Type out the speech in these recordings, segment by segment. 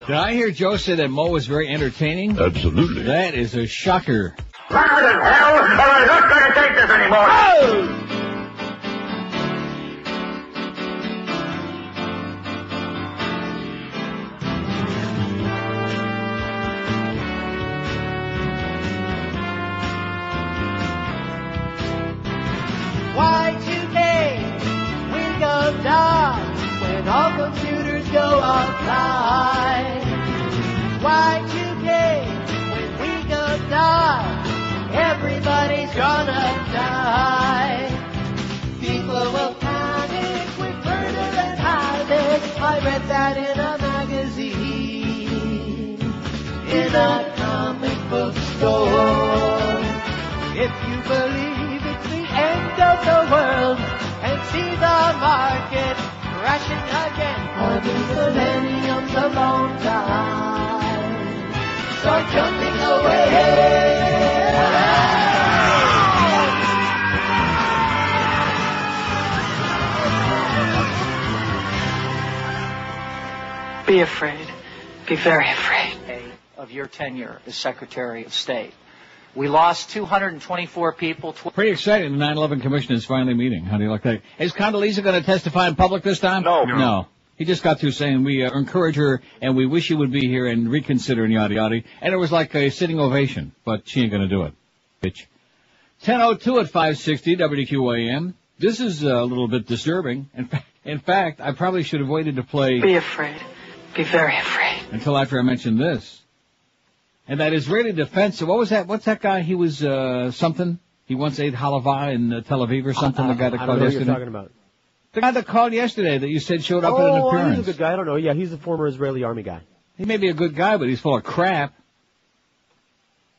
Did I hear Joe say that Mo was very entertaining? Absolutely. That is a shocker. Louder than hell, or I'm not going to take this anymore. Oh! Y2K, we go down when all computers go offline. Y2K, when we go down, everybody's gonna die. People will panic with murder and havoc. I read that in a magazine, in a comic book store. If you believe it's the end of the world and see the market crashing again for the millennium's a long time, start jumping away. Be afraid. Be very afraid. Of your tenure as Secretary of State. We lost 224 people. Pretty exciting. The 9/11 Commission is finally meeting. How do you like that? Is Condoleezza going to testify in public this time? No. He just got through saying we encourage her and we wish she would be here and reconsider and yada yada. And it was like a sitting ovation, but she ain't going to do it. Bitch. 10:02 at 560 WQAM. This is a little bit disturbing. In fact, I probably should have waited to play. Be afraid. Be very afraid. Until after I mentioned this. And that Israeli defense, what was that? What's that guy? He was, something. He once ate halava in Tel Aviv or something. The guy that called yesterday. I don't know what you're talking about. The guy that called yesterday that you said showed up at an appearance. He's a good guy. I don't know. Yeah, he's a former Israeli army guy. He may be a good guy, but he's full of crap.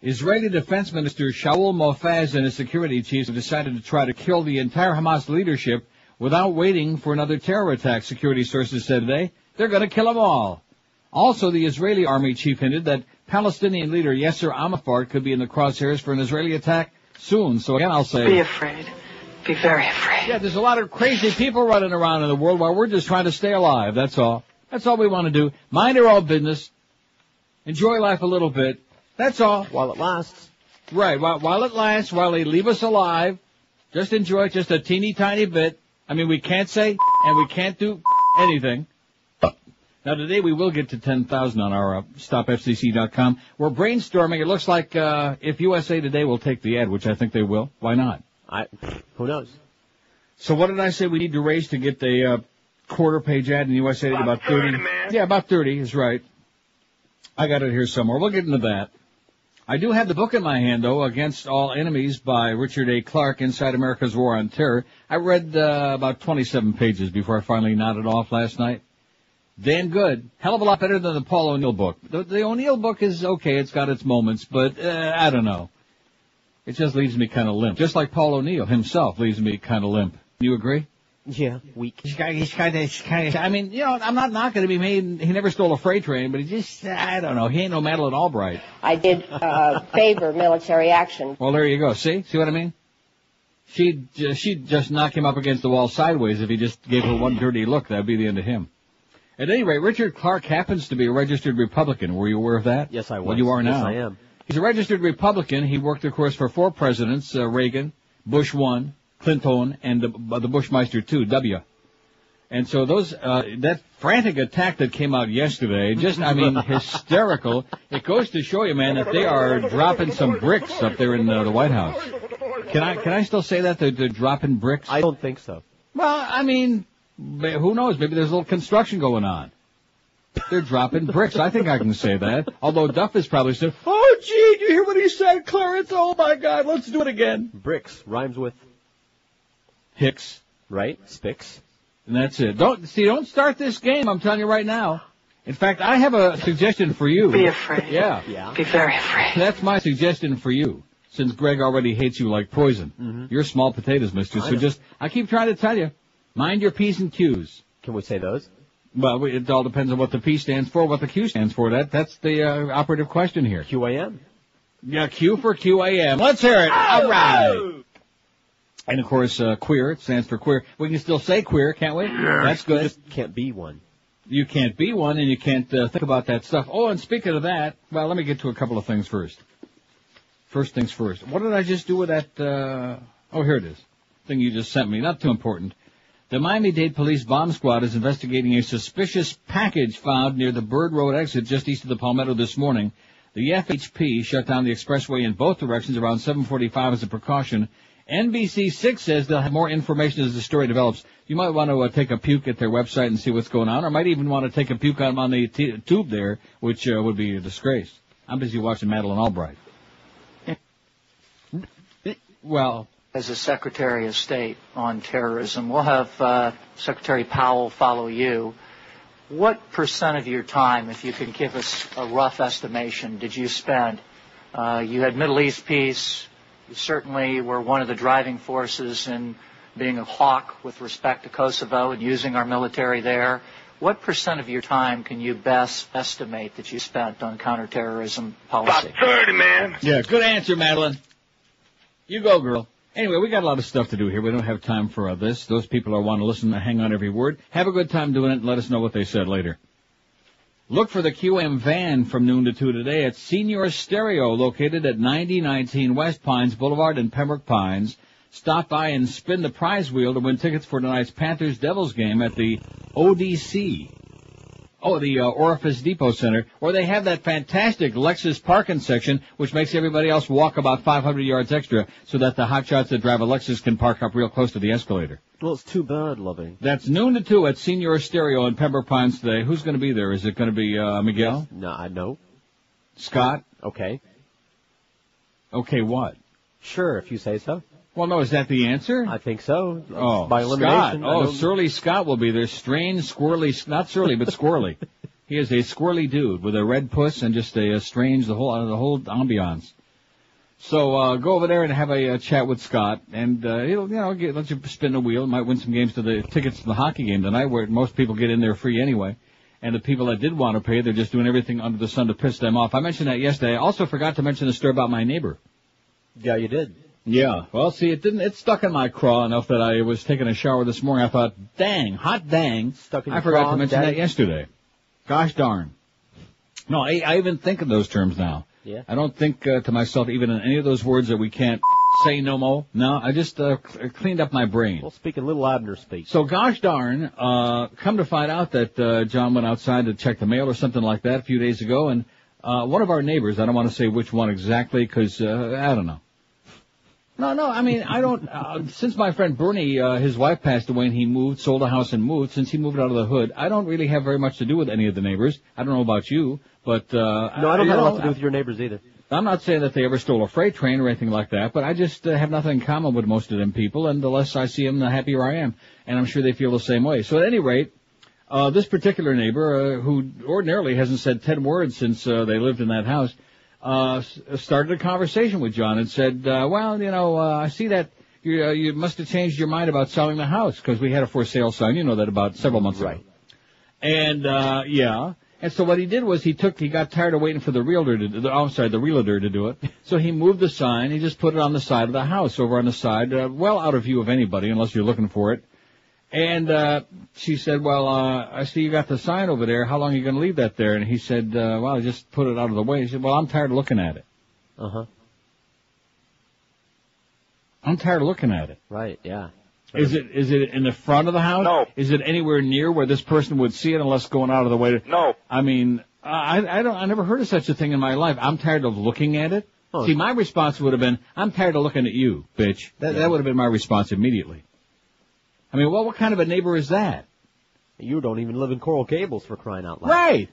Israeli Defense Minister Shaul Mofaz and his security chiefs have decided to try to kill the entire Hamas leadership without waiting for another terror attack, security sources said today. They're going to kill them all. Also, the Israeli army chief hinted that Palestinian leader Yasser Arafat could be in the crosshairs for an Israeli attack soon. So again, I'll say... Be afraid. Be very afraid. Yeah, there's a lot of crazy people running around in the world while we're just trying to stay alive. That's all. That's all we want to do. Mind our own business. Enjoy life a little bit. That's all. While it lasts. Right. While it lasts, while they leave us alive, just enjoy it just a teeny tiny bit. I mean, we can't say and we can't do anything. Now, today we will get to 10,000 on our StopFCC.com. We're brainstorming. It looks like if USA Today will take the ad, which I think they will. Why not? Who knows? So what did I say we need to raise to get the quarter-page ad in USA Today? About 30. Yeah, about 30 is right. I got it here somewhere. We'll get into that. I do have the book in my hand, though, Against All Enemies by Richard Clarke, Inside America's War on Terror. I read about 27 pages before I finally nodded off last night. Damn good. Hell of a lot better than the Paul O'Neill book. The O'Neill book is okay. It's got its moments, but I don't know. It just leaves me kind of limp. Just like Paul O'Neill himself leaves me kind of limp. You agree? Yeah, weak. He's kind of, I mean, you know, I'm not knocking him. He never stole a freight train, but he just, I don't know. He ain't no Madeleine Albright. I did favor military action. Well, there you go. See what I mean? She'd just knock him up against the wall sideways if he just gave her one dirty look. That'd be the end of him. At any rate, Richard Clarke happens to be a registered Republican. Were you aware of that? Yes, I was. Well, you are now. Yes, I am. He's a registered Republican. He worked, of course, for 4 presidents, Reagan, Bush 1, Clinton, and the Bushmeister 2, W. And so that frantic attack that came out yesterday, hysterical. It goes to show you, man, that they are dropping some bricks up there in the White House. Can I still say that? They're dropping bricks? I don't think so. Well, I mean... who knows? Maybe there's a little construction going on. They're dropping bricks. I think I can say that. Although Duff is probably said, "Oh, gee, do you hear what he said, Clarence? Oh, my God, let's do it again." Bricks rhymes with Hicks. Right? Spicks. And that's it. Don't start this game. I'm telling you right now. In fact, I have a suggestion for you. Be afraid. Yeah. Be very afraid. That's my suggestion for you. Since Greg already hates you like poison. Mm-hmm. You're small potatoes, mister. So I keep trying to tell you. Mind your P's and Q's. Can we say those? Well, it all depends on what the P stands for, what the Q stands for. That's the operative question here. QAM. Yeah, Q for QAM. Let's hear it. All right. And, of course, queer. It stands for queer. We can still say queer, can't we? Yeah. That's good. Just can't be one. you can't be one and you can't think about that stuff. Oh, and speaking of that, well, let me get to a couple of things first. First things first. What did I just do with that? Oh, here it is. Thing you just sent me. Not too important. The Miami-Dade Police Bomb Squad is investigating a suspicious package found near the Bird Road exit just east of the Palmetto this morning. The FHP shut down the expressway in both directions around 7:45 as a precaution. NBC6 says they'll have more information as the story develops. You might want to take a puke at their website and see what's going on, or might even want to take a puke on the tube there, which would be a disgrace. I'm busy watching Madeleine Albright. Well, as a Secretary of State on terrorism, we'll have Secretary Powell follow you. What percent of your time, if you can give us a rough estimation, did you spend? You had Middle East peace. You certainly were one of the driving forces in being a hawk with respect to Kosovo and using our military there. What percent of your time can you best estimate that you spent on counterterrorism policy? About 30, man. Yeah, good answer, Madeline. You go, girl. Anyway, we got a lot of stuff to do here. We don't have time for this. Those people who want to listen and hang on every word. Have a good time doing it and let us know what they said later. Look for the QM van from noon to 2 today at Senior Stereo, located at 9019 West Pines Boulevard in Pembroke Pines. Stop by and spin the prize wheel to win tickets for tonight's Panthers-Devils game at the ODC. Oh, the Orifice Depot Center, where they have that fantastic Lexus parking section, which makes everybody else walk about 500 yards extra so that the hotshots that drive a Lexus can park up real close to the escalator. Well, it's too bad, Lovey. That's noon to 2 at Senior Stereo in Pembroke Pines today. Who's going to be there? Is it going to be Miguel? No, I know. Scott? Okay. Okay, what? Sure, if you say so. Well, no, is that the answer? I think so. Oh, by elimination. Scott. Oh, Surly Scott will be there. Strange, squirrely, not surly, but squirrely. He is a squirrely dude with a red puss and just a strange, the whole ambiance. So, go over there and have a chat with Scott, and he'll, let you spin the wheel. Might win some games to the tickets to the hockey game tonight, where most people get in there free anyway. And the people that did want to pay, they're just doing everything under the sun to piss them off. I mentioned that yesterday. I also forgot to mention the story about my neighbor. Yeah, you did. Yeah. Well, see, it stuck in my craw enough that I was taking a shower this morning. I thought, dang, hot dang. Stuck in your I forgot craw, to mention Daddy? that yesterday. Gosh darn. No, I even think in those terms now. Yeah. I don't think to myself even in any of those words that we can't say no more. No, I just cleaned up my brain. Well, speaking Little Abner speak. So gosh darn, come to find out that John went outside to check the mail or something like that a few days ago, and one of our neighbors, I don't want to say which one exactly because I don't know. No, I mean, I don't, since my friend Bernie, his wife passed away and he moved, sold a house and moved, since he moved out of the hood, I don't really have very much to do with any of the neighbors. I don't know about you, but, No, I don't have a lot to do with your neighbors either. I'm not saying that they ever stole a freight train or anything like that, but I just have nothing in common with most of them people, and the less I see them, the happier I am. And I'm sure they feel the same way. So at any rate, this particular neighbor, who ordinarily hasn't said 10 words since, they lived in that house, started a conversation with John and said, I see that you must have changed your mind about selling the house because we had a for sale sign. You know that about several months ago. And, yeah. And so what he did was he got tired of waiting for the realtor to do it. So he moved the sign. He just put it on the side of the house, over on the side, well out of view of anybody unless you're looking for it. And, she said, well, I see you got the sign over there. How long are you going to leave that there? And he said, well, I just put it out of the way. He said, well, I'm tired of looking at it. Uh-huh. I'm tired of looking at it. Right, yeah. Is it in the front of the house? No. Is it anywhere near where this person would see it unless going out of the way? No. I mean, I never heard of such a thing in my life. I'm tired of looking at it. Oh. See, my response would have been, I'm tired of looking at you, bitch. That would have been my response immediately. I mean, what kind of a neighbor is that? You don't even live in Coral Gables, for crying out loud. Right.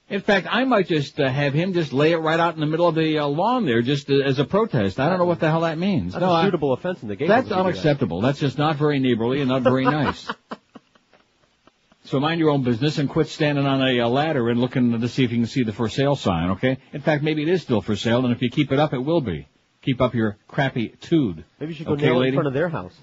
In fact, I might just have him just lay it right out in the middle of the lawn there just as a protest. I don't know what the hell that means. That's a suitable offense in the Gables. That's unacceptable. That's just not very neighborly and not very nice. So mind your own business and quit standing on a ladder and looking to see if you can see the for sale sign, okay? In fact, maybe it is still for sale, and if you keep it up, it will be. Keep up your crappy tude. Maybe you should go nail it in front of their house.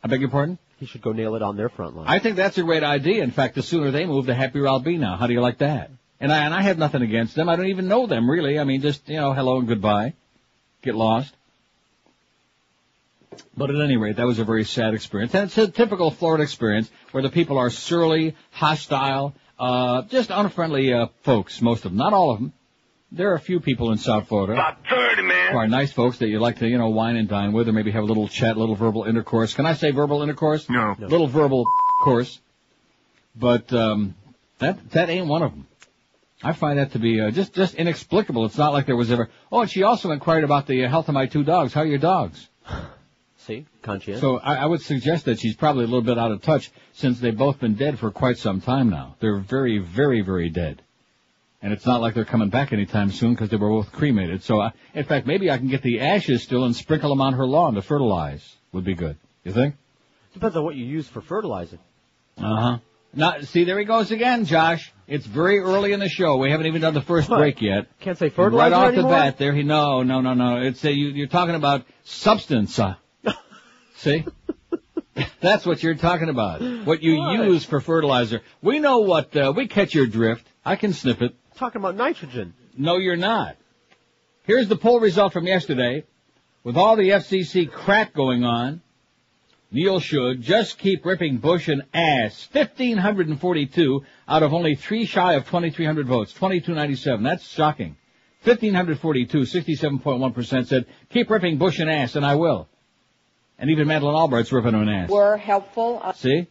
I beg your pardon? He should go nail it on their front lawn. I think that's a great idea. In fact, the sooner they move, the happier I'll be now. How do you like that? And I have nothing against them. I don't even know them, really. I mean, just, hello and goodbye. Get lost. But at any rate, that was a very sad experience. And it's a typical Florida experience where the people are surly, hostile, just unfriendly folks, most of them. Not all of them. There are a few people in South Florida. About 30, man. Who are nice folks that you like to, wine and dine with, or maybe have a little chat, a little verbal intercourse. Can I say verbal intercourse? No. Little verbal course. But that ain't one of them. I find that to be just inexplicable. It's not like there was ever... Oh, and she also inquired about the health of my 2 dogs. How are your dogs? See? Conscientious. So I would suggest that she's probably a little bit out of touch since they've both been dead for quite some time now. They're very, very, very dead. And it's not like they're coming back anytime soon because they were both cremated. So, in fact, maybe I can get the ashes still and sprinkle them on her lawn to fertilize. Would be good. You think? Depends on what you use for fertilizer. Uh-huh. Now, see, there he goes again, Josh. It's very early in the show. We haven't even done the first break yet. Can't say fertilizer right off anymore? the bat there, no. It's you're talking about substance. See? That's what you're talking about. What you use for fertilizer. We know what, we catch your drift. I can snip it. Talking about nitrogen. No, you're not. Here's the poll result from yesterday. With all the FCC crack going on, Neil should just keep ripping Bush an ass. 1,542 out of only 3 shy of 2,300 votes. 2,297. That's shocking. 1,542, 67.1% said, keep ripping Bush an ass, and I will. And even Madeleine Albright's ripping him an ass. Were helpful. See?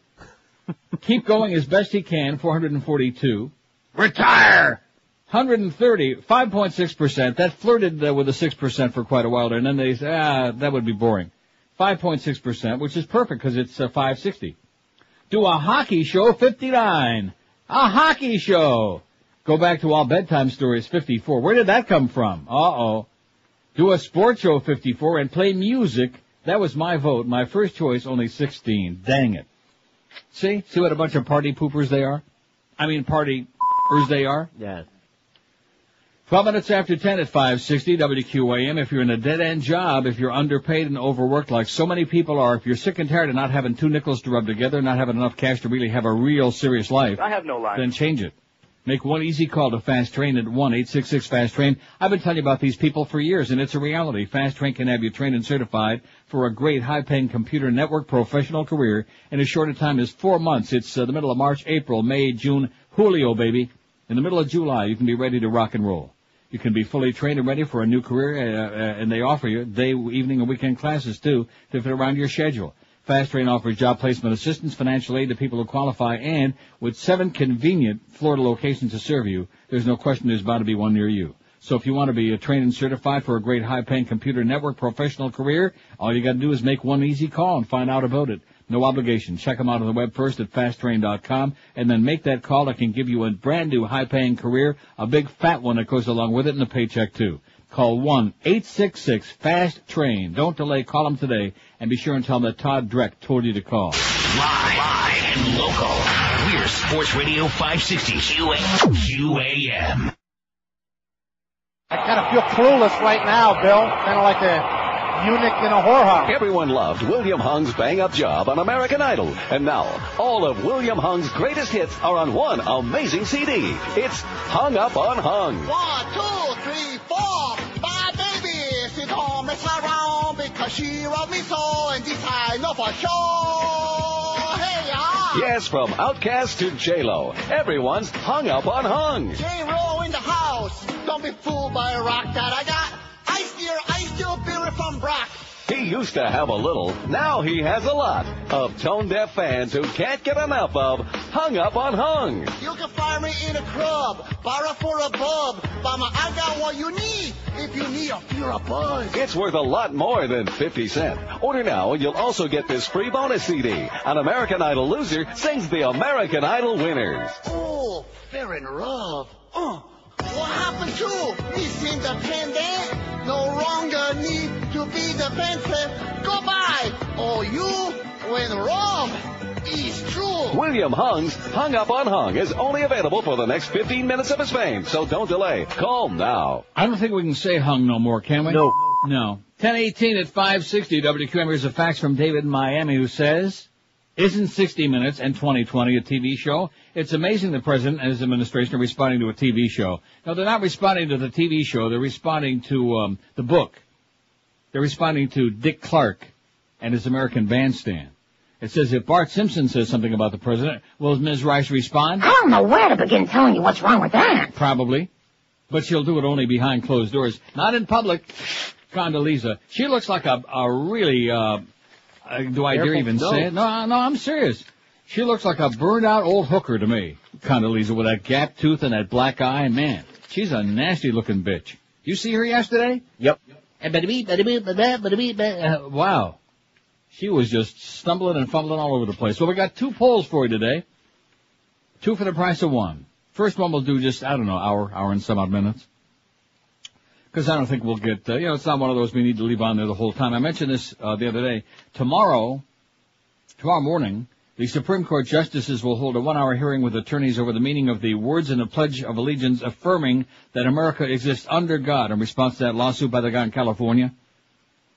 Keep going as best he can, 442. Retire! 130, 5.6%. That flirted with the 6% for quite a while there, and then they said, that would be boring. 5.6%, which is perfect because it's 560. Do a hockey show, 59. A hockey show. Go back to all bedtime stories, 54. Where did that come from? Uh-oh. Do a sports show, 54, and play music. That was my vote. My first choice, only 16. Dang it. See what a bunch of party poopers they are? I mean, party-ers they are? Yeah. 12 minutes after 10 at 560 WQAM. If you're in a dead-end job, if you're underpaid and overworked like so many people are, if you're sick and tired of not having 2 nickels to rub together, not having enough cash to really have a real serious life, I have no life. Then change it. Make one easy call to Fast Train at 1-866-FAST TRAIN. I've been telling you about these people for years, and it's a reality. Fast Train can have you trained and certified for a great high-paying computer network professional career in as short a time as 4 months. It's the middle of March, April, May, June, Julio, baby. In the middle of July, you can be ready to rock and roll. You can be fully trained and ready for a new career, and they offer you day, evening, and weekend classes, too, to fit around your schedule. Fast Train offers job placement assistance, financial aid to people who qualify, and with 7 convenient Florida locations to serve you, there's no question there's bound to be one near you. So if you want to be trained and certified for a great high-paying computer network professional career, all you got to do is make one easy call and find out about it. No obligation. Check them out on the web first at fasttrain.com, and then make that call that can give you a brand-new high-paying career, a big fat one that goes along with it, and a paycheck, too. Call 1-866-FAST-TRAIN. Don't delay. Call them today, and be sure and tell them that Todd Dreck told you to call. Live and local. We're Sports Radio 560 QAM. I kind of feel clueless right now, Bill. Kind of like a eunuch in a whorehouse. Everyone loved William Hung's bang-up job on American Idol. And now, all of William Hung's greatest hits are on one amazing CD. It's Hung Up on Hung. 1, 2, 3, 4. My baby, she don't mess around because she loves me so, and this I know for sure. Hey, yeah. Yes, from Outkast to J-Lo, everyone's hung up on Hung. J-Lo in the house. Don't be fooled by a rock that I got. I still feel it from Brock. He used to have a little, now he has a lot of tone-deaf fans who can't get enough of Hung Up on Hung. You can find me in a club, borrow for a bub. Mama, I got what you need if you need a few of buzz. It's worth a lot more than 50 cents. Order now and you'll also get this free bonus CD. An American Idol loser sings the American Idol winners. Oh, fair and rough. What happened to missing the pendant? No longer need to be defensive. Goodbye. Oh, you went wrong. It's true. William Hung's Hung Up on Hung is only available for the next 15 minutes of his fame, so don't delay. Call now. I don't think we can say hung no more, can we? No. 10:18 at 560 WQAM. Here's a fax from David in Miami who says, isn't 60 Minutes and 2020 a TV show? It's amazing the president and his administration are responding to a TV show. No, they're not responding to the TV show. They're responding to the book. They're responding to Dick Clarke. and his American Bandstand. It says if Bart Simpson says something about the president, will Ms. Rice respond? I don't know where to begin telling you what's wrong with that. Probably. But she'll do it only behind closed doors. Not in public. Condoleezza. She looks like a really, do I dare even say it? No, I'm serious. She looks like a burned out old hooker to me. Condoleezza with that gap tooth and that black eye. Man, she's a nasty looking bitch. You see her yesterday? Yep. Wow. She was just stumbling and fumbling all over the place. So we got 2 polls for you today. 2 for the price of 1. First one we'll do just, hour and some odd minutes. Because I don't think we'll get, it's not one of those we need to leave on there the whole time. I mentioned this the other day. Tomorrow morning, the Supreme Court justices will hold a 1-hour hearing with attorneys over the meaning of the words in the Pledge of Allegiance affirming that America exists under God in response to that lawsuit by the guy in California.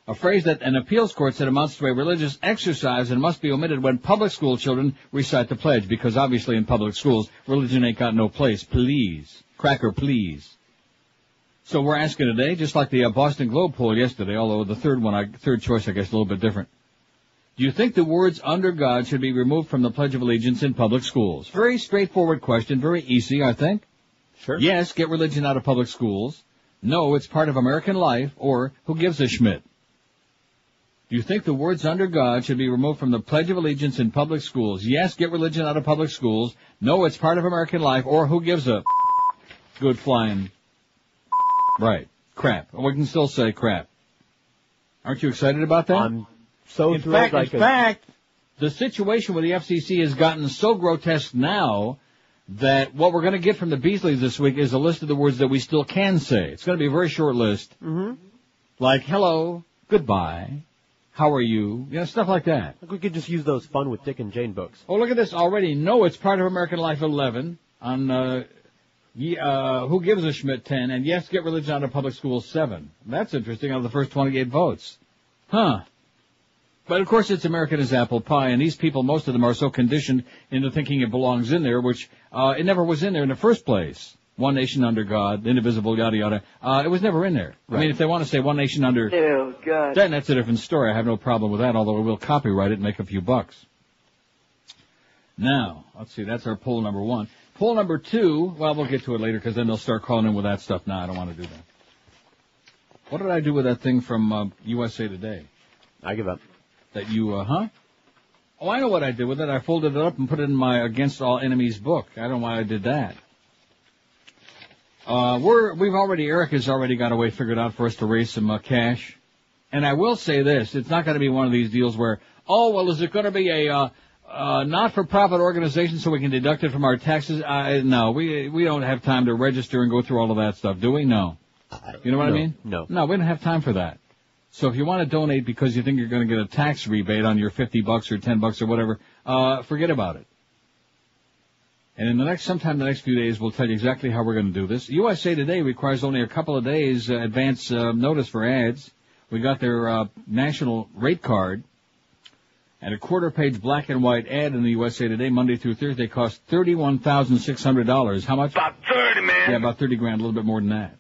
A phrase that an appeals court said amounts to a religious exercise and must be omitted when public school children recite the pledge, because obviously in public schools, religion ain't got no place. Please. Cracker, please. So we're asking today, just like the Boston Globe poll yesterday, although the third choice, I guess, a little bit different. Do you think the words under God should be removed from the Pledge of Allegiance in public schools? Very straightforward question, very easy, I think. Sure. Yes, get religion out of public schools. No, it's part of American life, or who gives a schmidt? Do you think the words under God should be removed from the Pledge of Allegiance in public schools? Yes, get religion out of public schools. No, it's part of American life, or who gives a good flying right crap. We can still say crap. Aren't you excited about that? I'm so in fact, the situation with the FCC has gotten so grotesque now that what we're going to get from the Beasleys this week is a list of the words that we still can say. It's going to be a very short list. Mm-hmm. Like hello, goodbye, how are you? Stuff like that. We could just use those Fun with Dick and Jane books. Oh, look at this already. No, it's part of American Life 11 on who gives a Schmidt 10, and yes, get religion out of public schools 7. That's interesting, out of the first 28 votes. Huh. But of course it's American as apple pie, and these people, most of them are so conditioned into thinking it belongs in there, which it never was in there in the first place. One nation under God, indivisible, yada yada. It was never in there. Right. I mean, if they want to say one nation under, then that's a different story. I have no problem with that, although we will copyright it and make a few bucks. Now, let's see, that's our poll number 1. Poll number 2, well, we'll get to it later because then they'll start calling in with that stuff. No, I don't want to do that. What did I do with that thing from USA Today? I give up. That you, Oh, I know what I did with it. I folded it up and put it in my Against All Enemies book. I don't know why I did that. Eric has already got a way figured out for us to raise some cash. And I will say this, it's not going to be one of these deals where, is it going to be a not-for-profit organization so we can deduct it from our taxes? No, we don't have time to register and go through all of that stuff, do we? No. You know what I mean? No. No, we don't have time for that. So if you want to donate because you think you're going to get a tax rebate on your $50 or $10 or whatever, forget about it. And sometime the next few days, we'll tell you exactly how we're going to do this. USA Today requires only a couple of days advance notice for ads. We got their national rate card. And a quarter-page black and white ad in the USA Today, Monday through Thursday, costs $31,600. How much? About 30, man. Yeah, about 30 grand, a little bit more than that.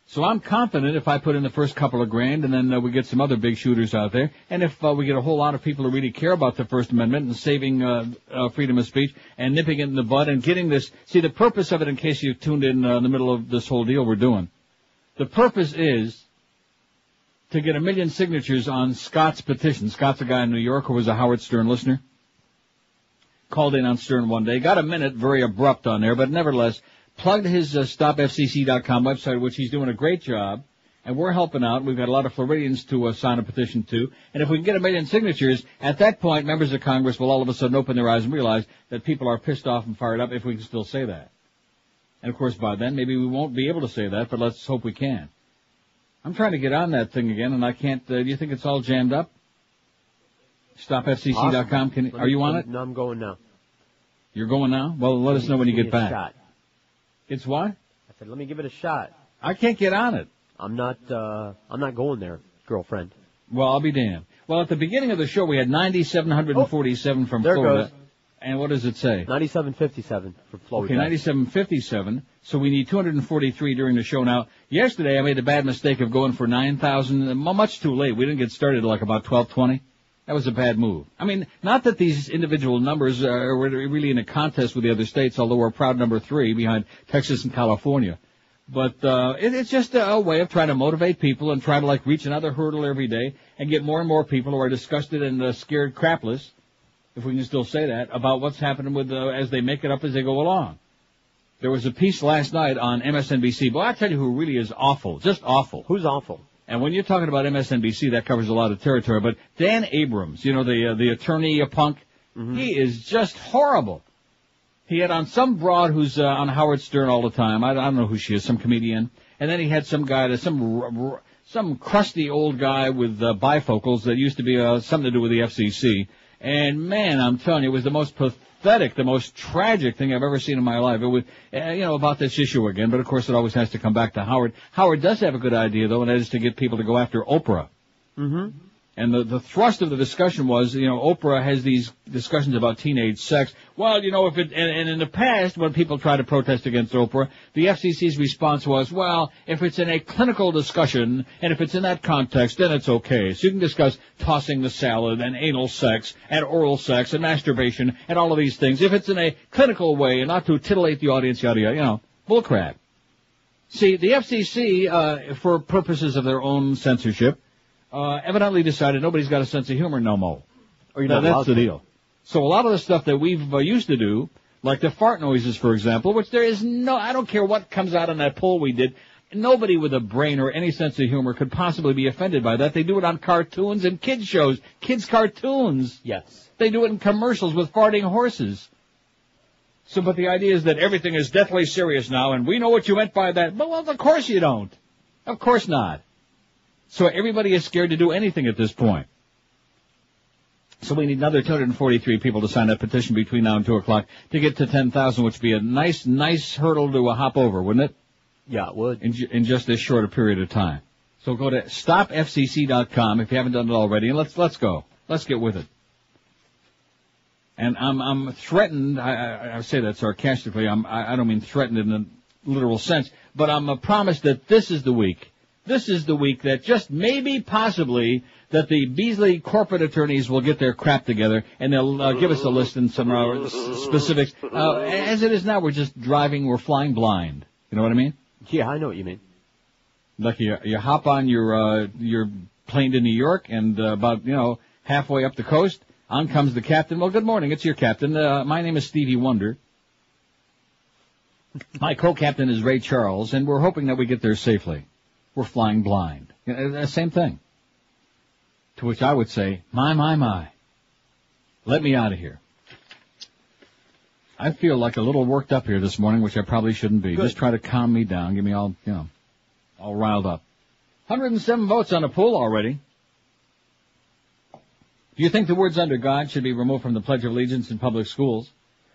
So I'm confident if I put in the first couple of grand and then we get some other big shooters out there, and if we get a whole lot of people who really care about the First Amendment and saving freedom of speech and nipping it in the bud and getting this. See, the purpose of it, in case you tuned in the middle of this whole deal we're doing, the purpose is to get 1 million signatures on Scott's petition. Scott's a guy in New York who was a Howard Stern listener. Called in on Stern one day. Got a minute, very abrupt on there, but nevertheless, plugged his StopFCC.com website, which he's doing a great job, and we're helping out. We've got a lot of Floridians to sign a petition to, and if we can get 1 million signatures, at that point, members of Congress will all of a sudden open their eyes and realize that people are pissed off and fired up, if we can still say that. And of course, by then, maybe we won't be able to say that, but let's hope we can. I'm trying to get on that thing again, and I can't. Do you think it's all jammed up? StopFCC.com. Are you on it? No, I'm going now. You're going now? Well, let us know when you get back. Shot. It's what? I said, let me give it a shot. I can't get on it. I'm not going there, girlfriend. Well, I'll be damned. Well, at the beginning of the show, we had 9,747 from Florida. Goes. And what does it say? 9757 for Florida. Okay, 9757. So we need 243 during the show. Now, yesterday I made the bad mistake of going for 9,000. Much too late. We didn't get started till like about 12:20. That was a bad move. I mean, not that these individual numbers are really in a contest with the other states, although we're proud number 3 behind Texas and California. But it's just a way of trying to motivate people and try to, like, reach another hurdle every day and get more and more people who are disgusted and scared crapless, if we can still say that, about what's happening with as they make it up as they go along. There was a piece last night on MSNBC. Boy, I tell you who really is awful, just awful. Who's awful? And when you're talking about MSNBC, that covers a lot of territory. But Dan Abrams, you know, the attorney, a punk, he is just horrible. He had on some broad who's on Howard Stern all the time. I don't know who she is, some comedian. And then he had some guy, some crusty old guy with bifocals that used to be something to do with the FCC. And man, I'm telling you, it was the most pathetic, the most tragic thing I've ever seen in my life. It was, about this issue again. But of course, it always has to come back to Howard. Howard does have a good idea, though, and that is to get people to go after Oprah. Mm-hmm. And the thrust of the discussion was, Oprah has these discussions about teenage sex. Well, if it, and in the past, when people try to protest against Oprah, the FCC's response was, well, if it's in a clinical discussion, and if it's in that context, then it's okay. So you can discuss tossing the salad, and anal sex, and oral sex, and masturbation, and all of these things. If it's in a clinical way, and not to titillate the audience, yada yada, bullcrap. See, the FCC, for purposes of their own censorship, evidently decided nobody's got a sense of humor no more. That's the deal. So a lot of the stuff that we've used to do, like the fart noises, for example, which there is I don't care what comes out on that poll we did, nobody with a brain or any sense of humor could possibly be offended by that. They do it on cartoons and kids shows, kids cartoons. Yes. They do it in commercials with farting horses. So, but the idea is that everything is deathly serious now, and we know what you meant by that. But, well, of course you don't. Of course not. So everybody is scared to do anything at this point. So we need another 243 people to sign that petition between now and 2 o'clock to get to 10,000, which would be a nice hurdle to hop over, wouldn't it? Yeah, it would. In just this short a period of time. So go to StopFCC.com if you haven't done it already, and let's go. Let's get with it. And I'm threatened, I say that sarcastically, I don't mean threatened in the literal sense, but I'm promised that this is the week that just maybe, possibly, that the Beasley corporate attorneys will get their crap together, and they'll give us a list and some specifics. As it is now, we're flying blind. You know what I mean? Yeah, I know what you mean. Like you hop on your plane to New York, and about, halfway up the coast, on comes the captain. Well, good morning, it's your captain. My name is Stevie Wonder. My co-captain is Ray Charles, and we're hoping that we get there safely. We're flying blind. Same thing. To which I would say, my. Let me out of here. I feel like a little worked up here this morning, which I probably shouldn't be. Good. Just try to calm me down, get me all riled up. 107 votes on a poll already. Do you think the words under God should be removed from the Pledge of Allegiance in public schools?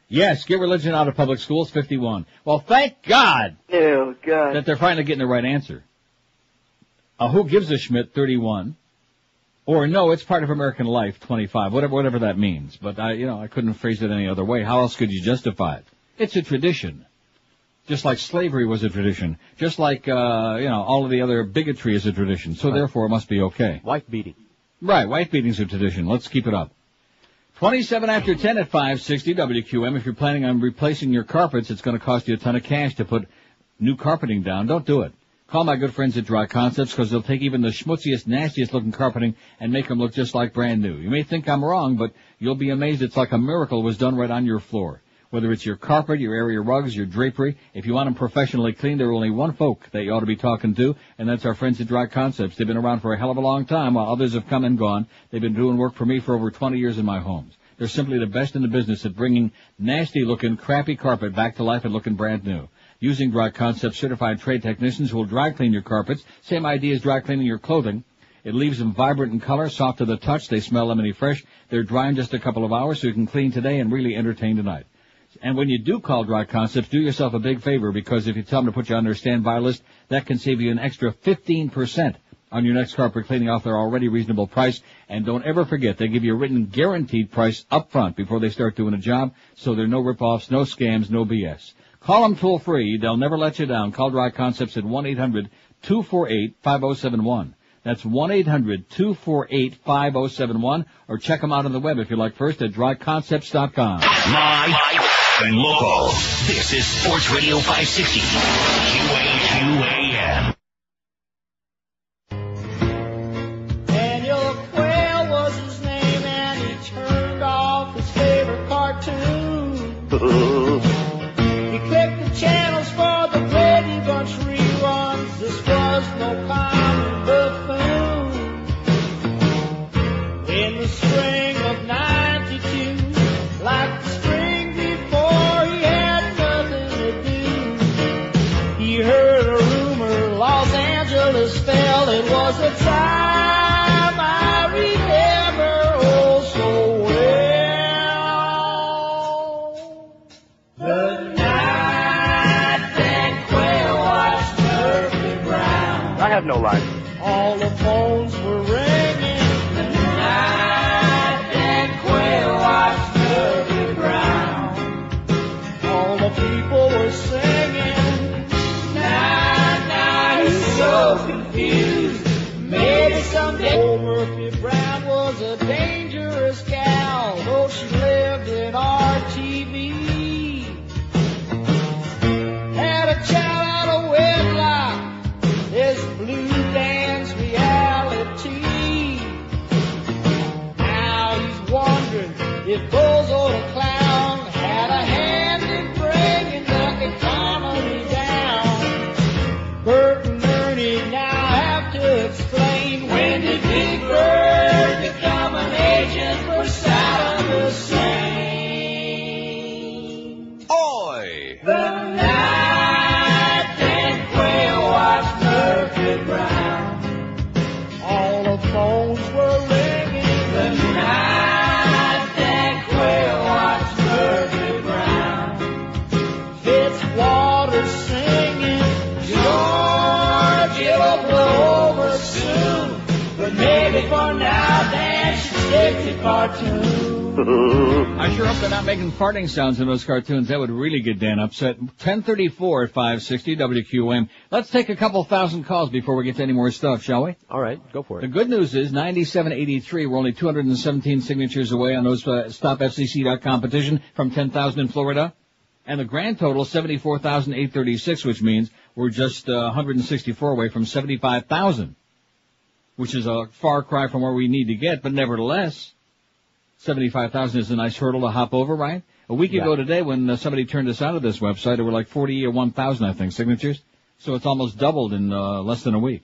Yes, get religion out of public schools, 51. Well, thank God that they're finally getting the right answer. Who gives a Schmidt, 31. Or no, it's part of American life, 25. Whatever that means. But I couldn't phrase it any other way. How else could you justify it? It's a tradition. Just like slavery was a tradition. Just like, all of the other bigotry is a tradition. So therefore it must be okay. Wife beating. Right, wife beating's a tradition. Let's keep it up. 27 after 10 at 560 WQM. If you're planning on replacing your carpets, it's going to cost you a ton of cash to put new carpeting down. Don't do it. Call my good friends at Dry Concepts, because they'll take even the schmutziest, nastiest looking carpeting and make them look just like brand new. You may think I'm wrong, but you'll be amazed. It's like a miracle was done right on your floor. Whether it's your carpet, your area rugs, your drapery, if you want them professionally cleaned, there are only one folk that you ought to be talking to, and that's our friends at Dry Concepts. They've been around for a hell of a long time, while others have come and gone. They've been doing work for me for over 20 years in my homes. They're simply the best in the business at bringing nasty-looking, crappy carpet back to life and looking brand new. Using Dry Concepts certified trade technicians who will dry clean your carpets. Same idea as dry cleaning your clothing. It leaves them vibrant in color, soft to the touch. They smell lemony fresh. They're dry in just a couple of hours, so you can clean today and really entertain tonight. And when you do call Dry Concepts, do yourself a big favor, because if you tell them to put you on their standby list, that can save you an extra 15% on your next carpet cleaning off their already reasonable price. And don't ever forget, they give you a written guaranteed price up front before they start doing a job, so there are no rip-offs, no scams, no BS. Call them toll-free. They'll never let you down. Call Dry Concepts at 1-800-248-5071. That's 1-800-248-5071, or check them out on the web if you like first at dryconcepts.com. Live and local. This is Sports Radio 560. QAM. Daniel Quayle was his name, and he turned off his favorite cartoon. He clicked the channels for the Brady Bunch reruns. This was no common buffoon. In the spring of '92, like the spring before, he had nothing to do. He heard a rumor Los Angeles fell. It was a time I remember oh so well. The night that Quayle watched Murphy Brown. I have no life. All the phones were ringing. The night that Quayle watched Murphy Brown. All the people were singing. Nah, he's so confused. Maybe someday. Old Murphy Brown was a dangerous gal, though she lived in RTV. Had a child out of wedlock. This blue dance reality. Now he's wondering if Bozo the Clown had a hand in bringing the economy down. Bert and Ernie now have to explain, when did Big Bird become an agent for Saddam Hussein? Oi! The night that Quayle watched Murphy Brown. All the phones were ringing. The night that Quayle watched Murphy Brown. Fitzwater singing, George, it'll blow over soon. But maybe for now, Dan should stick to cartoons. I sure hope they're not making farting sounds in those cartoons. That would really get Dan upset. 1034 at 560 WQM. Let's take a couple thousand calls before we get to any more stuff, shall we? All right, go for it. The good news is 9783. We're only 217 signatures away on those StopFCC.com petition from 10,000 in Florida. And the grand total, 74,836, which means we're just 164 away from 75,000, which is a far cry from where we need to get, but nevertheless, 75,000 is a nice hurdle to hop over, right? A week ago today, when somebody turned us out of this website, there were like 41,000, I think, signatures. So it's almost doubled in less than a week.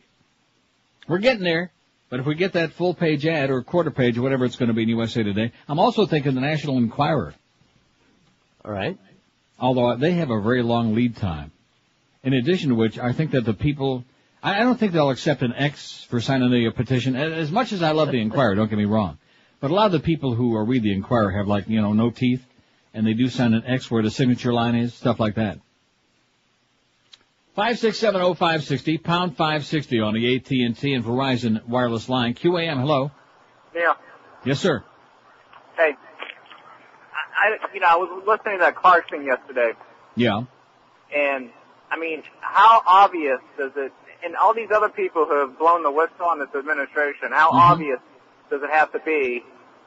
We're getting there, but if we get that full page ad or quarter page or whatever it's going to be in USA Today, I'm also thinking the National Enquirer. All right. Although they have a very long lead time. In addition to which, I think that the people, I don't think they'll accept an X for signing the petition. As much as I love the Enquirer, don't get me wrong. But a lot of the people who read the Enquirer have like, no teeth, and they do sign an X where the signature line is, stuff like that. 5670560, pound 560 on the AT&T and Verizon wireless line. QAM, hello. Yeah. Yes, sir. Hey, I was listening to that Clarke thing yesterday. Yeah. And, I mean, how obvious does it, and all these other people who have blown the whistle on this administration, how obvious does it have to be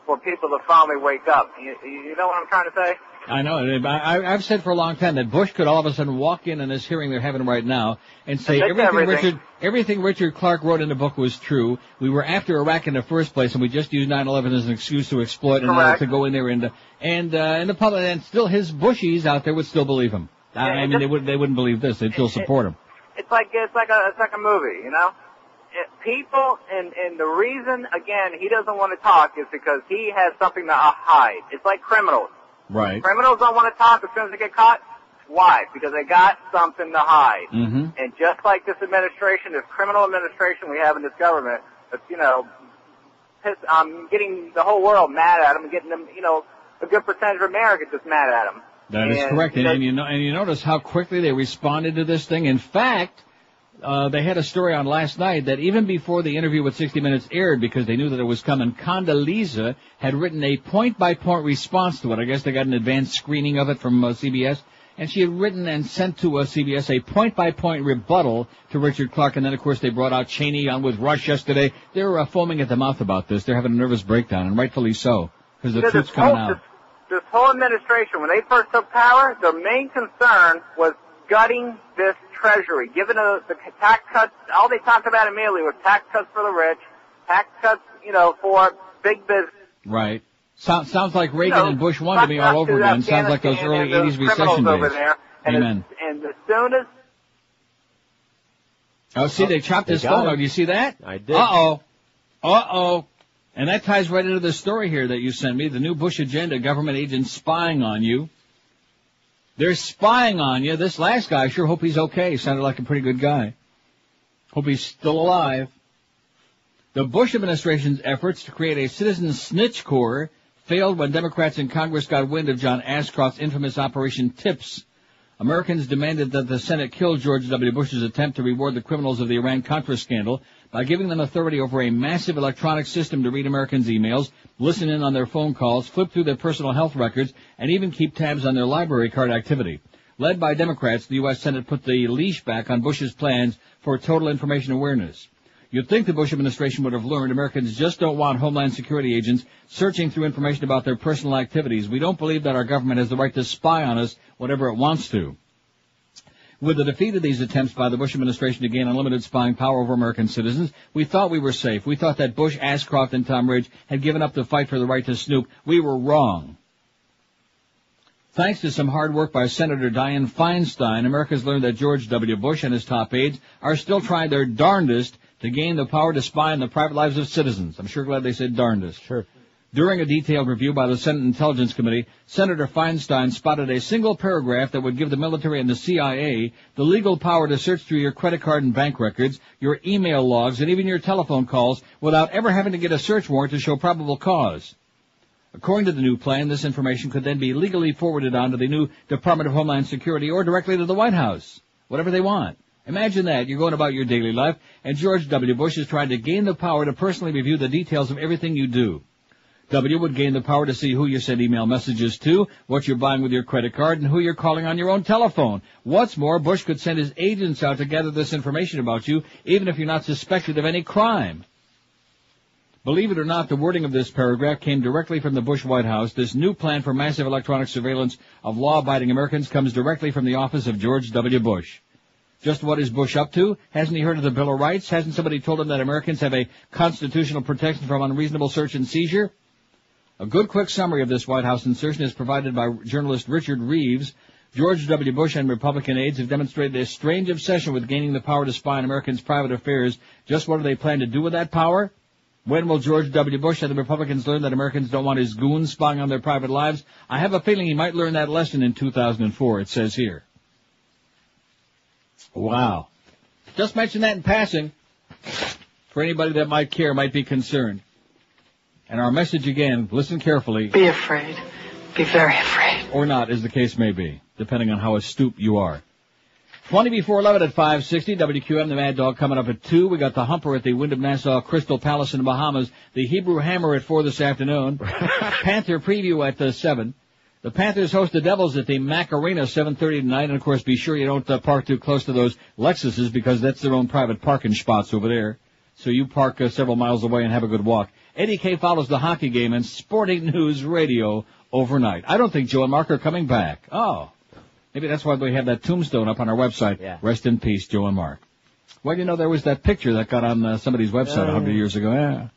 for people to finally wake up? You know what I'm trying to say? I know. I've said for a long time that Bush could all of a sudden walk in this hearing they're having right now and say everything Richard Clarke wrote in the book was true. We were after Iraq in the first place, and we just used 9/11 as an excuse to exploit and to go in there and the public, and still his Bushies out there would still believe him. I mean, they wouldn't believe this. They'd still support him. It's like a movie, you know. People, and the reason again he doesn't want to talk is because he has something to hide. It's like criminals. Right. Criminals don't want to talk as soon as they get caught. Why? Because they got something to hide. Mm-hmm. And just like this administration, this criminal administration we have in this government, that's, getting the whole world mad at them and getting them, a good percentage of America just mad at them. That is correct. And you notice how quickly they responded to this thing. In fact, they had a story on last night that even before the interview with 60 Minutes aired, because they knew that it was coming, Condoleezza had written a point-by-point response to it. I guess they got an advanced screening of it from CBS, And she had written and sent to CBS a point-by-point rebuttal to Richard Clarke. And then, of course, they brought out Cheney on with Rush yesterday. They're foaming at the mouth about this. They're having a nervous breakdown, and rightfully so, because the truth's coming out. This whole administration, when they first took power, their main concern was gutting this treasury, giving the tax cuts. All they talked about immediately was tax cuts for the rich, tax cuts, for big business. Right. Sounds like Reagan and Bush 1 to me all over again. Sounds like those early 80s recession days. Amen. And as soon as... Oh, see, they chopped his phone out. Do you see that? I did. Uh-oh. And that ties right into the story here that you sent me. The new Bush agenda, government agents spying on you. They're spying on you. This last guy, I sure hope he's okay. Sounded like a pretty good guy. Hope he's still alive. The Bush administration's efforts to create a citizen snitch corps failed when Democrats in Congress got wind of John Ashcroft's infamous Operation Tips. Americans demanded that the Senate kill George W. Bush's attempt to reward the criminals of the Iran-Contra scandal by giving them authority over a massive electronic system to read Americans' emails, listen in on their phone calls, flip through their personal health records, and even keep tabs on their library card activity. Led by Democrats, the U.S. Senate put the leash back on Bush's plans for total information awareness. You'd think the Bush administration would have learned Americans just don't want Homeland Security agents searching through information about their personal activities. We don't believe that our government has the right to spy on us whatever it wants to. With the defeat of these attempts by the Bush administration to gain unlimited spying power over American citizens, we thought we were safe. We thought that Bush, Ashcroft, and Tom Ridge had given up the fight for the right to snoop. We were wrong. Thanks to some hard work by Senator Dianne Feinstein, America's learned that George W. Bush and his top aides are still trying their darndest to gain the power to spy on the private lives of citizens. I'm sure glad they said darndest. Sure. During a detailed review by the Senate Intelligence Committee, Senator Feinstein spotted a single paragraph that would give the military and the CIA the legal power to search through your credit card and bank records, your email logs, and even your telephone calls without ever having to get a search warrant to show probable cause. According to the new plan, this information could then be legally forwarded on to the new Department of Homeland Security or directly to the White House, whatever they want. Imagine that. You're going about your daily life, and George W. Bush is trying to gain the power to personally review the details of everything you do. W would gain the power to see who you send email messages to, what you're buying with your credit card, and who you're calling on your own telephone. What's more, Bush could send his agents out to gather this information about you, even if you're not suspected of any crime. Believe it or not, the wording of this paragraph came directly from the Bush White House. This new plan for massive electronic surveillance of law-abiding Americans comes directly from the office of George W. Bush. Just what is Bush up to? Hasn't he heard of the Bill of Rights? Hasn't somebody told him that Americans have a constitutional protection from unreasonable search and seizure? A good quick summary of this White House insertion is provided by journalist Richard Reeves. George W. Bush and Republican aides have demonstrated a strange obsession with gaining the power to spy on Americans' private affairs. Just what do they plan to do with that power? When will George W. Bush and the Republicans learn that Americans don't want his goons spying on their private lives? I have a feeling he might learn that lesson in 2004, it says here. Wow. Just mention that in passing for anybody that might care, might be concerned. And our message again, listen carefully. Be afraid. Be very afraid. Or not, as the case may be, depending on how astute you are. 20 before 11 at 560, WQM, the Mad Dog coming up at 2. We got the Humper at the Wyndham Nassau Crystal Palace in the Bahamas. The Hebrew Hammer at 4 this afternoon. Panther Preview at 7. The Panthers host the Devils at the Mac Arena 7:30 tonight. And, of course, be sure you don't park too close to those Lexuses because that's their own private parking spots over there. So you park several miles away and have a good walk. Eddie K follows the hockey game and Sporting News Radio overnight. I don't think Joe and Mark are coming back. Oh. Maybe that's why we have that tombstone up on our website. Yeah. Rest in peace, Joe and Mark. Well, you know, there was that picture that got on somebody's website 100 years ago. Yeah.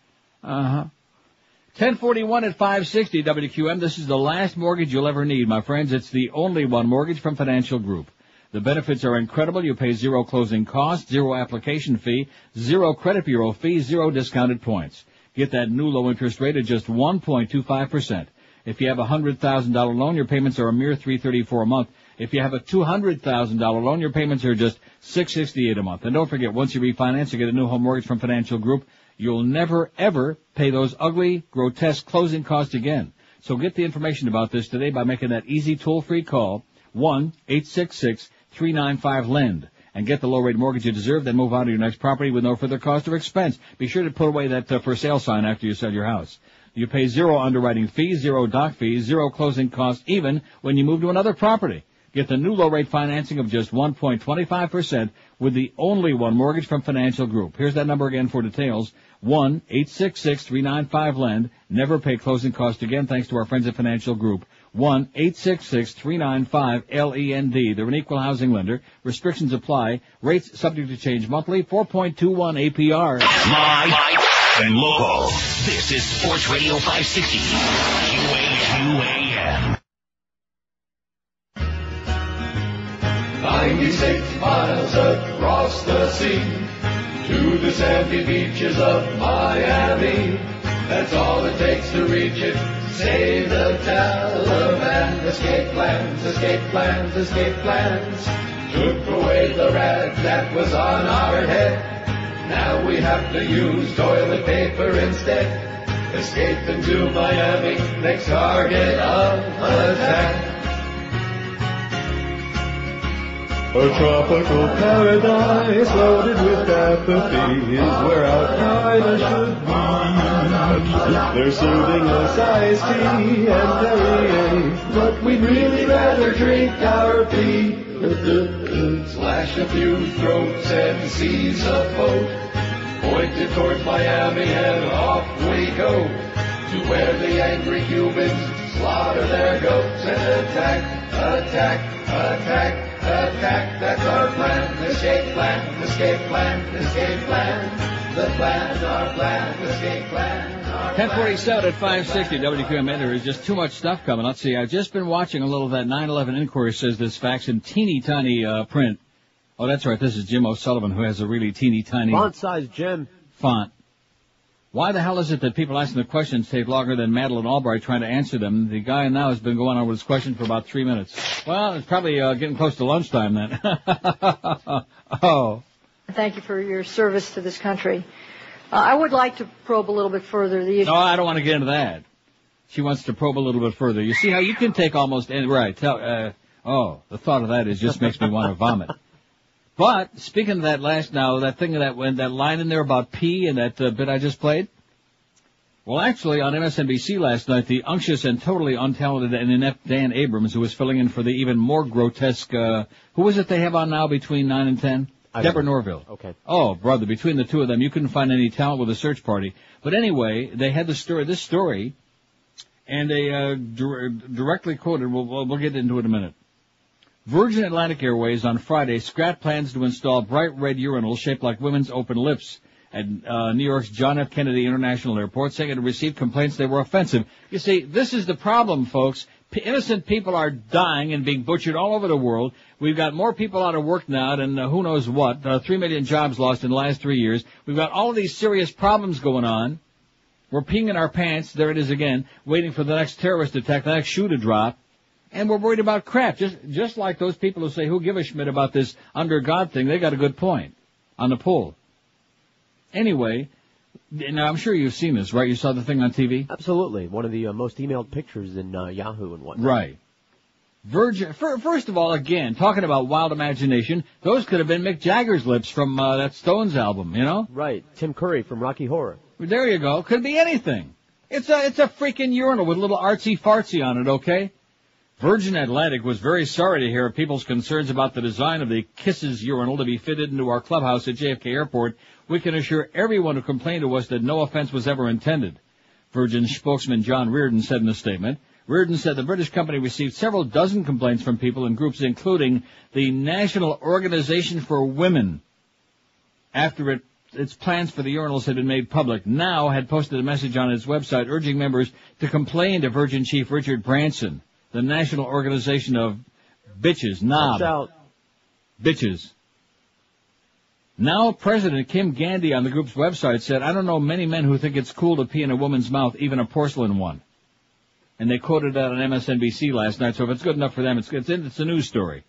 1041 at 560 WQM. This is the last mortgage you'll ever need, my friends. It's the only one mortgage from Financial Group. The benefits are incredible. You pay 0 closing costs, 0 application fee, 0 credit bureau fee, 0 discounted points. Get that new low interest rate at just 1.25%. If you have a $100,000 loan, your payments are a mere $334 a month. If you have a $200,000 loan, your payments are just $668 a month. And don't forget, once you refinance or get a new home mortgage from Financial Group, you'll never, ever pay those ugly, grotesque closing costs again. So get the information about this today by making that easy toll-free call, 1-866-395-LEND. And get the low-rate mortgage you deserve, then move on to your next property with no further cost or expense. Be sure to put away that for sale sign after you sell your house. You pay 0 underwriting fees, 0 doc fees, 0 closing costs, even when you move to another property. Get the new low-rate financing of just 1.25% with the only one mortgage from Financial Group. Here's that number again for details. 1-866-395-LEND. Never pay closing costs again thanks to our friends at Financial Group. 1-866-395-LEND. They're an equal housing lender. Restrictions apply. Rates subject to change monthly. 4.21 APR. Live and local. This is Sports Radio 560. QAM. 96 miles across the sea to the sandy beaches of Miami. That's all it takes to reach it. Say the Taliban. Escape plans, escape plans, escape plans. Took away the rag that was on our head. Now we have to use toilet paper instead. Escape into Miami, next target of attack. A tropical paradise loaded with apathy is where Al-Qaeda should be. They're serving us iced tea and Perrier, but we'd really rather drink our pee. Slash a few throats and seize a boat, pointed towards Miami and off we go, to where the angry Cubans slaughter their goats and attack, attack, attack, attack. That's our plan, escape plan, escape plan, escape plan. The plan, our plan, escape plan. 1047 at 560 WQAM. There is just too much stuff coming. Let's see. I've just been watching a little of that 9/11 inquiry, says this fax in teeny tiny print. Oh, that's right. This is Jim O'Sullivan, who has a really teeny tiny font size Jim font. Why the hell is it that people asking the questions take longer than Madeleine Albright trying to answer them? The guy now has been going on with his question for about 3 minutes. Well, it's probably getting close to lunchtime then. Oh. Thank you for your service to this country. I would like to probe a little bit further the issue. No, I don't want to get into that. She wants to probe a little bit further. You see how you can take almost any, right. The thought of that just makes me want to vomit. But speaking of that that thing that line in there about pee and that bit I just played. Well, actually, on MSNBC last night, the unctuous and totally untalented and inept Dan Abrams, who was filling in for the even more grotesque, who is it they have on now between 9 and 10? Deborah Norville. Okay. Oh, brother, between the two of them, you couldn't find any talent with a search party. But anyway, they had this story, and they directly quoted, we'll get into it in a minute. Virgin Atlantic Airways on Friday scrapped plans to install bright red urinals shaped like women's open lips at New York's John F. Kennedy International Airport, saying it had received complaints they were offensive. You see, this is the problem, folks. Innocent people are dying and being butchered all over the world. We've got more people out of work now than who knows what. 3 million jobs lost in the last 3 years. We've got all of these serious problems going on. We're peeing in our pants. There it is again, waiting for the next terrorist attack, the next shoe to drop. And we're worried about crap. Just like those people who say, who give a schmidt about this under God thing, they got a good point on the poll. Anyway, now I'm sure you've seen this, right? You saw the thing on TV? Absolutely. One of the most emailed pictures in Yahoo and whatnot. Right. Virgin, first of all, again, talking about wild imagination, those could have been Mick Jagger's lips from that Stones album, you know? Right. Tim Curry from Rocky Horror. There you go. Could be anything. It's a freaking urinal with a little artsy-fartsy on it, okay? Virgin Atlantic was very sorry to hear people's concerns about the design of the Kisses urinal to be fitted into our clubhouse at JFK Airport. We can assure everyone who complained to us that no offense was ever intended. Virgin spokesman John Reardon said in a statement. Reardon said the British company received several dozen complaints from people in groups including the National Organization for Women after its plans for the urinals had been made public. Now had posted a message on its website urging members to complain to Virgin chief Richard Branson. The National Organization of Bitches, Bitches. Now President Kim Gandhi on the group's website said, I don't know many men who think it's cool to pee in a woman's mouth, even a porcelain one. And they quoted that on MSNBC last night, so if it's good enough for them, it's a news story.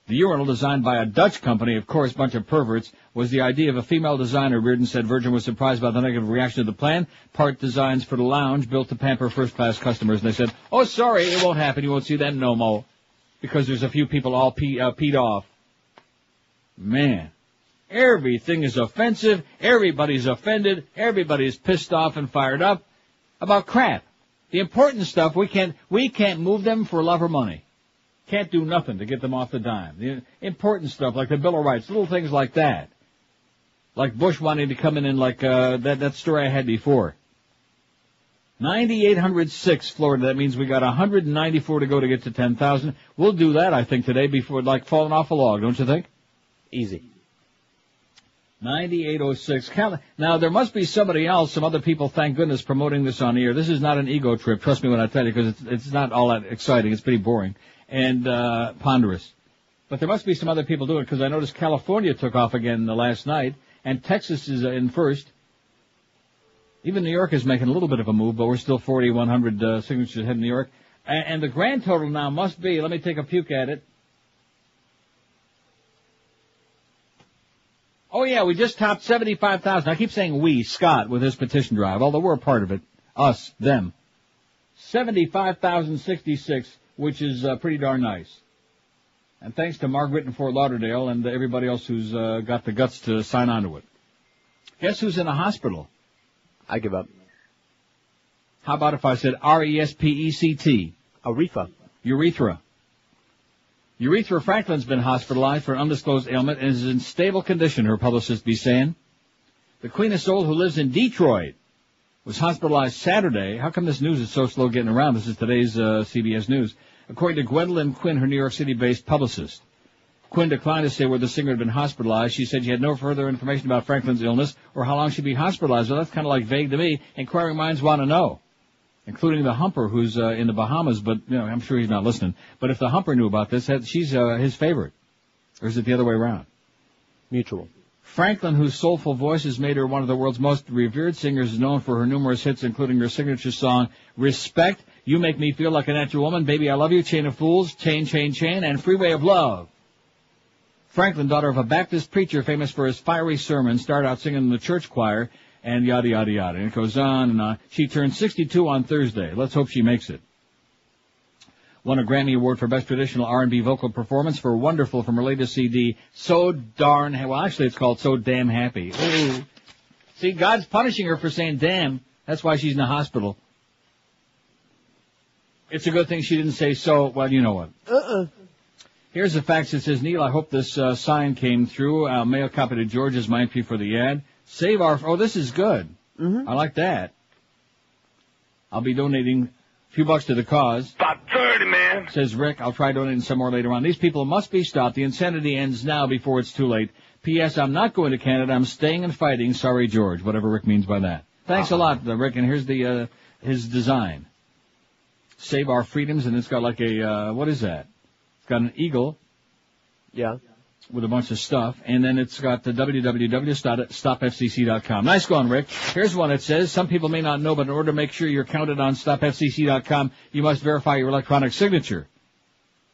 The urinal, designed by a Dutch company, of course, bunch of perverts, was the idea of a female designer. Reardon said Virgin was surprised by the negative reaction to the plan. Part designs for the lounge built to pamper first-class customers. And they said, oh, sorry, it won't happen. You won't see that no more. Because there's a few people all peed off. Man, everything is offensive. Everybody's offended. Everybody's pissed off and fired up about crap. The important stuff, we can't move them for love or money. Can't do nothing to get them off the dime. The important stuff like the Bill of Rights, little things like that. Like Bush wanting to come in and like that story I had before. 9,806 Florida. That means we got 194 to go to get to 10,000. We'll do that, I think, today before like falling off a log, don't you think? Easy. 9806. Now, there must be somebody else, some other people, thank goodness, promoting this on the air. This is not an ego trip. Trust me when I tell you, because it's not all that exciting. It's pretty boring and ponderous. But there must be some other people doing it, because I noticed California took off again last night, and Texas is in first. Even New York is making a little bit of a move, but we're still 4,100 signatures ahead of New York. And the grand total now must be, let me take a puke at it. Oh, yeah, we just topped 75,000. I keep saying we, Scott, with his petition drive, although we're a part of it. Us, them. 75,066, which is pretty darn nice. And thanks to Margaret in Fort Lauderdale and everybody else who's got the guts to sign on to it. Guess who's in the hospital? I give up. How about if I said R-E-S-P-E-C-T? Urethra. Urethra. Urethra Franklin's been hospitalized for an undisclosed ailment and is in stable condition, her publicist be saying. The Queen of Soul, who lives in Detroit, was hospitalized Saturday. How come this news is so slow getting around? This is today's CBS News. According to Gwendolyn Quinn, her New York City-based publicist. Quinn declined to say where the singer had been hospitalized. She said she had no further information about Franklin's illness or how long she'd be hospitalized. Well, that's kind of like vague to me. Inquiring minds want to know, including the Humper, who's in the Bahamas, but I'm sure he's not listening. But if the Humper knew about this, she's his favorite. Or is it the other way around? Mutual. Franklin, whose soulful voice has made her one of the world's most revered singers, is known for her numerous hits, including her signature song, Respect, You Make Me Feel Like a Natural Woman, Baby I Love You, Chain of Fools, Chain, Chain, Chain, and Freeway of Love. Franklin, daughter of a Baptist preacher famous for his fiery sermons, started out singing in the church choir, and yada, yada, yada. And it goes on and on. She turned 62 on Thursday. Let's hope she makes it. Won a Grammy Award for Best Traditional R&B Vocal Performance for Wonderful from her latest CD, So Darn... Well, actually, it's called So Damn Happy. Ooh. See, God's punishing her for saying damn. That's why she's in the hospital. It's a good thing she didn't say so... Well, you know what. Here's a fax that says, Neil, I hope this sign came through. I'll mail a copy to George as my entry for the ad. Save our... Oh, this is good. I like that. I'll be donating a few bucks to the cause. About 30, man. Says Rick. I'll try donating some more later on. These people must be stopped. The insanity ends now before it's too late. P.S. I'm not going to Canada. I'm staying and fighting. Sorry, George. Whatever Rick means by that. Thanks a lot, Rick. And here's the his design. Save our freedoms. And it's got like a... what is that? It's got an eagle. Yeah. With a bunch of stuff, and then it's got the www.stopfcc.com. Nice going, Rick. Here's one that says, some people may not know, but in order to make sure you're counted on stopfcc.com, you must verify your electronic signature.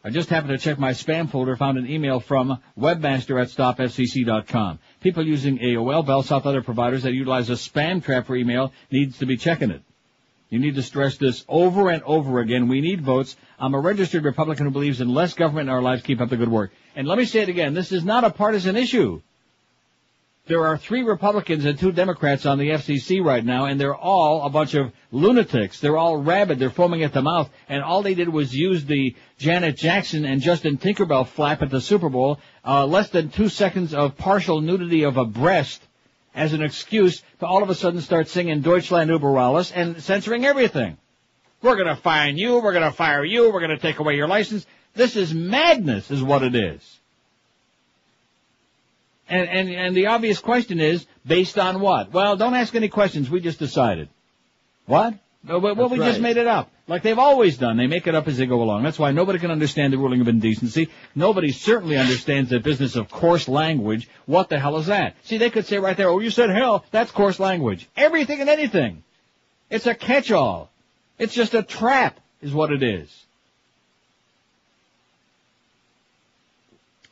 I just happened to check my spam folder, found an email from webmaster@stopfcc.com. People using AOL, Bell South, other providers that utilize a spam trap for email needs to be checking it. You need to stress this over and over again. We need votes. I'm a registered Republican who believes in less government in our lives. Keep up the good work. And let me say it again. This is not a partisan issue. There are 3 Republicans and 2 Democrats on the FCC right now, and they're all a bunch of lunatics. They're all rabid. They're foaming at the mouth. And all they did was use the Janet Jackson and Justin Tinkerbell flap at the Super Bowl, less than 2 seconds of partial nudity of a breast, as an excuse to all of a sudden start singing Deutschland über alles and censoring everything. We're going to fine you. We're going to fire you. We're going to take away your license. This is madness is what it is. And the obvious question is, based on what? Well, don't ask any questions. We just decided. What? Well, we just made it up. Like they've always done. They make it up as they go along. That's why nobody can understand the ruling of indecency. Nobody certainly understands the business of coarse language. What the hell is that? See, they could say right there, oh, you said hell. That's coarse language. Everything and anything. It's a catch-all. It's just a trap is what it is.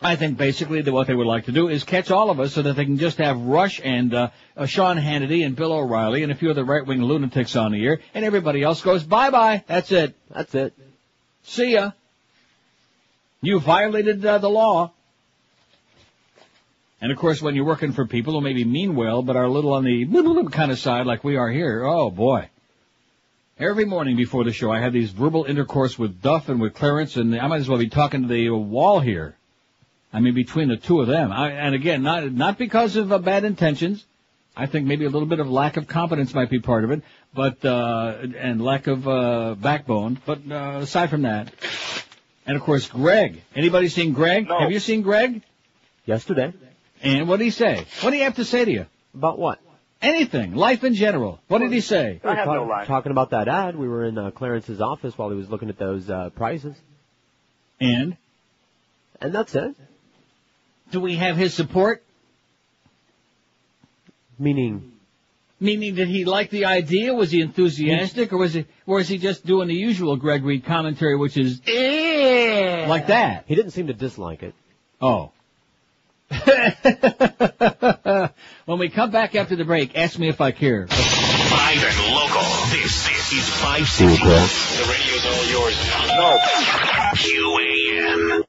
I think basically that what they would like to do is catch all of us so that they can just have Rush and Sean Hannity and Bill O'Reilly and a few other right-wing lunatics on the air, and everybody else goes, bye-bye. That's it. That's it. See ya. You violated the law. And, of course, when you're working for people who maybe mean well but are a little on the kind of side like we are here, oh, boy. Every morning before the show, I have these verbal intercourse with Duff and with Clarence, and I might as well be talking to the wall here. I mean, between the two of them. And again, not because of bad intentions. I think maybe a little bit of lack of competence might be part of it, but and lack of backbone. But aside from that, and of course, Greg. Anybody seen Greg? No. Have you seen Greg? Yesterday. And what did he say? What did he have to say to you? About what? Anything. Life in general. What did he say? I have no life. Talking about that ad. We were in Clarence's office while he was looking at those prices. And that's it. Do we have his support? Meaning did he like the idea? Was he enthusiastic, or was he just doing the usual Greg Reed commentary, which is like that? He didn't seem to dislike it. Oh. When we come back after the break, ask me if I care. Live and local. This is 560. The radio's all yours now. No. QAM.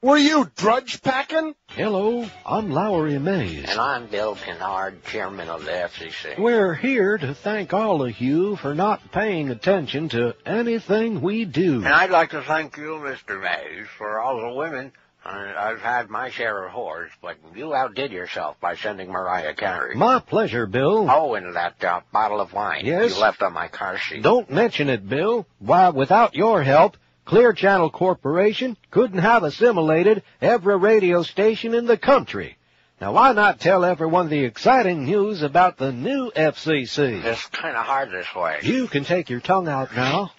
Were you drudge packing? Hello, I'm Lowry Mays. And I'm Bill Kennard, chairman of the FCC. We're here to thank all of you for not paying attention to anything we do. And I'd like to thank you, Mr. Mays, for all the women. I've had my share of whores, but you outdid yourself by sending Mariah Carey. My pleasure, Bill. Oh, and that bottle of wine Yes? you left on my car seat. Don't mention it, Bill. Why, without your help, Clear Channel Corporation couldn't have assimilated every radio station in the country. Now, why not tell everyone the exciting news about the new FCC? It's kind of hard this way. You can take your tongue out now.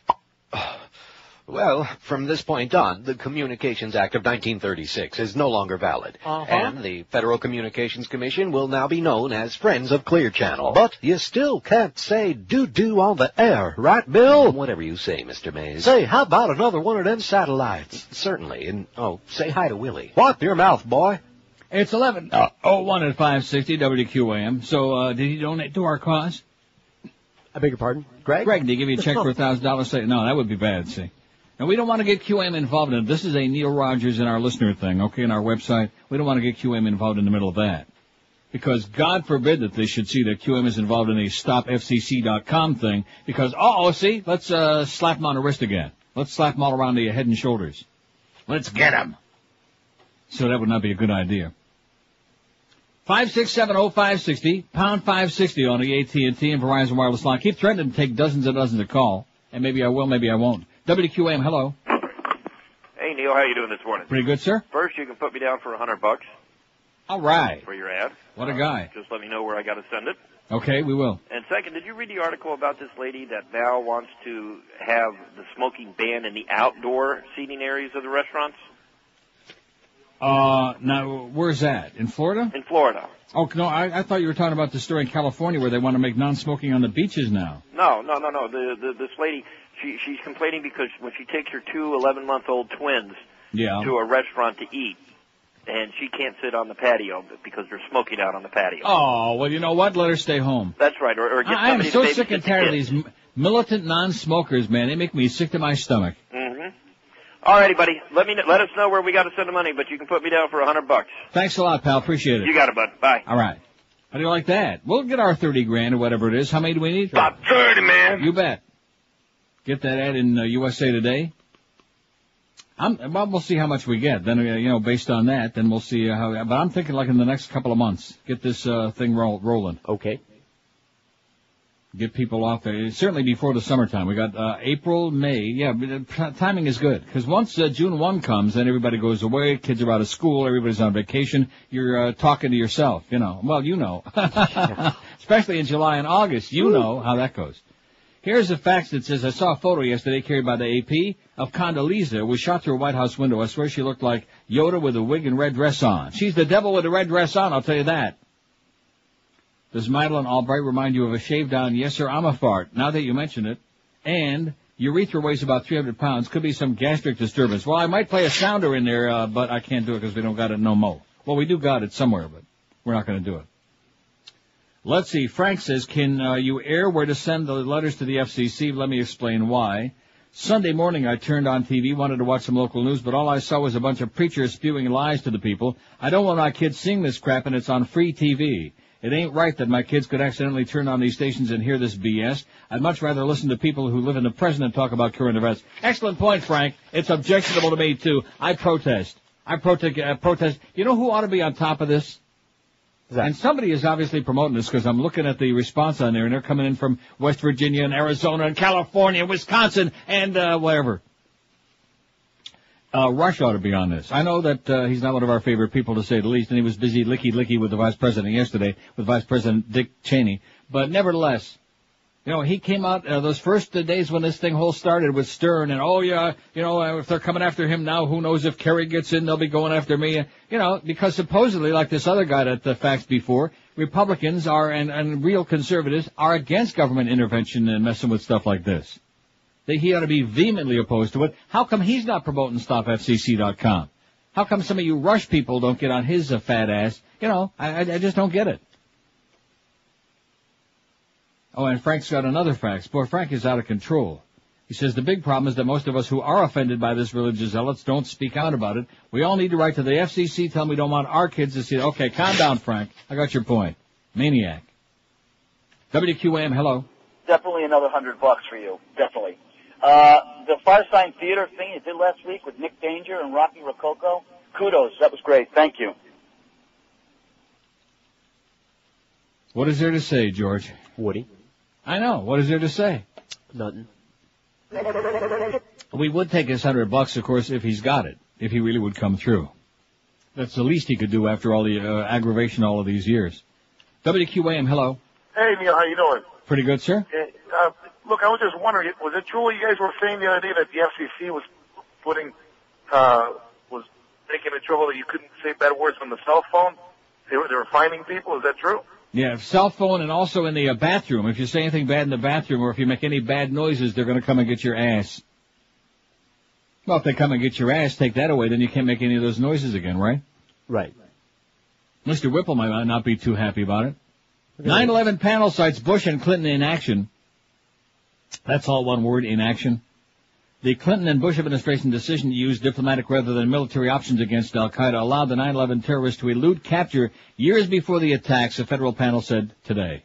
Well, from this point on, the Communications Act of 1936 is no longer valid. And the Federal Communications Commission will now be known as Friends of Clear Channel. But you still can't say doo-doo on the air, right, Bill? Whatever you say, Mr. Mays. Say, how about another one of them satellites? Certainly. And, say hi to Willie. Wipe your mouth, boy. It's 11:01 at 560 WQAM. So, did he donate to our cause? I beg your pardon? Greg? Greg, did he give you a check for $1,000? Say, no, that would be bad, see. And we don't want to get QM involved in it. This is a Neil Rogers and our listener thing, okay, in our website. We don't want to get QM involved in the middle of that. Because God forbid that they should see that QM is involved in a StopFCC.com thing. Because, see, let's slap them on the wrist again. Let's slap them all around the head and shoulders. Let's get them. So that would not be a good idea. 5670560, pound 560 on the AT&T and Verizon wireless line. Keep threatening to take dozens and dozens of calls. And maybe I will, maybe I won't. WQAM, hello. Hey, Neil, how you doing this morning? Pretty good, sir. First, you can put me down for $100. All right. For your ad. What a guy. Just let me know where I got to send it. Okay, we will. And second, did you read the article about this lady that now wants to have the smoking ban in the outdoor seating areas of the restaurants? Now, where's that? In Florida? In Florida. Oh, no, I thought you were talking about the story in California where they want to make non-smoking on the beaches now. No. This lady, she's complaining because when she takes her two 11-month-old twins to a restaurant to eat, and she can't sit on the patio because they're smoking out on the patio. Oh, well, you know what? Let her stay home. That's right. Or get I am somebody so to sick and tired of these militant non-smokers, man. They make me sick to my stomach. Mm-hmm. All righty, buddy. Let us know where we got to send the money, but you can put me down for $100. Thanks a lot, pal. Appreciate it. You got it, bud. Bye. All right. How do you like that? We'll get our 30 grand or whatever it is. How many do we need? About 30, man. You bet. Get that ad in USA Today. Well, we'll see how much we get. Then, based on that, then we'll see how. But I'm thinking like in the next couple of months, get this thing rolling. Okay. Get people off there. Certainly before the summertime. We got April, May. Yeah, timing is good. Because once June 1 comes, then everybody goes away. Kids are out of school. Everybody's on vacation. You're talking to yourself, Well, especially in July and August, know how that goes. Here's a fax that says, I saw a photo yesterday carried by the AP of Condoleezza, was shot through a White House window. I swear she looked like Yoda with a wig and red dress on. She's the devil with a red dress on, I'll tell you that. Does Madeleine Albright remind you of a shaved-down Yasser Arafat, now that you mention it? And urethra weighs about 300 pounds. Could be some gastric disturbance. Well, I might play a sounder in there, but I can't do it because we don't got it no mo. Well, we do got it somewhere, but we're not going to do it. Let's see. Frank says, can you air where to send the letters to the FCC? Let me explain why. Sunday morning I turned on TV, wanted to watch some local news, but all I saw was a bunch of preachers spewing lies to the people. I don't want my kids seeing this crap, and it's on free TV. It ain't right that my kids could accidentally turn on these stations and hear this BS. I'd much rather listen to people who live in the present and talk about current events. Excellent point, Frank. It's objectionable to me, too. I protest. Protest. You know who ought to be on top of this? And somebody is obviously promoting this because I'm looking at the response on there, and they're coming in from West Virginia and Arizona and California, Wisconsin, and whatever. Rush ought to be on this. I know that he's not one of our favorite people, to say the least, and he was busy licky-licky with the Vice President yesterday, with Vice President Dick Cheney. But nevertheless, you know, he came out those first days when this thing whole started with Stern, and if they're coming after him now, who knows if Kerry gets in, they'll be going after me. You know, because supposedly, like this other guy that faxed before, Republicans are and real conservatives are against government intervention and messing with stuff like this. He ought to be vehemently opposed to it. How come he's not promoting StopFCC.com? How come some of you Rush people don't get on his fat ass? You know, I just don't get it. Oh, and Frank's got another fax. Boy, Frank is out of control. He says the big problem is that most of us who are offended by this religious zealots don't speak out about it. We all need to write to the FCC, tell them we don't want our kids to see it. Okay, calm down, Frank. I got your point. Maniac. WQAM, hello. Definitely another $100 for you. Definitely. The Farsign Theater thing you did last week with Nick Danger and Rocky Rococo, kudos. That was great. Thank you. What is there to say, George? Woody. I know. What is there to say? Nothing. We would take his $100, of course, if he's got it. If he really would come through. That's the least he could do after all the aggravation all of these years. WQAM, hello. Hey, Neil, how you doing? Pretty good, sir. Look, I was just wondering, was it true what you guys were saying the other day that the FCC was was making it trouble that you couldn't say bad words on the cell phone? They were fining people. Is that true? Yeah, cell phone and also in the bathroom. If you say anything bad in the bathroom or if you make any bad noises, they're going to come and get your ass. Well, if they come and get your ass, take that away, then you can't make any of those noises again, right? Right. Mr. Whipple might not be too happy about it. 9/11 panel cites Bush and Clinton in action. That's all one word, inaction. The Clinton and Bush administration decision to use diplomatic rather than military options against al-Qaeda allowed the 9/11 terrorists to elude capture years before the attacks, a federal panel said today.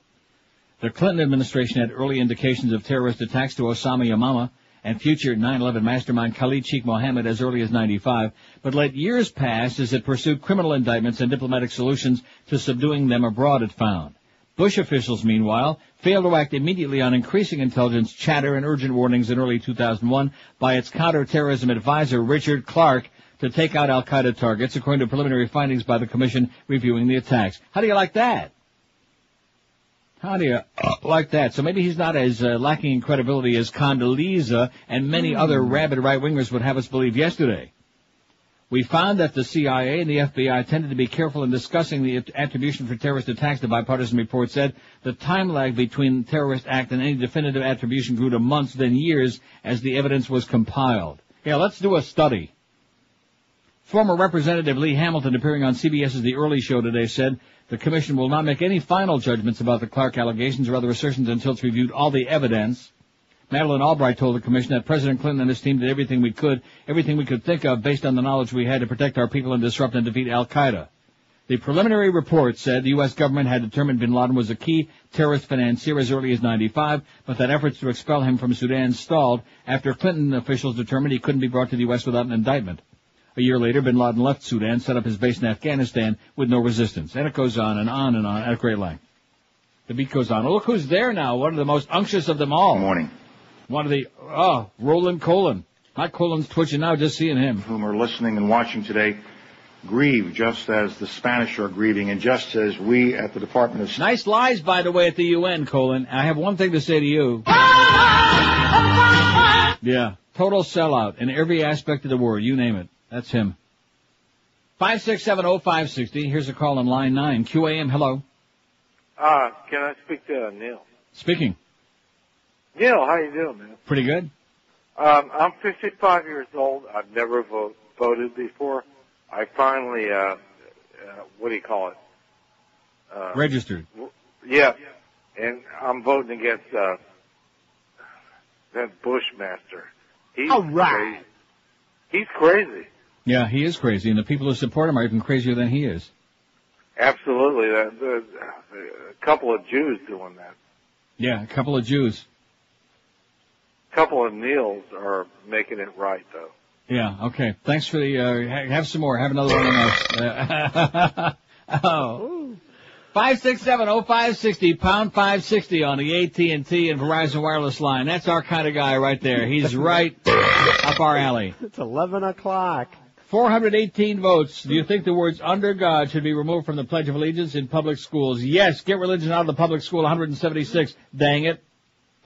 The Clinton administration had early indications of terrorist attacks to Osama Yamama and future 9/11 mastermind Khalid Sheikh Mohammed as early as 95, but let years pass as it pursued criminal indictments and diplomatic solutions to subduing them abroad, it found. Bush officials, meanwhile, failed to act immediately on increasing intelligence chatter and urgent warnings in early 2001 by its counterterrorism advisor, Richard Clarke, to take out al-Qaeda targets, according to preliminary findings by the commission reviewing the attacks. How do you like that? How do you like that? So maybe he's not as lacking in credibility as Condoleezza and many other rabid right-wingers would have us believe yesterday. We found that the CIA and the FBI tended to be careful in discussing the attribution for terrorist attacks, the bipartisan report said. The time lag between the terrorist act and any definitive attribution grew to months, then years, as the evidence was compiled. Yeah, let's do a study. Former Representative Lee Hamilton, appearing on CBS's The Early Show today, said the commission will not make any final judgments about the Clarke allegations or other assertions until it's reviewed all the evidence. Madeleine Albright told the commission that President Clinton and his team did everything we could think of based on the knowledge we had to protect our people and disrupt and defeat al-Qaeda. The preliminary report said the U.S. government had determined bin Laden was a key terrorist financier as early as 95, but that efforts to expel him from Sudan stalled after Clinton officials determined he couldn't be brought to the U.S. without an indictment. A year later, bin Laden left Sudan, set up his base in Afghanistan with no resistance. And it goes on and on and on at great length. The beat goes on. Oh, look who's there now, one of the most unctuous of them all. Good morning. One of the, Roland Colin. My colon's twitching now just seeing him. Whom are listening and watching today grieve just as the Spanish are grieving and just as we at the Department of... Nice lies, by the way, at the UN, Colin. I have one thing to say to you. Yeah, total sellout in every aspect of the word. You name it. That's him. 5670560. Here's a call on line 9. QAM, hello. Can I speak to Neil? Speaking. Neil, how you doing, man? Pretty good. I'm 55 years old. I've never voted before. I finally, what do you call it? Registered. Yeah. And I'm voting against, that Bushmaster. He's all right. Crazy. He's crazy. Yeah, he is crazy, and the people who support him are even crazier than he is. Absolutely. A couple of Jews doing that. Yeah, a couple of Jews. A couple of Neils are making it right, though. Yeah, okay. Thanks for the, have some more. Have another one of those. Oh. 567-0560, pound 560 on the AT&T and Verizon wireless line. That's our kind of guy right there. He's right up our alley. It's 11 o'clock. 418 votes. Do you think the words under God should be removed from the Pledge of Allegiance in public schools? Yes. Get religion out of the public school, 176. Dang it.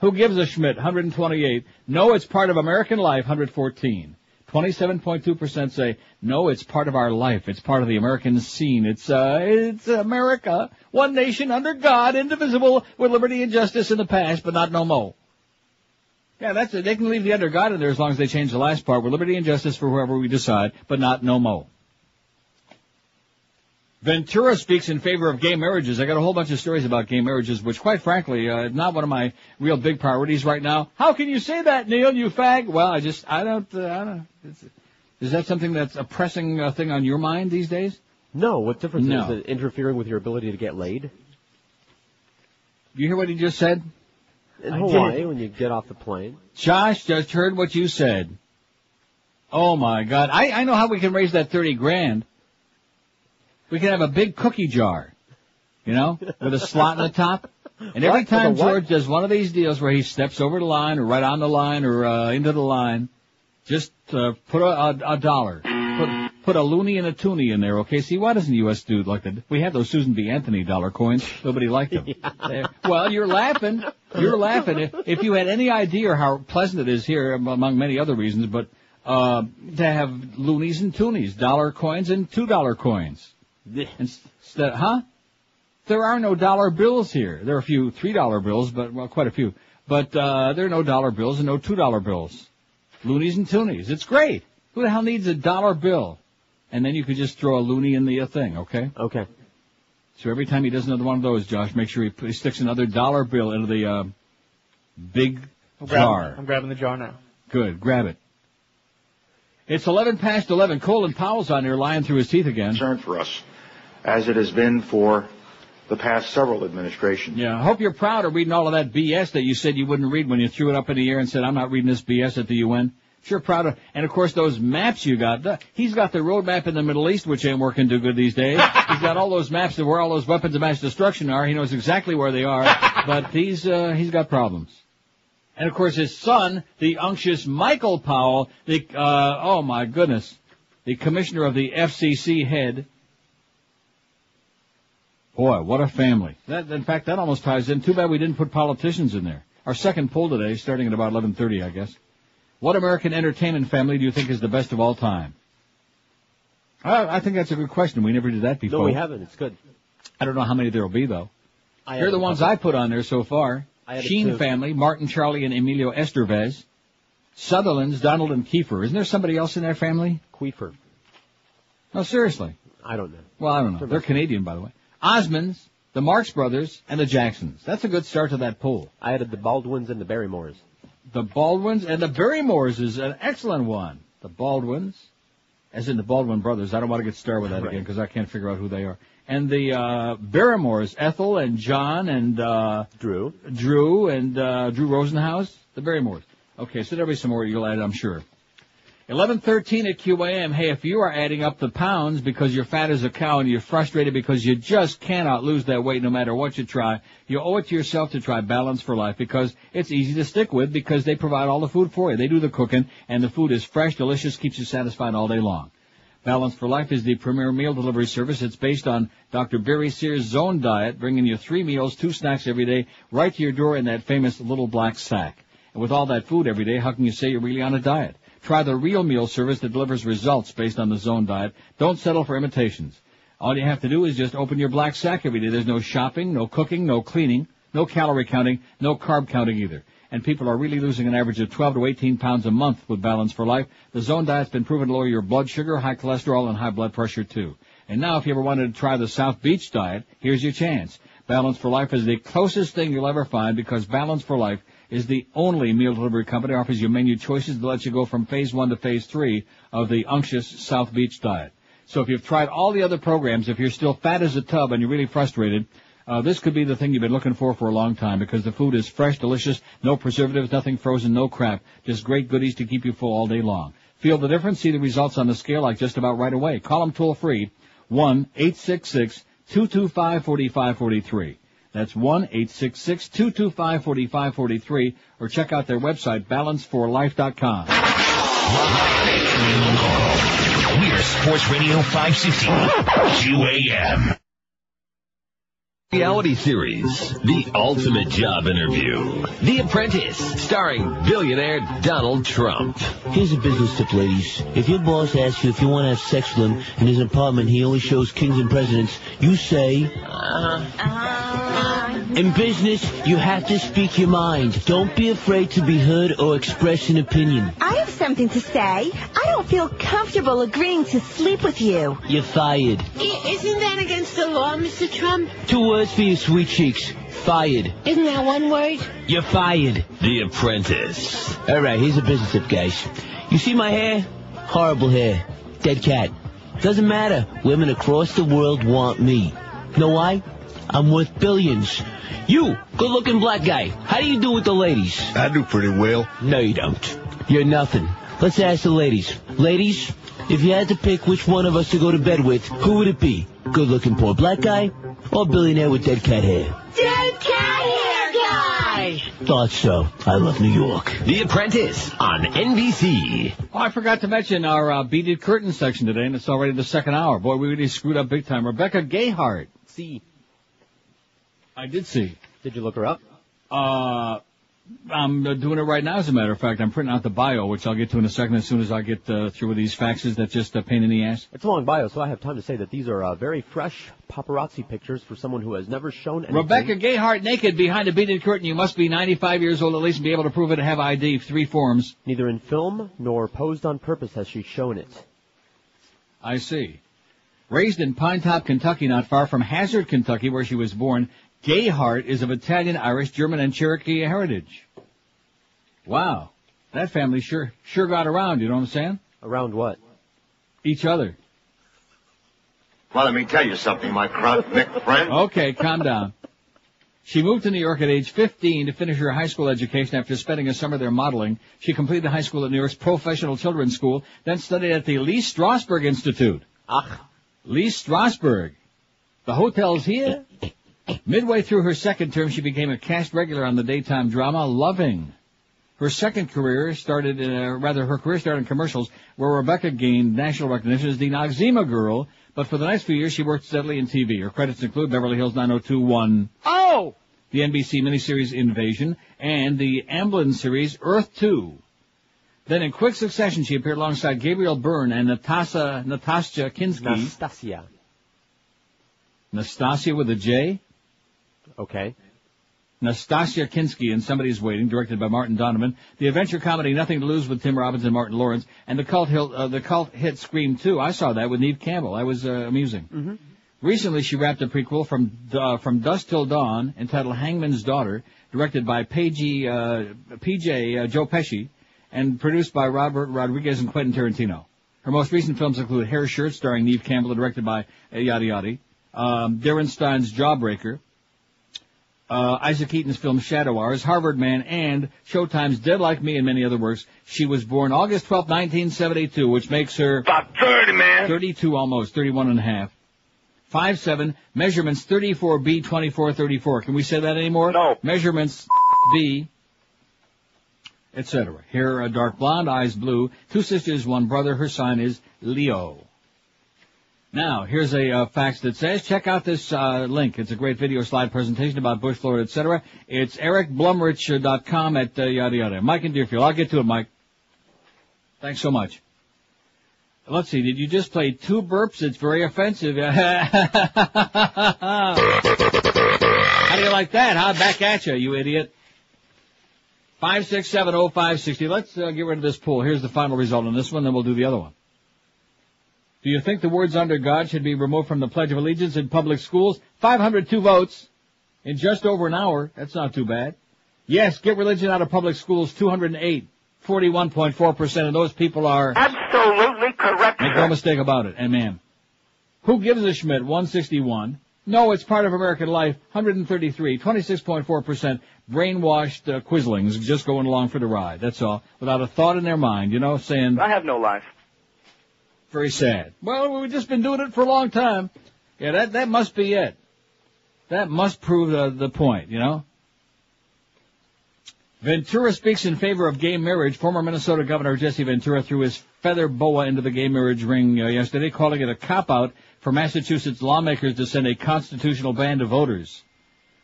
Who gives a Schmidt? 128. No, it's part of American life, 114. 27.2% say, no, it's part of our life. It's part of the American scene. It's America. One nation under God, indivisible, with liberty and justice in the past, but not no more. Yeah, that's it. They can leave the under God in there as long as they change the last part, with liberty and justice for whoever we decide, but not no more. Ventura speaks in favor of gay marriages. I got a whole bunch of stories about gay marriages, which, quite frankly, not one of my real big priorities right now. How can you say that, Neil, you fag? Well, I don't. Is that something that's a pressing thing on your mind these days? No. What difference is it interfering with your ability to get laid? You hear what he just said? In Hawaii, when you get off the plane. Josh just heard what you said. Oh, my God. I know how we can raise that $30,000. We can have a big cookie jar, with a slot in the top. And every time George does one of these deals where he steps over the line or right on the line or into the line, just put a dollar. Put a loony and a toonie in there, okay? See, why doesn't the U.S. do like that? We had those Susan B. Anthony dollar coins. Nobody liked them. Yeah. Well, you're laughing. You're laughing. If you had any idea how pleasant it is here, among many other reasons, but to have loonies and toonies, dollar coins and $2 coins. Instead, There are no dollar bills here. There are a few $3 bills, quite a few. But there are no dollar bills and no $2 bills. Loonies and toonies. It's great. Who the hell needs a dollar bill? And then you could just throw a loony in the thing, okay? Okay. So every time he does another one of those, Josh, make sure he sticks another dollar bill into the big jar. I'm grabbing the jar now. Good. Grab it. It's 11 past 11. Colin Powell's on there lying through his teeth again. Concern for us, as it has been for the past several administrations. Yeah, I hope you're proud of reading all of that BS that you said you wouldn't read when you threw it up in the air and said, I'm not reading this BS at the UN. Sure proud of, and of course those maps you got. He's got the road map in the Middle East, which ain't working too good these days. He's got all those maps of where all those weapons of mass destruction are. He knows exactly where they are, but he's got problems. And of course his son, the unctuous Michael Powell, oh my goodness, the commissioner of the FCC head. Boy, what a family. In fact, that almost ties in. Too bad we didn't put politicians in there. Our second poll today, starting at about 11:30, I guess. What American entertainment family do you think is the best of all time? I think that's a good question. We never did that before. No, we haven't. It's good. I don't know how many there will be, though. Here are the ones I put on there so far. Sheen family, Martin, Charlie, and Emilio Estevez. Sutherland's, Donald and Kiefer. Isn't there somebody else in their family? Queefer. No, seriously. I don't know. Well, I don't know. They're Canadian, by the way. Osmonds, the Marx Brothers, and the Jacksons. That's a good start to that poll. I added the Baldwins and the Barrymores. The Baldwins and the Barrymores is an excellent one. The Baldwins, as in the Baldwin brothers. I don't want to get started with that again because I can't figure out who they are. And the Barrymores, Ethel and John and Drew and Drew Rosenhaus, the Barrymores. Okay, so there'll be some more you'll add, I'm sure. 11:13 at QAM. Hey, if you are adding up the pounds because you're fat as a cow and you're frustrated because you just cannot lose that weight no matter what you try, you owe it to yourself to try Balance for Life because it's easy to stick with because they provide all the food for you. They do the cooking and the food is fresh, delicious, keeps you satisfied all day long. Balance for Life is the premier meal delivery service. It's based on Dr. Barry Sears' Zone Diet, bringing you 3 meals, 2 snacks every day, right to your door in that famous little black sack. And with all that food every day, how can you say you're really on a diet? Try the real meal service that delivers results based on the Zone Diet. Don't settle for imitations. All you have to do is just open your black sack every day. There's no shopping, no cooking, no cleaning, no calorie counting, no carb counting either. And people are really losing an average of 12 to 18 pounds a month with Balance for Life. The Zone Diet's been proven to lower your blood sugar, high cholesterol, and high blood pressure too. And now if you ever wanted to try the South Beach Diet, here's your chance. Balance for Life is the closest thing you'll ever find because Balance for Life is the only meal delivery company that offers you menu choices to let you go from phase 1 to phase 3 of the unctuous South Beach Diet. So if you've tried all the other programs, if you're still fat as a tub and you're really frustrated, this could be the thing you've been looking for a long time, because the food is fresh, delicious, no preservatives, nothing frozen, no crap. Just great goodies to keep you full all day long. Feel the difference? See the results on the scale like just about right away. Call them toll free, 1-866-225-4543. That's 1-866-225-4543, or check out their website, balanceforlife.com. We're Sports Radio 560, QAM. Reality series, The Ultimate Job Interview. The Apprentice, starring billionaire Donald Trump. Here's a business tip, ladies. If your boss asks you if you want to have sex with him in his apartment, he only shows kings and presidents, you say, In business, you have to speak your mind. Don't be afraid to be heard or express an opinion. I have something to say. I don't feel comfortable agreeing to sleep with you. You're fired. Isn't that against the law, Mr. Trump? 2 words for your sweet cheeks. Fired. Isn't that 1 word? You're fired. The Apprentice. All right, here's a business tip, guys. You see my hair? Horrible hair. Dead cat. Doesn't matter. Women across the world want me. Know why? I'm worth billions. You, good-looking black guy, how do you do with the ladies? I do pretty well. No, you don't. You're nothing. Let's ask the ladies. Ladies, if you had to pick which one of us to go to bed with, who would it be? Good-looking poor black guy or billionaire with dead cat hair? Dead cat hair guy! Thought so. I love New York. The Apprentice on NBC. Oh, I forgot to mention our beaded curtain section today, and it's already the second hour. Boy, we really screwed up big time. Rebecca Gayheart. See. I did see. Did you look her up? I'm doing it right now, as a matter of fact. I'm printing out the bio, which I'll get to in a second as soon as I get through with these faxes. That's just a pain in the ass. It's a long bio, so I have time to say that these are very fresh paparazzi pictures for someone who has never shown anything. Rebecca Gayheart naked behind a beaded curtain. You must be 95 years old at least and be able to prove it and have ID. 3 forms. Neither in film nor posed on purpose has she shown it. I see. Raised in Pine Top, Kentucky, not far from Hazard, Kentucky, where she was born, Gayheart is of Italian, Irish, German, and Cherokee heritage. Wow. That family sure got around, you know what I'm saying? Around what? Each other. Well, let me tell you something, my chronic friend. Okay, calm down. She moved to New York at age 15 to finish her high school education after spending a summer there modeling. She completed high school at New York's Professional Children's School, then studied at the Lee Strasberg Institute. Lee Strasberg. The hotel's here. Midway through her second term, she became a cast regular on the daytime drama Loving. Her career started in commercials, where Rebecca gained national recognition as the Noxzema Girl, but for the next few years she worked steadily in TV. Her credits include Beverly Hills 90210, the NBC miniseries Invasion, and the Amblin series Earth 2. Then in quick succession she appeared alongside Gabriel Byrne and Natasha Kinski. Nastasia with a J? Okay. Nastasia Kinski in Somebody's Waiting, directed by Martin Donovan. The adventure comedy Nothing to Lose with Tim Robbins and Martin Lawrence. And the cult hit Scream 2. I saw that with Neve Campbell. That was amusing. Mm-hmm. Recently she wrapped a prequel from Dusk Till Dawn entitled Hangman's Daughter, directed by PJ Joe Pesci, and produced by Robert Rodriguez and Quentin Tarantino. Her most recent films include Hair Shirt, starring Neve Campbell, directed by Yadi Yadi. Darren Stein's Jawbreaker, Isaac Keaton's film Shadow Hours, Harvard Man, and Showtime's Dead Like Me, and many other works. She was born August 12, 1972, which makes her about 30, man. 32 almost, 31 and a half. 5'7", measurements 34B, 2434. Can we say that anymore? No. Measurements B, etc. Hair dark blonde, eyes blue, 2 sisters, 1 brother. Her sign is Leo. Now, here's a fax that says, check out this link. It's a great video slide presentation about Bush, Florida, etc. It's ericblumrich.com at yada yada. Mike in Deerfield. I'll get to it, Mike. Thanks so much. Let's see, did you just play 2 burps? It's very offensive. How do you like that, huh? Back at you idiot. 5670560. Let's get rid of this poll. Here's the final result on this one, then we'll do the other one. Do you think the words under God should be removed from the Pledge of Allegiance in public schools? 502 votes in just over an hour. That's not too bad. Yes, get religion out of public schools, 208. 41.4%, and those people are absolutely correct. Make no mistake about it, and ma'am. Who gives a Schmidt? 161. No, it's part of American life. 133. 26.4% brainwashed quislings just going along for the ride. That's all. Without a thought in their mind, saying... I have no life. Very sad. Well, we've just been doing it for a long time. Yeah, that must be it. That must prove the point, Ventura speaks in favor of gay marriage. Former Minnesota Governor Jesse Ventura threw his feather boa into the gay marriage ring yesterday, calling it a cop-out for Massachusetts lawmakers to send a constitutional ban to voters.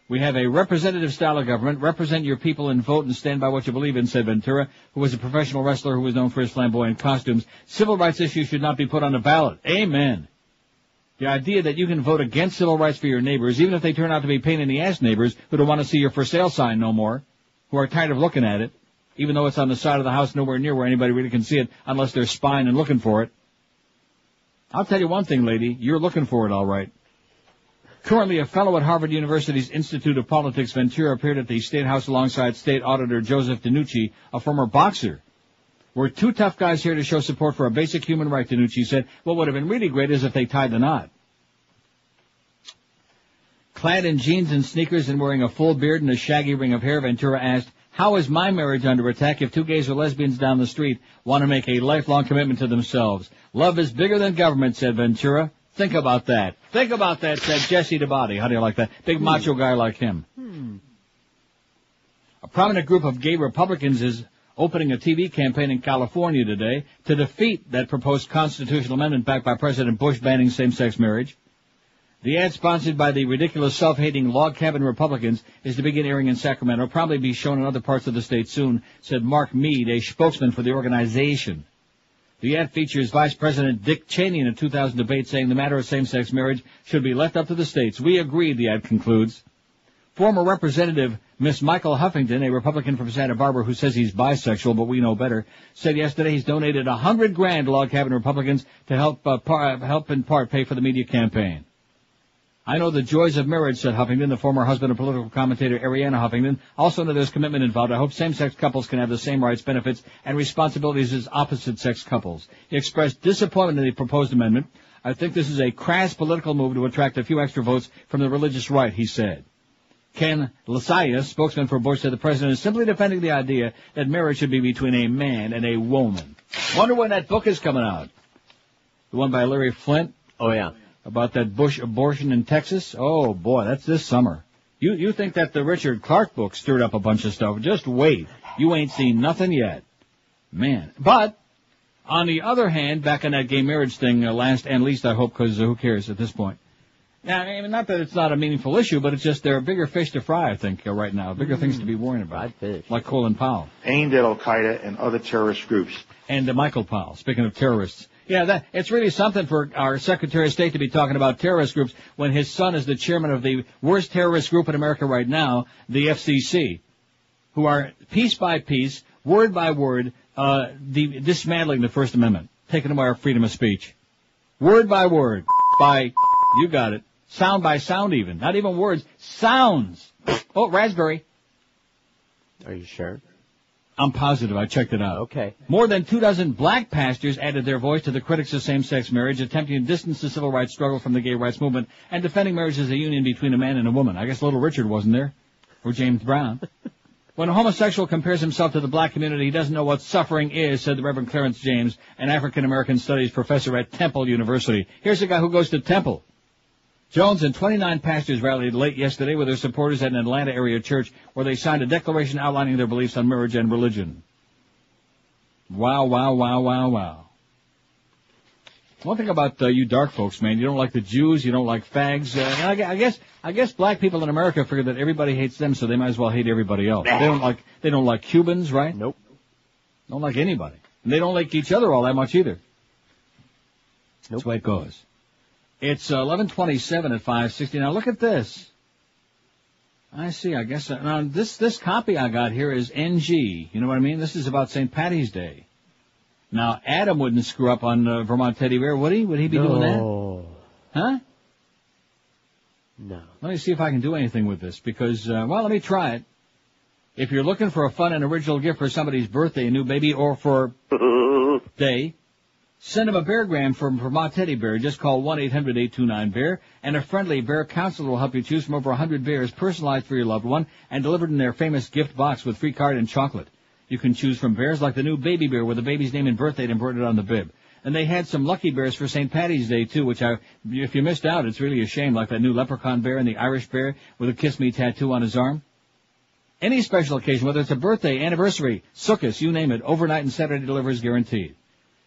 We have a representative style of government. Represent your people and vote and stand by what you believe in, said Ventura, who was a professional wrestler who was known for his flamboyant costumes. Civil rights issues should not be put on the ballot. Amen. The idea that you can vote against civil rights for your neighbors, even if they turn out to be pain-in-the-ass neighbors who don't want to see your for sale sign no more, who are tired of looking at it, even though it's on the side of the house nowhere near where anybody really can see it unless they're spying and looking for it. I'll tell you one thing, lady, you're looking for it all right. Currently a fellow at Harvard University's Institute of Politics, Ventura appeared at the State House alongside State Auditor Joseph DiNucci, a former boxer. We're two tough guys here to show support for a basic human right, DiNucci said. What would have been really great is if they tied the knot. Clad in jeans and sneakers and wearing a full beard and a shaggy ring of hair, Ventura asked, how is my marriage under attack if two gays or lesbians down the street want to make a lifelong commitment to themselves? Love is bigger than government, said Ventura. Think about that. Think about that, said Jesse DeBody. How do you like that? Big macho guy like him. A prominent group of gay Republicans is opening a TV campaign in California today to defeat that proposed constitutional amendment backed by President Bush banning same-sex marriage. The ad, sponsored by the ridiculous self-hating log cabin Republicans, is to begin airing in Sacramento, probably be shown in other parts of the state soon, said Mark Mead, a spokesman for the organization. The ad features Vice President Dick Cheney in a 2000 debate saying the matter of same-sex marriage should be left up to the states. We agree, the ad concludes. Former Representative Miss Michael Huffington, a Republican from Santa Barbara who says he's bisexual, but we know better, said yesterday he's donated $100,000 to log cabin Republicans to help in part pay for the media campaign. I know the joys of marriage, said Huffington, the former husband of political commentator Arianna Huffington. Also know there's commitment involved. I hope same-sex couples can have the same rights, benefits, and responsibilities as opposite-sex couples. He expressed disappointment in the proposed amendment. I think this is a crass political move to attract a few extra votes from the religious right, he said. Ken Lasaya, spokesman for Bush, said the president is simply defending the idea that marriage should be between a man and a woman. Wonder when that book is coming out. The one by Larry Flint? Oh, yeah. About that Bush abortion in Texas? Oh, boy, that's this summer. You think that the Richard Clarke book stirred up a bunch of stuff. Just wait. You ain't seen nothing yet. Man. But, on the other hand, back on that gay marriage thing, last and least, I hope, because who cares at this point? Now, I mean, not that it's not a meaningful issue, but it's just there are bigger fish to fry, I think, right now. Bigger things to be worrying about. Like Colin Powell. Aimed at Al-Qaeda and other terrorist groups. And Michael Powell, speaking of terrorists. Yeah, it's really something for our Secretary of State to be talking about terrorist groups when his son is the chairman of the worst terrorist group in America right now, the FCC, who are piece by piece, word by word, dismantling the First Amendment, taking away our freedom of speech. Word by word, you got it, sound by sound even, not even words, sounds. Oh, raspberry. Are you sure? I'm positive. I checked it out. Okay. More than 24 black pastors added their voice to the critics of same-sex marriage, attempting to distance the civil rights struggle from the gay rights movement and defending marriage as a union between a man and a woman. I guess Little Richard wasn't there. Or James Brown. When a homosexual compares himself to the black community, he doesn't know what suffering is, said the Reverend Clarence James, an African-American studies professor at Temple University. Here's a guy who goes to Temple. Jones and 29 pastors rallied late yesterday with their supporters at an Atlanta area church where they signed a declaration outlining their beliefs on marriage and religion. Wow, wow, wow, wow, wow. One thing about you dark folks, man, you don't like the Jews, you don't like fags. I guess black people in America figure that everybody hates them, so they might as well hate everybody else. They don't like Cubans, right? Nope. Don't like anybody. And they don't like each other all that much either. Nope. That's the way it goes. It's 11:27 at 5:60. Now look at this. I see. I guess now this copy I got here is NG. You know what I mean? This is about St. Patty's Day. Now Adam wouldn't screw up on Vermont Teddy Bear, would he? Would he be doing that? Huh? No. Let me see if I can do anything with this because let me try it. If you're looking for a fun and original gift for somebody's birthday, a new baby, or for day. Send him a beargram from Vermont Teddy Bear. Just call 1-800-829-BEAR, and a friendly bear counselor will help you choose from over 100 bears personalized for your loved one and delivered in their famous gift box with free card and chocolate. You can choose from bears like the new baby bear with the baby's name and birth date embroidered on the bib. And they had some lucky bears for St. Patty's Day, too, which if you missed out, it's really a shame, like that new leprechaun bear and the Irish bear with a Kiss Me tattoo on his arm. Any special occasion, whether it's a birthday, anniversary, Sukkot, you name it, overnight and Saturday delivery is guaranteed.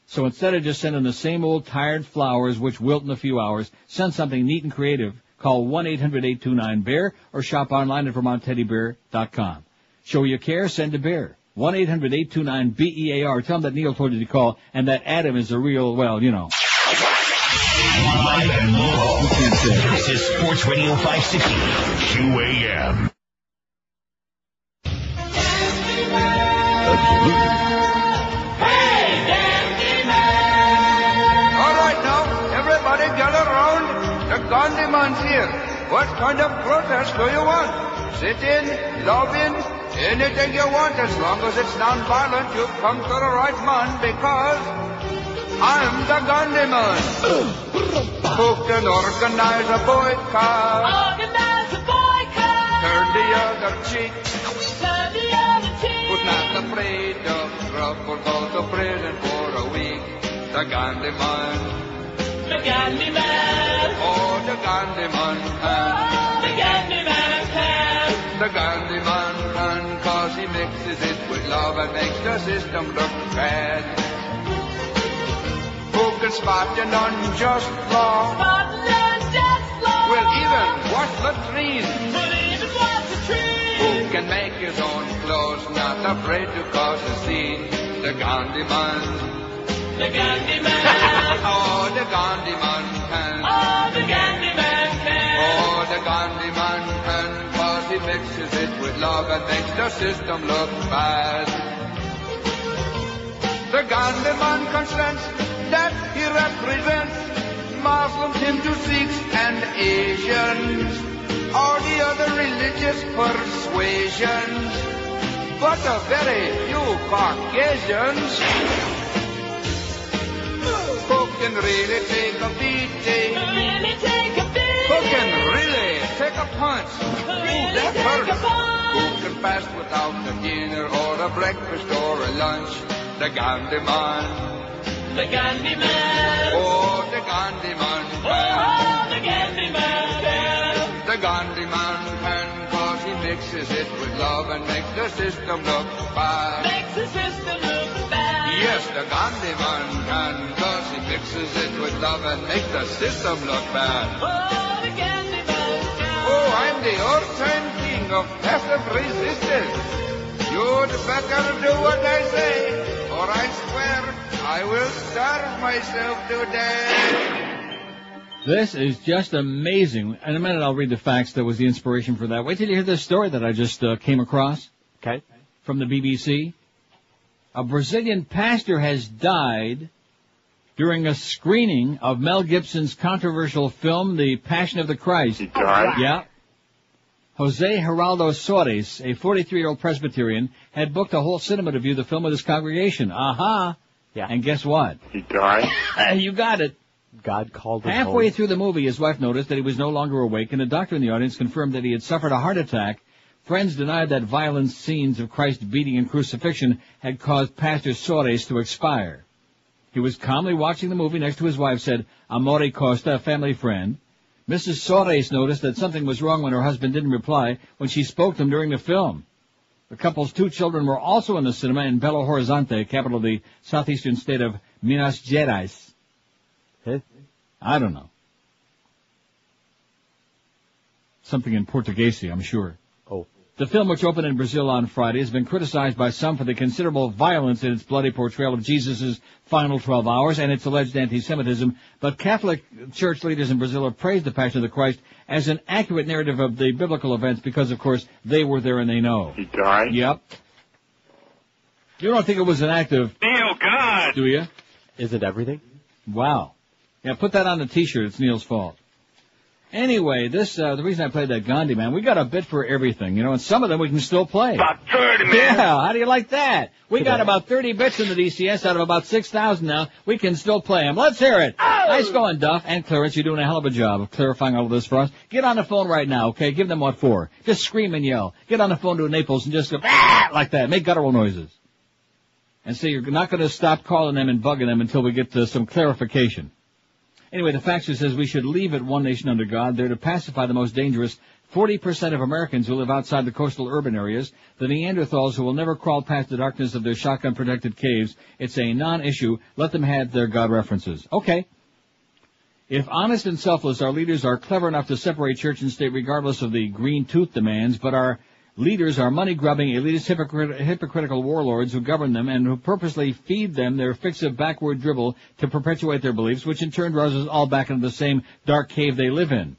So instead of just sending the same old tired flowers, which wilt in a few hours, send something neat and creative. Call 1-800-829-BEAR or shop online at VermontTeddyBear.com. Show you care, send a bear. 1-800-829-BEAR. Tell them that Neil told you to call and that Adam is a real, well, you know. Live and local. This is Sports Radio 560 QAM. All right now, everybody gather around. The Gandhi man's here. What kind of protest do you want? Sit-in, love-in, anything you want, as long as it's non-violent. You've come to the right man, because I'm the Gandhi man. Who can organize a boycott? Organize a boycott. Turn the other cheek. Turn the other cheek. Who's not afraid of trouble, go to prison for a week. The Gandhi man. The Gandhi man. Oh, the Gandhi man can. Oh, the Gandhi man can. The Gandhi man can, 'cause he mixes it with love and makes the system look bad. Who can spot an unjust law? Spot an unjust law. Will even wash latrines. Will even wash latrines. Who can make his own clothes, not afraid to cause a scene? The Gandhi man. The Gandhi man. Oh, the Gandhi man can. Oh, the Gandhi man can. Oh, the Gandhi man can, 'cause he mixes it with love and makes the system look bad. The Gandhi man consents that he represents Muslims, Hindus, Sikhs, and Asians, all the other religious persuasions, but a very few Caucasians. Who can really take a beating? Who can really take a punch? That hurts. Who can fast without a dinner or a breakfast or a lunch? The Gandhi man. The Gandhi man. Oh, the Gandhi man can. Oh, the Gandhi man can. The Gandhi man can, 'cause he mixes it with love and makes the system look bad. Makes the system look bad. Yes, the Gandhi man can, 'cause he mixes it with love and makes the system look bad. Oh, the Gandhi man can. Oh, I'm the all-time king of passive resistance. You'd better do what I say, or I swear I will starve myself to death. This is just amazing. In a minute I'll read the facts that was the inspiration for that. Wait till you hear this story that I just came across. Okay. From the BBC. A Brazilian pastor has died during a screening of Mel Gibson's controversial film, The Passion of the Christ. He died? Yeah. Jose Geraldo Soares, a 43-year-old Presbyterian, had booked a whole cinema to view the film with his congregation. Aha! Yeah. And guess what? He died? You got it. God called him Halfway home. through the movie, his wife noticed that he was no longer awake, and a doctor in the audience confirmed that he had suffered a heart attack. Friends denied that violent scenes of Christ beating and crucifixion had caused Pastor Soares to expire. He was calmly watching the movie next to his wife, said Amore Costa, a family friend. Mrs. Soares noticed that something was wrong when her husband didn't reply when she spoke to him during the film. The couple's 2 children were also in the cinema in Belo Horizonte, capital of the southeastern state of Minas Gerais. I don't know. Something in Portuguese, I'm sure. Oh. The film, which opened in Brazil on Friday, has been criticized by some for the considerable violence in its bloody portrayal of Jesus' final 12 hours and its alleged anti-Semitism, but Catholic Church leaders in Brazil have praised the Passion of the Christ as an accurate narrative of the biblical events because, of course, they were there and they know. He died? Yep. You don't think it was an act of... Neil, God! Do you? Is it everything? Wow. Yeah, put that on the T-shirt. It's Neil's fault. Anyway, the reason I played that Gandhi, man, we got a bit for everything, you know, and some of them we can still play. About 30, man. Yeah, how do you like that? We got about 30 bits in the DCS out of about 6,000 now. We can still play them. Let's hear it. Oh! Nice going, Duff. And Clarence, you're doing a hell of a job of clarifying all of this for us. Get on the phone right now, okay? Give them what for. Just scream and yell. Get on the phone to Naples and just go, like that. Make guttural noises. And say you're not going to stop calling them and bugging them until we get to some clarification. Anyway, the faxer says we should leave it one nation under God. They're to pacify the most dangerous 40% of Americans who live outside the coastal urban areas, the Neanderthals who will never crawl past the darkness of their shotgun-protected caves. It's a non-issue. Let them have their God references. Okay. If honest and selfless, our leaders are clever enough to separate church and state regardless of the green tooth demands, but our leaders are money-grubbing, elitist, hypocritical warlords who govern them and who purposely feed them their fix of backward dribble to perpetuate their beliefs, which in turn draws us all back into the same dark cave they live in.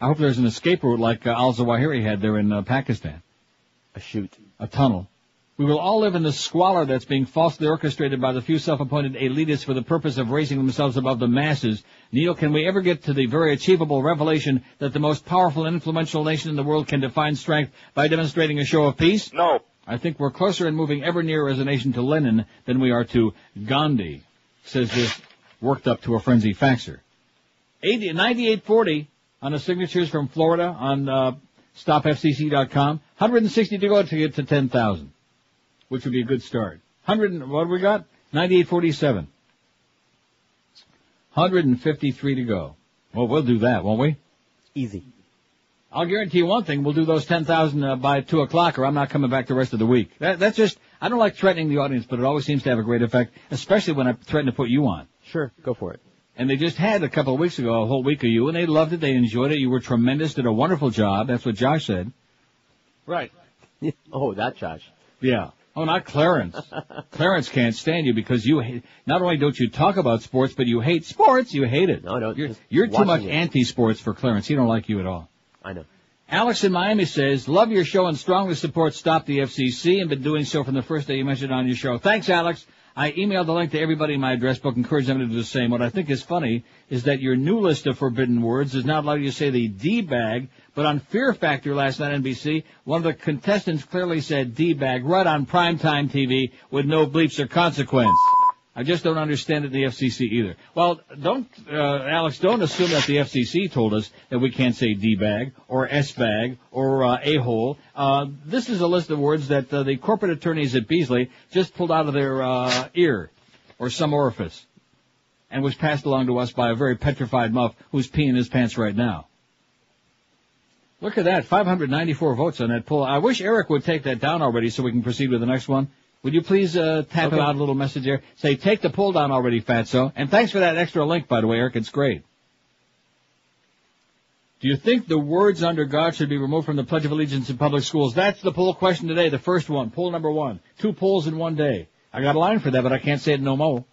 I hope there's an escape route like al-Zawahiri had there in Pakistan. A chute. A tunnel. We will all live in the squalor that's being falsely orchestrated by the few self-appointed elitists for the purpose of raising themselves above the masses. Neil, can we ever get to the very achievable revelation that the most powerful and influential nation in the world can define strength by demonstrating a show of peace? No. I think we're closer and moving ever nearer as a nation to Lenin than we are to Gandhi, says this worked up to a frenzy faxer. 9840 on the signatures from Florida on StopFCC.com. 160 to go to get to 10,000. Which would be a good start. What do we got? 9847. 153 to go. Well, we'll do that, won't we? Easy. I'll guarantee you one thing. We'll do those 10,000 by 2 o'clock, or I'm not coming back the rest of the week. That's just, I don't like threatening the audience, but it always seems to have a great effect, especially when I threaten to put you on. Sure, go for it. And they just had a couple of weeks ago a whole week of you, and they loved it. They enjoyed it. You were tremendous. Did a wonderful job. That's what Josh said. Right. Oh, that Josh. Yeah. Oh, not Clarence. Clarence can't stand you because you hate, not only don't you talk about sports, but you hate sports. You hate it. No, you're too much anti-sports for Clarence. He don't like you at all. I know. Alex in Miami says, love your show and strongly support Stop the FCC and been doing so from the first day you mentioned it on your show. Thanks, Alex. I emailed the link to everybody in my address book, encourage them to do the same. What I think is funny is that your new list of forbidden words does not allow you to say the D-bag, but on Fear Factor last night on NBC, one of the contestants clearly said D-bag right on primetime TV with no bleeps or consequence. I just don't understand it in the FCC either. Well, Alex, don't assume that the FCC told us that we can't say D-bag or S-bag or A-hole. This is a list of words that the corporate attorneys at Beasley just pulled out of their ear or some orifice and was passed along to us by a very petrified muff who's peeing his pants right now. Look at that, 594 votes on that poll. I wish Eric would take that down already so we can proceed with the next one. Would you please tap it out a little message there? Say, take the poll down already, Fatso. And thanks for that extra link, by the way, Eric. It's great. Do you think the words under God should be removed from the Pledge of Allegiance in public schools? That's the poll question today, the first one, poll number 1. 2 polls in one day. I got a line for that, but I can't say it no more.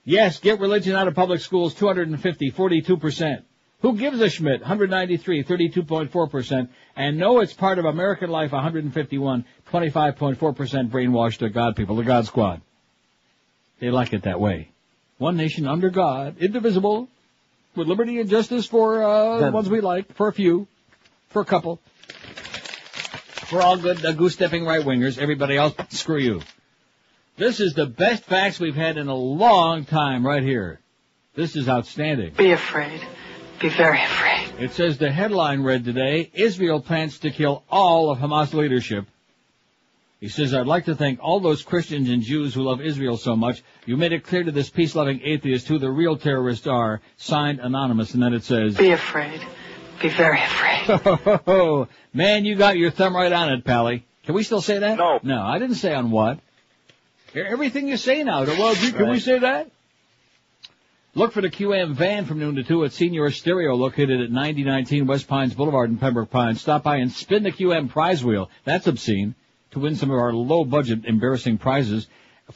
Yes, get religion out of public schools, 250, 42%. Who gives a Schmidt? 193, 32.4%. And no, it's part of American life, 151, 25.4% brainwashed to God people, the God Squad. They like it that way. One nation under God, indivisible, with liberty and justice for the ones we like, for a few, for a couple. For all good goose-stepping right-wingers, everybody else, screw you. This is the best facts we've had in a long time right here. This is outstanding. Be afraid. Be very afraid. It says the headline read today, Israel plans to kill all of Hamas leadership. He says, I'd like to thank all those Christians and Jews who love Israel so much. You made it clear to this peace-loving atheist who the real terrorists are. Signed, Anonymous. And then it says, be afraid. Be very afraid. Man, you got your thumb right on it, Pally. Can we still say that? No. No, I didn't say on what. Everything you say now. Well, can we say that? Look for the QM van from noon to 2 at Senior Stereo, located at 9019 West Pines Boulevard in Pembroke Pines. Stop by and spin the QM prize wheel. That's obscene. To win some of our low-budget, embarrassing prizes.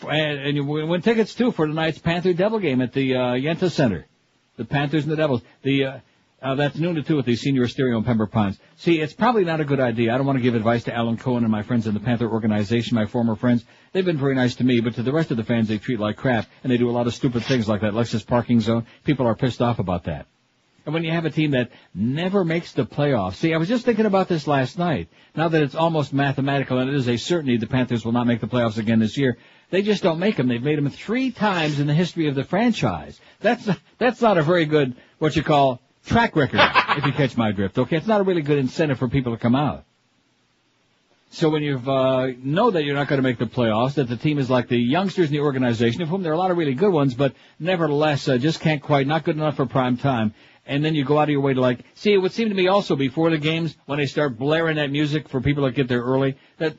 And you win tickets, too, for tonight's Panther-Devil game at the Yenta Center. The Panthers and the Devils. That's noon to 2 at the Senior Stereo in Pembroke Pines. See, it's probably not a good idea. I don't want to give advice to Alan Cohen and my friends in the Panther organization, my former friends. They've been very nice to me, but to the rest of the fans, they treat like crap, and they do a lot of stupid things like that Lexus parking zone. People are pissed off about that. And when you have a team that never makes the playoffs. See, I was just thinking about this last night. Now that it's almost mathematical, and it is a certainty the Panthers will not make the playoffs again this year, they just don't make them. They've made them 3 times in the history of the franchise. That's not a very good, what you call, track record, if you catch my drift, okay? It's not a really good incentive for people to come out. So when you know that you're not going to make the playoffs, that the team is like the youngsters in the organization, of whom there are a lot of really good ones, but nevertheless just can't quite, not good enough for prime time. And then you go out of your way to see, it would seem to me also before the games, when they start blaring that music for people that get there early, that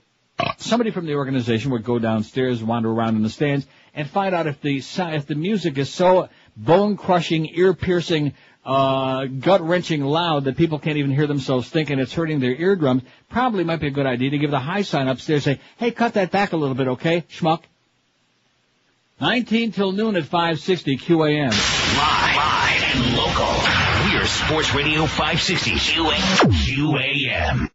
somebody from the organization would go downstairs, wander around in the stands, and find out if the music is so bone-crushing, ear-piercing, gut-wrenching loud that people can't even hear themselves thinking it's hurting their eardrums. Probably might be a good idea to give the high sign upstairs, say, hey, cut that back a little bit, okay, schmuck? 19 till noon at 560 QAM. Live and local. We're Sports Radio 560 QAM.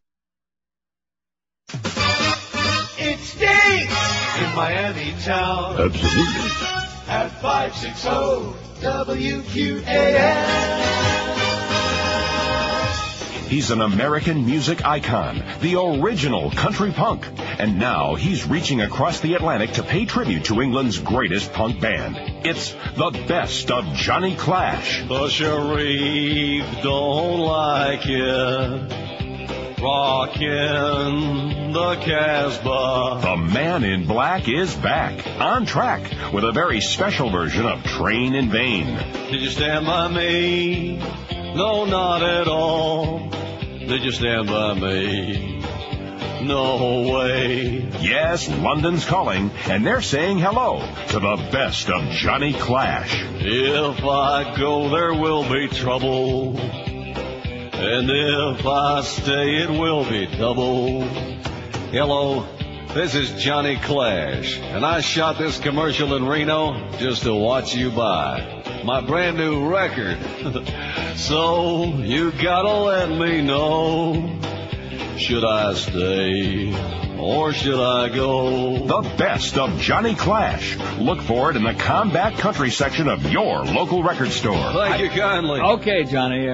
It stinks in Miami town. Absolutely. At 560 WQAM. He's an American music icon, the original country punk. And now he's reaching across the Atlantic to pay tribute to England's greatest punk band. It's the best of Johnny Clash. The sheriff don't like it. Rockin' the Casbah. The Man in Black is back, on track, with a very special version of Train in Vain. Did you stand by me? No, not at all. Did you stand by me? No way. Yes, London's calling, and they're saying hello to the best of Johnny Clash. If I go, there will be trouble. And if I stay, it will be double. Hello, this is Johnny Clash, and I shot this commercial in Reno just to watch you buy my brand new record. So you gotta let me know, should I stay or should I go? The best of Johnny Clash. Look for it in the Combat Country section of your local record store. Thank you kindly. Okay, Johnny,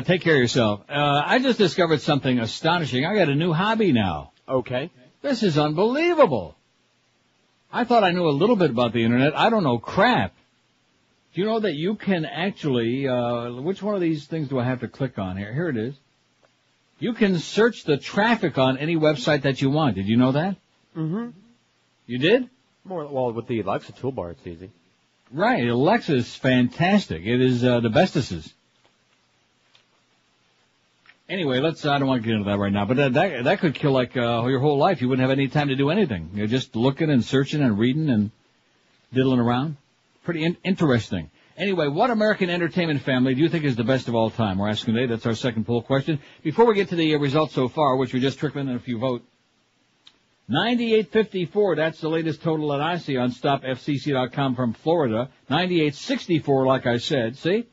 take care of yourself. I just discovered something astonishing. I got a new hobby now. Okay. This is unbelievable. I thought I knew a little bit about the Internet. I don't know crap. Do you know that you can actually, which one of these things do I have to click on here? Here it is. You can search the traffic on any website that you want. Did you know that? Mm-hmm. You did? Well, with the Alexa toolbar, it's easy. Right. Alexa is fantastic. It is the bestesses. Anyway, I don't want to get into that right now, but that could kill your whole life. You wouldn't have any time to do anything. You're just looking and searching and reading and diddling around. Pretty interesting. Anyway, what American entertainment family do you think is the best of all time? We're asking today. That's our second poll question. Before we get to the results so far, which are just trickling in if you vote, 9854, that's the latest total that I see on StopFCC.com from Florida. 9864, like I said. See?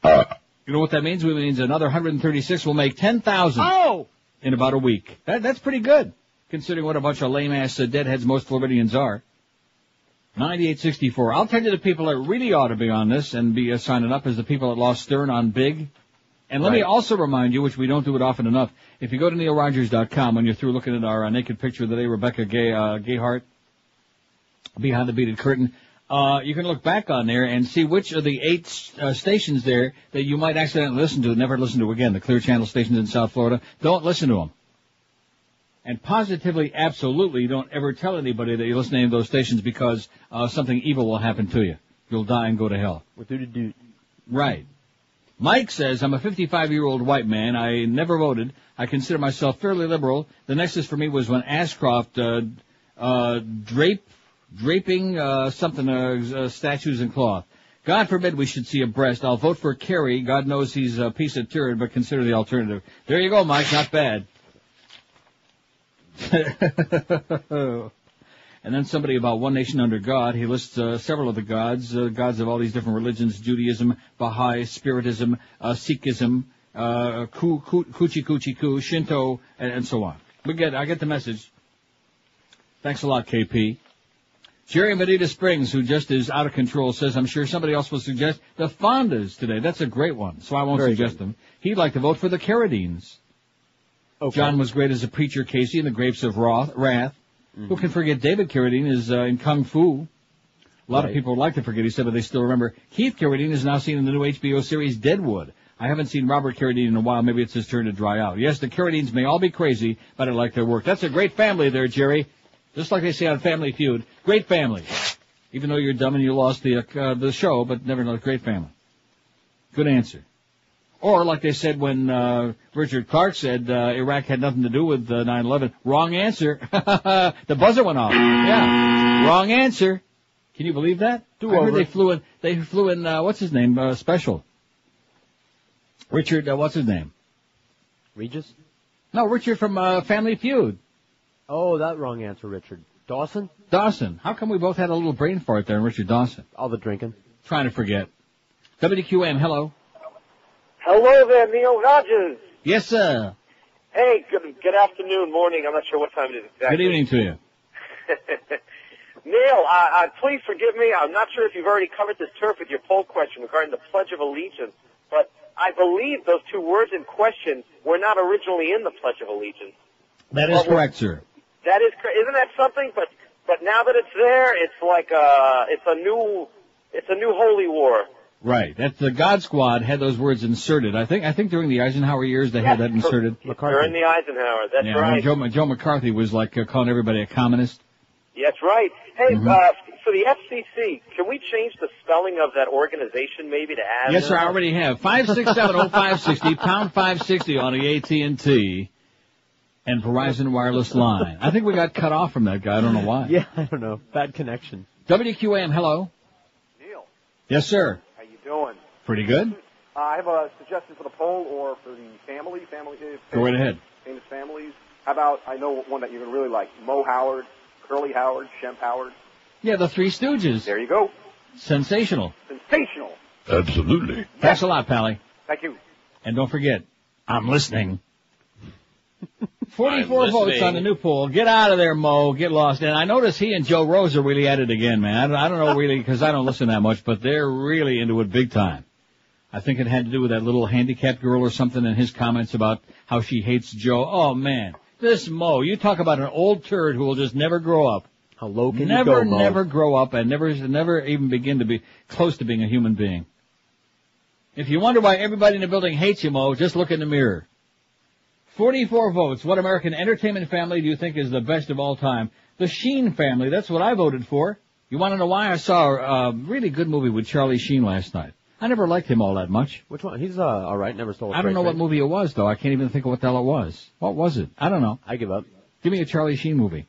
You know what that means? It means another 136 will make 10,000 in about a week. That's pretty good, considering what a bunch of lame-ass deadheads most Floridians are. 9864. I'll tell you the people that really ought to be on this and be signing up is the people that lost Stern on Big. And let me also remind you, which we don't do it often enough, if you go to NeilRogers.com, when you're through looking at our naked picture of the day, Rebecca Gayhart, behind the beaded curtain, you can look back on there and see which of the 8 stations there that you might accidentally listen to, never listen to again, the Clear Channel stations in South Florida. Don't listen to them. And positively, absolutely, don't ever tell anybody that you listen to any of those stations because something evil will happen to you. You'll die and go to hell. Right. Mike says, I'm a 55-year-old white man. I never voted. I consider myself fairly liberal. The nexus for me was when Ashcroft draping statues in cloth. God forbid we should see a breast. I'll vote for Kerry. God knows he's a piece of turd, but consider the alternative. There you go, Mike. Not bad. And then somebody about one nation under God. He lists several of the gods of all these different religions: Judaism, Baha'i, Spiritism, Sikhism, Kuchi, Shinto, and so on. I get the message. Thanks a lot, KP. Jerry Medina Springs, who just is out of control, says, I'm sure somebody else will suggest the Fondas today. That's a great one, so I won't suggest them. He'd like to vote for the Carradines. Okay. John was great as a preacher, Casey, in The Grapes of Wrath. Mm-hmm. Who can forget David Carradine is in Kung Fu. A lot of people would like to forget, he said, but they still remember. Keith Carradine is now seen in the new HBO series Deadwood. I haven't seen Robert Carradine in a while. Maybe it's his turn to dry out. Yes, the Carradines may all be crazy, but I like their work. That's a great family there, Jerry. Just like they say on Family Feud, great family. Even though you're dumb and you lost the show, but never know, great family. Good answer. Or like they said when Richard Clarke said Iraq had nothing to do with 9/11. Wrong answer. The buzzer went off. Yeah, wrong answer. Can you believe that? I heard they flew in. What's his name? Special. Richard. What's his name? Regis? No, Richard from Family Feud. Oh, that wrong answer, Richard. Dawson? Dawson. How come we both had a little brain fart there, Richard Dawson? All the drinking. Trying to forget. WQM, hello. Hello there, Neil Rogers. Yes, sir. Hey, good afternoon, morning. I'm not sure what time it is exactly. Good evening to you. Neil, please forgive me. I'm not sure if you've already covered this turf with your poll question regarding the Pledge of Allegiance, but I believe those two words in question were not originally in the Pledge of Allegiance. That is correct, sir. That is correct. Isn't that something? But now that it's there, it's like it's a new holy war. Right. That's the God Squad had those words inserted. I think during the Eisenhower years they had that inserted. During the Eisenhower, that's right. Joe McCarthy was like calling everybody a communist. That's right. Hey, for the FCC, can we change the spelling of that organization maybe to add? Yes, sir. I already have 5670560 pound 560 on the AT&T and Verizon wireless line. I think we got cut off from that guy. I don't know why. Yeah, I don't know. Bad connection. WQAM, hello. Neil. Yes, sir. How you doing? Pretty good. I have a suggestion for the poll or for the family. Go right ahead. Famous families. How about, I know one that you're going to really like, Mo Howard, Curly Howard, Shemp Howard. Yeah, the Three Stooges. There you go. Sensational. Sensational. Absolutely. Thanks a lot, Pally. Thank you. And don't forget, I'm listening. 44 votes on the new poll. Get out of there, Mo. Get lost. And I notice he and Joe Rose are really at it again, man. I don't know really, because I don't listen that much, but they're really into it big time. I think it had to do with that little handicapped girl or something and his comments about how she hates Joe. Oh, man. This Mo, you talk about an old turd who will just never grow up. How low can you go, Mo? Never grow up and never even begin to be close to being a human being. If you wonder why everybody in the building hates you, Mo, just look in the mirror. 44 votes. What American entertainment family do you think is the best of all time? The Sheen family. That's what I voted for. You want to know why? I saw a really good movie with Charlie Sheen last night. I never liked him all that much. Which one? He's all right. Never stole a I don't know what movie it was, though. I can't even think of what the hell it was. What was it? I don't know. I give up. Give me a Charlie Sheen movie.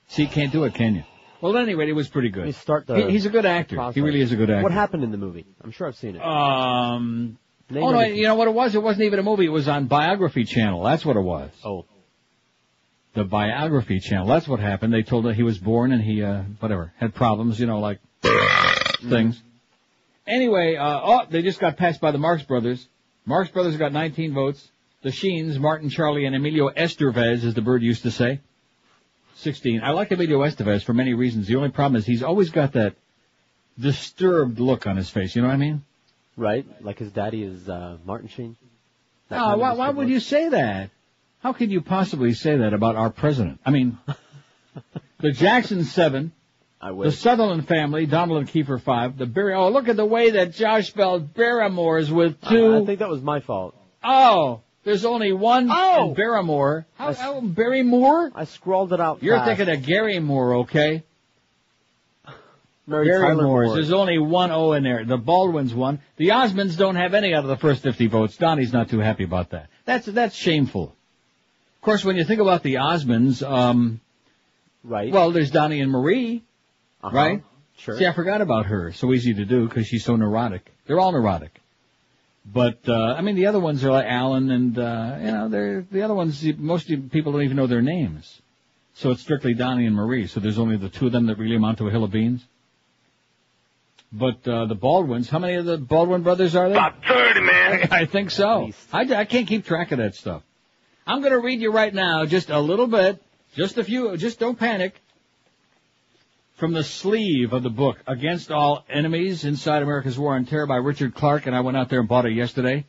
See, you can't do it, can you? Well, at any rate, it was pretty good. He's a good actor. Process. He really is a good actor. What happened in the movie? I'm sure I've seen it. No, you know what it was? It wasn't even a movie. It was on Biography Channel. That's what it was. Oh. The Biography Channel. That's what happened. They told her he was born and he, had problems, like things. Anyway, they just got passed by the Marx Brothers. Marx Brothers got 19 votes. The Sheens, Martin, Charlie, and Emilio Estevez, as the bird used to say, 16. I like Emilio Estevez for many reasons. The only problem is he's always got that disturbed look on his face. You know what I mean? Right, like his daddy is Martin Sheen. Why would you say that? How could you possibly say that about our president? I mean, the Jackson 7, the Sutherland family, Donald and Kiefer 5, the look at the way that Josh spelled Barrymore's with 2. I think that was my fault. Oh, there's only one in Barrymore. Barrymore? I scrolled it out You're fast. thinking of Gary Moore, okay? Mary Tyler Moore. There's only one O in there. The Baldwins won. The Osmonds don't have any out of the first 50 votes. Donnie's not too happy about that. That's shameful. Of course, when you think about the Osmonds, right. Well, there's Donnie and Marie, right? Sure. See, I forgot about her. So easy to do because she's so neurotic. They're all neurotic. But, the other ones are like Alan and, they're the other ones, most people don't even know their names. So it's strictly Donnie and Marie. So there's only the two of them that really amount to a hill of beans. But the Baldwins, how many of the Baldwin brothers are there? About 30, man. I think so. I can't keep track of that stuff. I'm going to read you right now just a little bit, just a few, just don't panic. from the sleeve of the book, Against All Enemies, Inside America's War on Terror by Richard Clarke, and I went out there and bought it yesterday.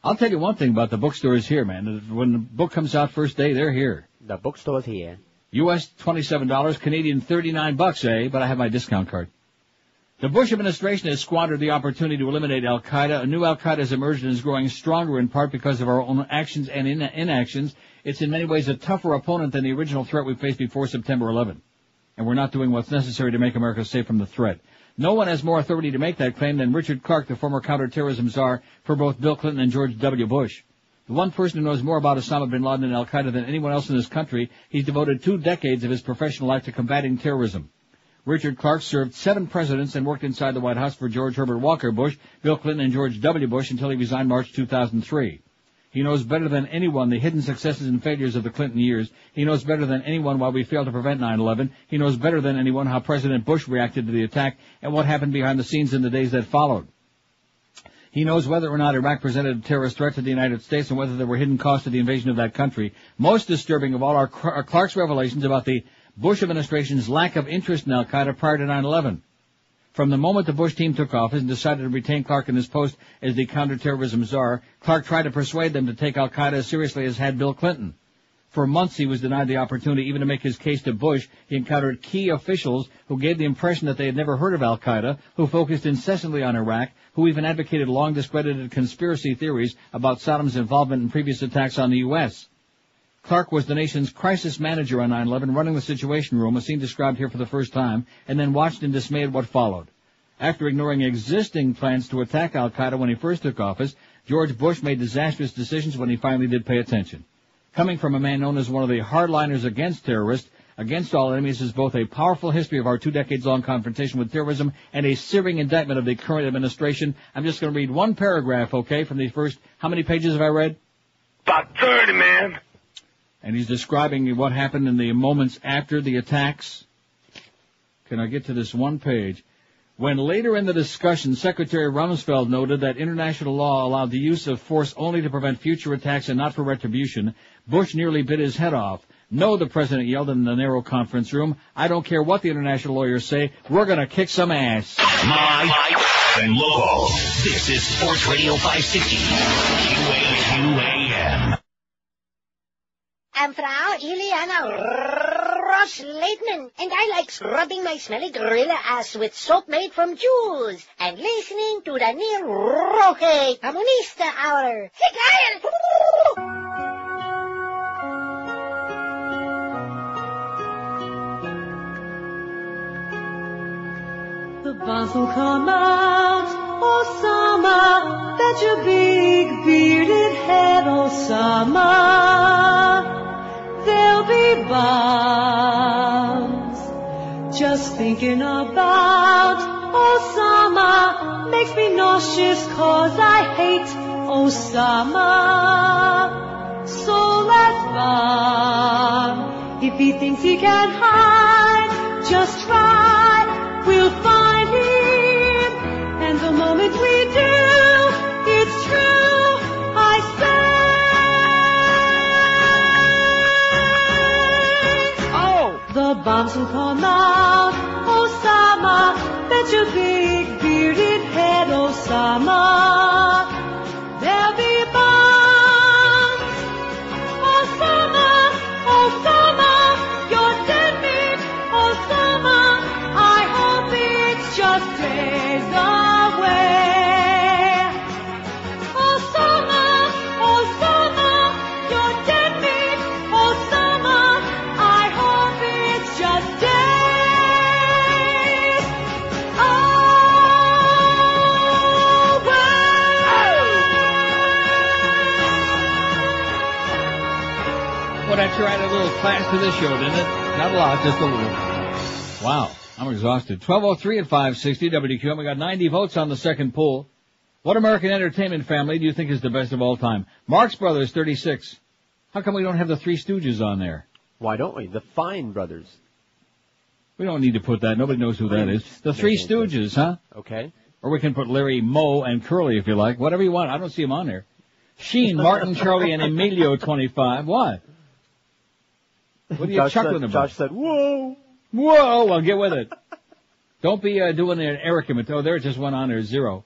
I'll tell you one thing about the bookstores here, man. When the book comes out first day, they're here. The bookstore's here. U.S. $27, Canadian $39, But I have my discount card. The Bush administration has squandered the opportunity to eliminate Al-Qaeda. A new Al-Qaeda has emerged and is growing stronger in part because of our own actions and inactions. It's in many ways a tougher opponent than the original threat we faced before September 11. And we're not doing what's necessary to make America safe from the threat. No one has more authority to make that claim than Richard Clarke, the former counterterrorism czar for both Bill Clinton and George W. Bush. The one person who knows more about Osama bin Laden and Al-Qaeda than anyone else in this country, he's devoted 2 decades of his professional life to combating terrorism. Richard Clarke served 7 presidents and worked inside the White House for George Herbert Walker Bush, Bill Clinton, and George W. Bush until he resigned March 2003. He knows better than anyone the hidden successes and failures of the Clinton years. He knows better than anyone why we failed to prevent 9/11. He knows better than anyone how President Bush reacted to the attack and what happened behind the scenes in the days that followed. He knows whether or not Iraq presented a terrorist threat to the United States and whether there were hidden costs to the invasion of that country. Most disturbing of all are Clarke's revelations about the Bush administration's lack of interest in Al-Qaeda prior to 9/11. From the moment the Bush team took office and decided to retain Clarke in his post as the counterterrorism czar, Clarke tried to persuade them to take Al-Qaeda as seriously as had Bill Clinton. For months he was denied the opportunity even to make his case to Bush. He encountered key officials who gave the impression that they had never heard of Al-Qaeda, who focused incessantly on Iraq, who even advocated long discredited conspiracy theories about Saddam's involvement in previous attacks on the U.S. Clarke was the nation's crisis manager on 9/11, running the Situation Room, a scene described here for the first time, and then watched in dismay at what followed. After ignoring existing plans to attack Al-Qaeda when he first took office, George Bush made disastrous decisions when he finally did pay attention. Coming from a man known as one of the hardliners against terrorists, Against All Enemies is both a powerful history of our 2 decades-long confrontation with terrorism and a searing indictment of the current administration. I'm just going to read one paragraph, okay, from the first, how many pages have I read? About 30, man. And he's describing what happened in the moments after the attacks. Can I get to this one page? When later in the discussion, Secretary Rumsfeld noted that international law allowed the use of force only to prevent future attacks and not for retribution, Bush nearly bit his head off. No, the president yelled in the narrow conference room. I don't care what the international lawyers say. We're going to kick some ass. My and local. This is Sports Radio 560. QAM. I'm Frau Ileana Ross-Leitman, and I like scrubbing my smelly gorilla ass with soap made from Jews and listening to the Neil Roque Comunista Hour. Hey, The bombs will come out, Osama. Bet your big bearded head, Osama. There'll be bombs. Just thinking about Osama makes me nauseous 'cause I hate Osama. So let's bomb. If he thinks he can hide, just try. We'll find him. And the moment we do, it's true, I say. Oh! The bombs will come out, Osama. Bet your big bearded head, Osama. There'll be bombs. Osama, Osama, you're dead meat, Osama. I hope it's just days away. Osama, Osama, you're dead meat, Osama. I hope it's just days away. Well, that sure added a little class to this show, didn't it? Not a lot, just a little. Wow. I'm exhausted. 12:03 at 560 WQAM. We got 90 votes on the second poll. What American entertainment family do you think is the best of all time? Marx Brothers, 36. How come we don't have the Three Stooges on there? Why don't we? The Fine Brothers. We don't need to put that. Nobody knows who that is. The Three Stooges, huh? Okay. Or we can put Larry, Moe, and Curly if you like. Whatever you want. I don't see them on there. Sheen, Martin, Charlie, and Emilio, 25. What? What are you chuckling about? Josh said, whoa. Whoa, well, get with it. Don't be doing an Eric imitation. Oh, there it just went on there, 0.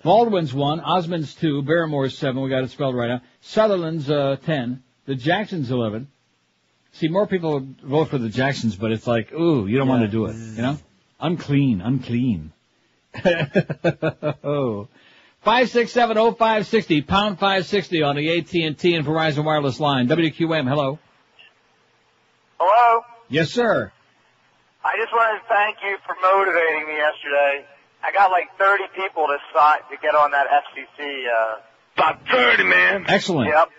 Baldwin's 1, Osmond's 2, Barrymore's 7, we got it spelled right now. Sutherland's 10, the Jacksons 11. See, more people vote for the Jacksons, but it's like, ooh, you don't want to do it, you know? Unclean. Oh. 5670560, pound 560 on the AT&T and Verizon wireless line. WQM, hello. Hello? Yes, sir. I just wanted to thank you for motivating me yesterday. I got like 30 people to get on that FCC. About 30, man. Excellent. Yep.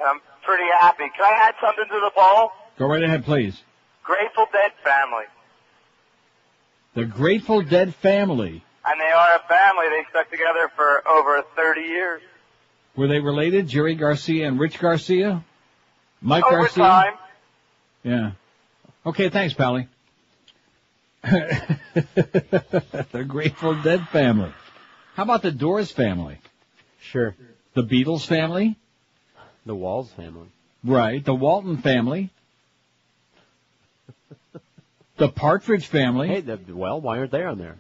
I'm pretty happy. Can I add something to the poll? Go right ahead, please. Grateful Dead family. The Grateful Dead family. And they are a family. They stuck together for over 30 years. Were they related? Jerry Garcia and Rich Garcia? Mike over Garcia? Time. Yeah. Okay, thanks, Pally. The Grateful Dead family. How about the Doors family? Sure. The Beatles family? The Walls family. Right. The Walton family. The Partridge family. Hey, well, why aren't they on there?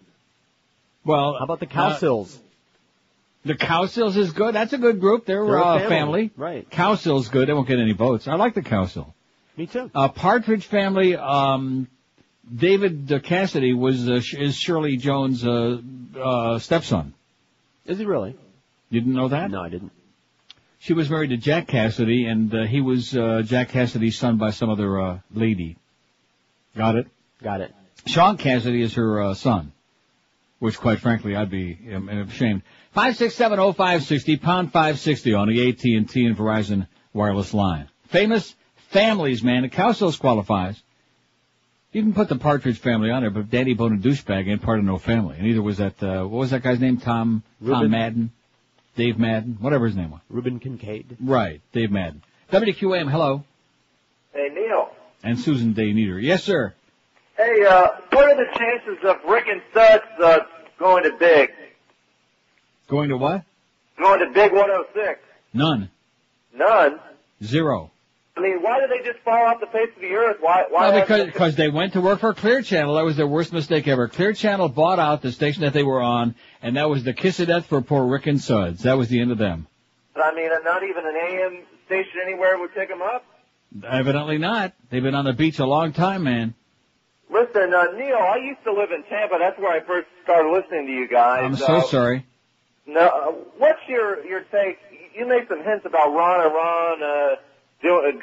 Well, how about the Cowsills? The Cowsills is good. That's a good group. They're a family. Right. Cowsills good. They won't get any votes. I like the Cowsill. Me too. Partridge family. David Cassidy is Shirley Jones' stepson. Is he really? You didn't know that? No, I didn't. She was married to Jack Cassidy, and he was Jack Cassidy's son by some other lady. Got it? Got it. Sean Cassidy is her son, which, quite frankly, I'd be ashamed. 5670560, pound 560 on the AT&T and Verizon wireless line. Famous families, man. The Cowsills qualifies. You can put the Partridge family on there, but Daddy Bone and Douchebag ain't part of no family. And neither was that, what was that guy's name? Tom Madden? Dave Madden? Whatever his name was. Ruben Kincaid. Right, Dave Madden. WQAM, hello. Hey, Neil. And Susan Day Nieder. Yes, sir. Hey, what are the chances of Rick and Suds going to Big? Going to what? Going to Big 106. None. None? 0. I mean, why did they just fall off the face of the earth? Why? Well, because they went to work for Clear Channel. That was their worst mistake ever. Clear Channel bought out the station that they were on, and that was the kiss of death for poor Rick and Suds. That was the end of them. But I mean, not even an AM station anywhere would pick them up? Evidently not. They've been on the beach a long time, man. Listen, Neil, I used to live in Tampa. That's where I first started listening to you guys. I'm so sorry. No, what's your take? You made some hints about Ron and Ron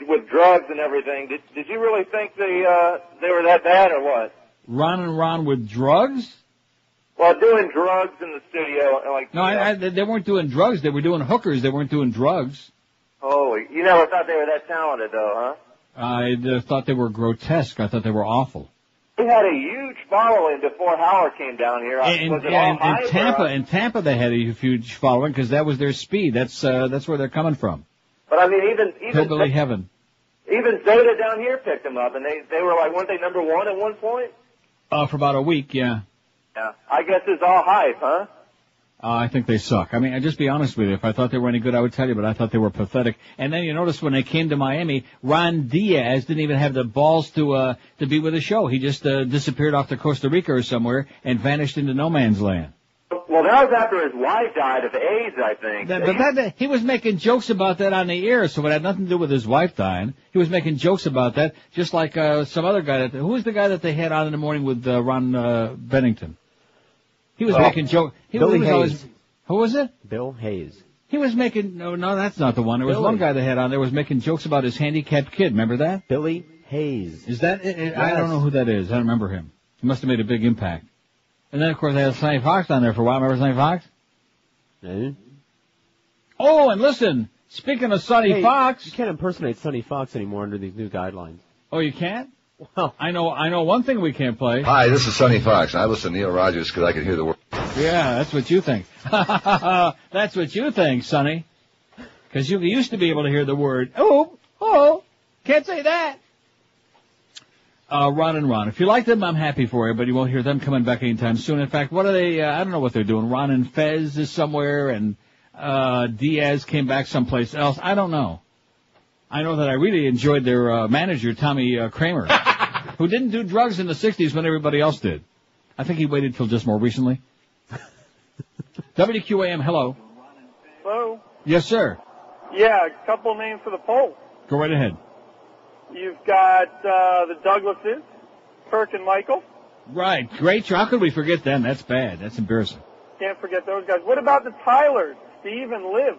with drugs and everything. Did you really think they were that bad or what? Ron and Ron with drugs? Well, doing drugs in the studio, like. No, they weren't doing drugs. They were doing hookers. They weren't doing drugs. Oh, you never thought they were that talented, though, huh? I thought they were grotesque. I thought they were awful. They had a huge following before Howard came down here. In Tampa, they had a huge following because that was their speed. That's where they're coming from. But I mean, even Hillbilly heaven. Even Zeta down here picked them up, and they were like, weren't they number one at one point? For about a week, yeah. Yeah, I guess it's all hype, huh? I think they suck. I mean, I'll just be honest with you. If I thought they were any good, I would tell you, but I thought they were pathetic. And then you notice when they came to Miami, Ron Diaz didn't even have the balls to be with the show. He just disappeared off to Costa Rica or somewhere and vanished into no man's land. Well, that was after his wife died of AIDS, I think. He was making jokes about that on the air, so it had nothing to do with his wife dying. He was making jokes about that, just like some other guy. Who was the guy that they had on in the morning with Ron Bennington? He was making jokes. Billy Hayes. Who was it? Bill Hayes. He was making, no, that's not the one. There was one guy that had on there was making jokes about his handicapped kid. Remember that? Billy Hayes. Is that, I don't know who that is. I don't remember him. He must have made a big impact. And then, of course, they had Sonny Fox on there for a while. Remember Sonny Fox? Mm-hmm. Oh, and listen, speaking of Sonny Fox. You can't impersonate Sonny Fox anymore under these new guidelines. Oh, you can't? Well, I know one thing we can't play. Hi, this is Sonny Fox. I listen to Neil Rogers because I can hear the word. Yeah, that's what you think. That's what you think, Sonny. Because you used to be able to hear the word, can't say that. Ron and Ron. If you like them, I'm happy for you, but you won't hear them coming back anytime soon. In fact, what are they, I don't know what they're doing. Ron and Fez is somewhere, and Diaz came back someplace else. I don't know. I know that I really enjoyed their manager, Tommy Kramer. who didn't do drugs in the 60s when everybody else did. I think he waited till just more recently. WQAM, hello. Hello? Yes, sir. Yeah, a couple names for the poll. Go right ahead. You've got the Douglases, Kirk and Michael. Right. Great. How could we forget them? That's bad. That's embarrassing. Can't forget those guys. What about the Tylers, Steve and Liv?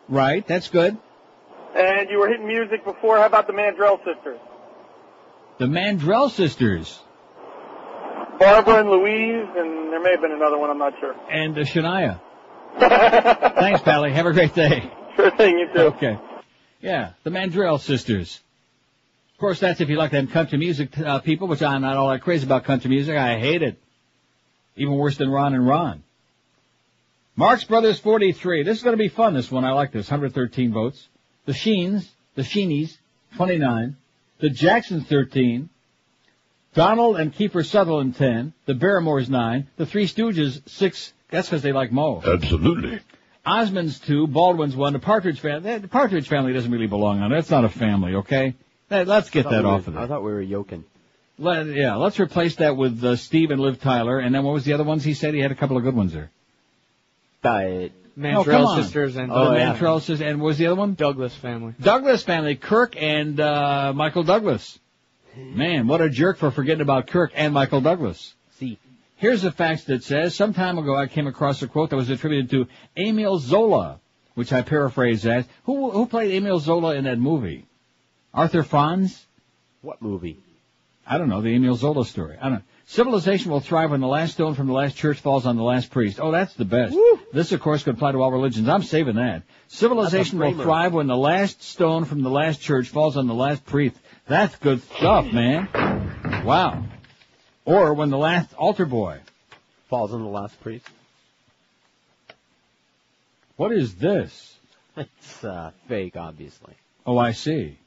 Right. That's good. And you were hitting music before. How about the Mandrell sisters? The Mandrell sisters. Barbara and Louise, and there may have been another one, I'm not sure. And Shania. Thanks, Pally. Have a great day. Sure thing, you too. Okay. Yeah, the Mandrell sisters. Of course, that's if you like them country music people, which I'm not all that crazy about country music. I hate it. Even worse than Ron and Ron. Marx Brothers 43. This is going to be fun, this one. I like this. 113 votes. The Sheenies, 29. The Jacksons, 13. Donald and Kiefer Sutherland, 10. The Barrymores, 9. The Three Stooges, 6. That's because they like Mo. Absolutely. Osmonds, 2. Baldwin's 1. The Partridge family doesn't really belong on it. That's not a family, okay? Let's get that off of there. I thought we were yoking. Let's replace that with Steve and Liv Tyler. And then what was the other ones he said? He had a couple of good ones there. Mandrell sisters and Mandrell sisters. And what was the other one? Douglas family. Douglas family. Kirk and Michael Douglas. Man, what a jerk for forgetting about Kirk and Michael Douglas. See. Here's the fax that says, some time ago I came across a quote that was attributed to Emile Zola, which I paraphrase as, who played Emile Zola in that movie? Arthur Franz? What movie? I don't know, the Emile Zola story. I don't know. Civilization will thrive when the last stone from the last church falls on the last priest. Oh, that's the best. Woo! This, of course, could apply to all religions. I'm saving that. Civilization will thrive when the last stone from the last church falls on the last priest. That's good stuff, man. Wow. Or when the last altar boy falls on the last priest. What is this? It's fake, obviously. Oh, I see.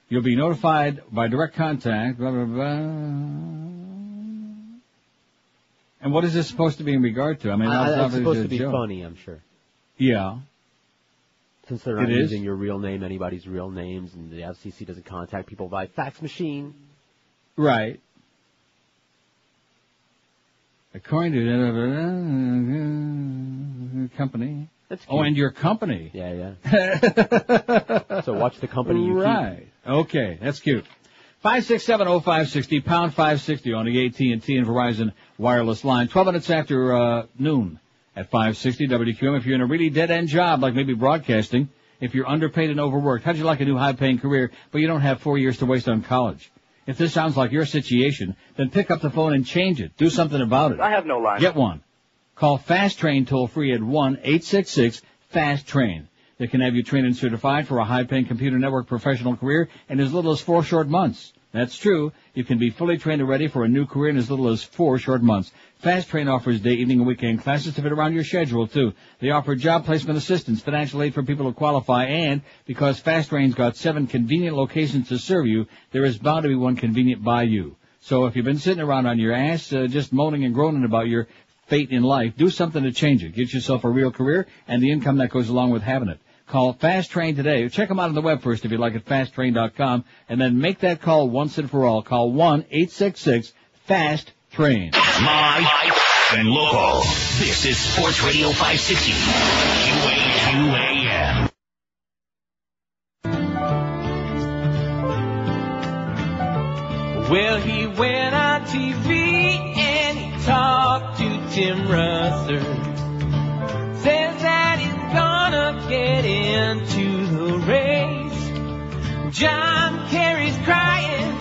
You'll be notified by direct contact, blah, blah, blah. And what is this supposed to be in regard to? I mean, it's supposed to be funny, I'm sure. Yeah. Since they're not using your real name, anybody's real names, and the FCC doesn't contact people by fax machine. Right. According to company. That's cute. Oh, and your company. Yeah. So watch the company you keep. Right. Okay, that's cute. 5670560, pound 560 on the AT&T and Verizon wireless line. 12 minutes after noon at 560 WQM. If you're in a really dead-end job, like maybe broadcasting, if you're underpaid and overworked, how'd you like a new high-paying career, but you don't have 4 years to waste on college? If this sounds like your situation, then pick up the phone and change it. Do something about it. I have no line. Get one. Call Fast Train toll-free at 1-866-FAST-TRAIN. They can have you trained and certified for a high-paying computer network professional career in as little as 4 short months. That's true. You can be fully trained and ready for a new career in as little as 4 short months. Fast Train offers day, evening, and weekend classes to fit around your schedule, too. They offer job placement assistance, financial aid for people who qualify, and because Fast Train's got 7 convenient locations to serve you, there is bound to be one convenient by you. So if you've been sitting around on your ass, just moaning and groaning about your fate in life, do something to change it. Get yourself a real career and the income that goes along with having it. Call Fast Train today. Check them out on the web first if you like at fasttrain.com, and then make that call once and for all. Call 1-866-FAST-TRAIN. Live and local. This is Sports Radio 560. QAQAM. Well, he went on TV and he talked to Tim Rutherford. Says that he's gonna get into the race. John Kerry's crying,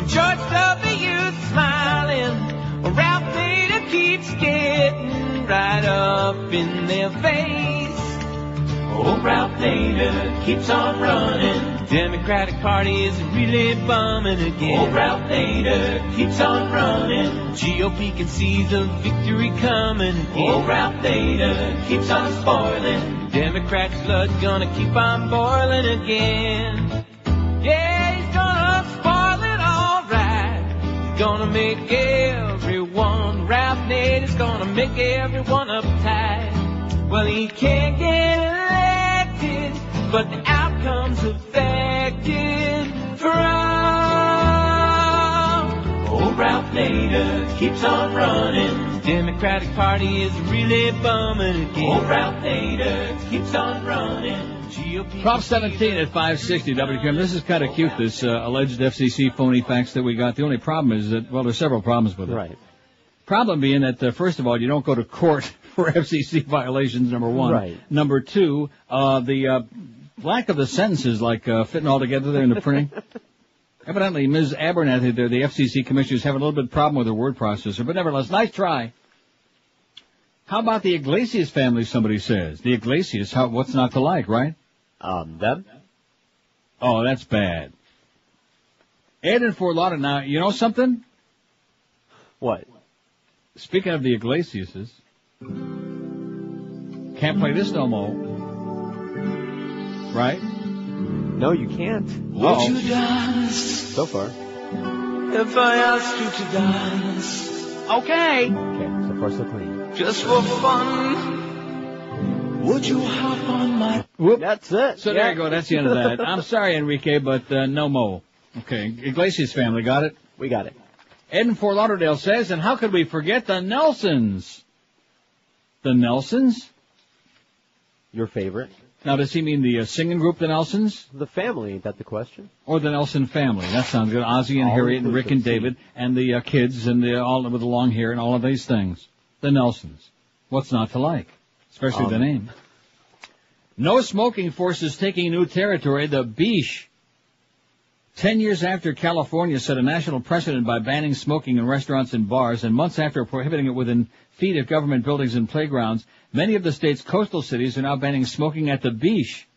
George W.'s smiling. Ralph Nader keeps getting right up in their face. Oh, Ralph Nader keeps on running. Democratic Party is really bumming again. Oh, Ralph Nader keeps on running. GOP can see the victory coming again. Oh, Ralph Nader keeps on spoiling. Democrats' blood gonna keep on boiling again. Yeah, he's gonna spoil it all right. He's gonna make everyone. Ralph Nader's gonna make everyone uptight. Well, he can't get elected, but the outcome's affected for all. Ralph Nader keeps on running. Democratic Party is really bumming again. Old Ralph Nader keeps on running. Prop 17 at 560 WQAM. This is kind of cute, this alleged FCC phony fax that we got. The only problem is that, well, there's several problems with it. Right. Problem being that, first of all, you don't go to court for FCC violations, number one. Right. Number two, the lack of the sentences, like fitting all together there in the printing. Evidently, Ms. Abernathy there, the FCC commissioner, is having a little bit of problem with her word processor, but nevertheless, nice try. How about the Iglesias family, somebody says? The Iglesias, what's not to like, right? Them? Oh, that's bad. Ed in Fort Lauderdale, now, you know something? What? Speaking of the Iglesiases, can't play this no more. Right? No, you can't. Would you dance? So far. If I asked you to dance. Okay. Okay, so far so clean. Just for fun. Would you hop on my... Whoop. That's it. So there you go, that's the end of that. I'm sorry, Enrique, but no mo. Okay, Iglesias family, got it? We got it. Ed in Fort Lauderdale says, and how could we forget the Nelsons? The Nelsons? Your favorite? Now, does he mean the singing group, the Nelsons? The family, ain't that the question? Or the Nelson family? That sounds good. Ozzy and Harriet and Rick and David and the kids and all with the long hair and all of these things. The Nelsons. What's not to like? Especially the name. No smoking forces taking new territory. The Beach. 10 years after California set a national precedent by banning smoking in restaurants and bars, and months after prohibiting it within feet of government buildings and playgrounds, many of the state's coastal cities are now banning smoking at the beach.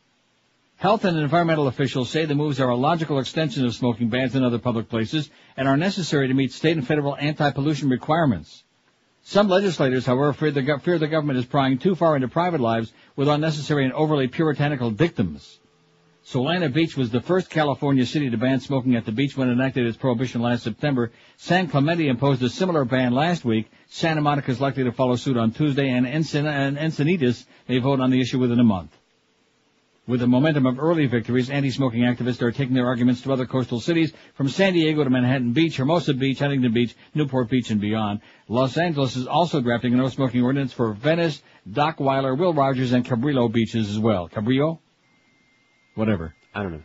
Health and environmental officials say the moves are a logical extension of smoking bans in other public places and are necessary to meet state and federal anti-pollution requirements. Some legislators, however, fear the government is prying too far into private lives with unnecessary and overly puritanical dictums. Solana Beach was the first California city to ban smoking at the beach when it enacted its prohibition last September. San Clemente imposed a similar ban last week. Santa Monica is likely to follow suit on Tuesday, and Encinitas may vote on the issue within a month. With the momentum of early victories, anti-smoking activists are taking their arguments to other coastal cities, from San Diego to Manhattan Beach, Hermosa Beach, Huntington Beach, Newport Beach, and beyond. Los Angeles is also drafting a no-smoking ordinance for Venice, Dockweiler, Will Rogers, and Cabrillo beaches as well. Cabrillo? Whatever. I don't know.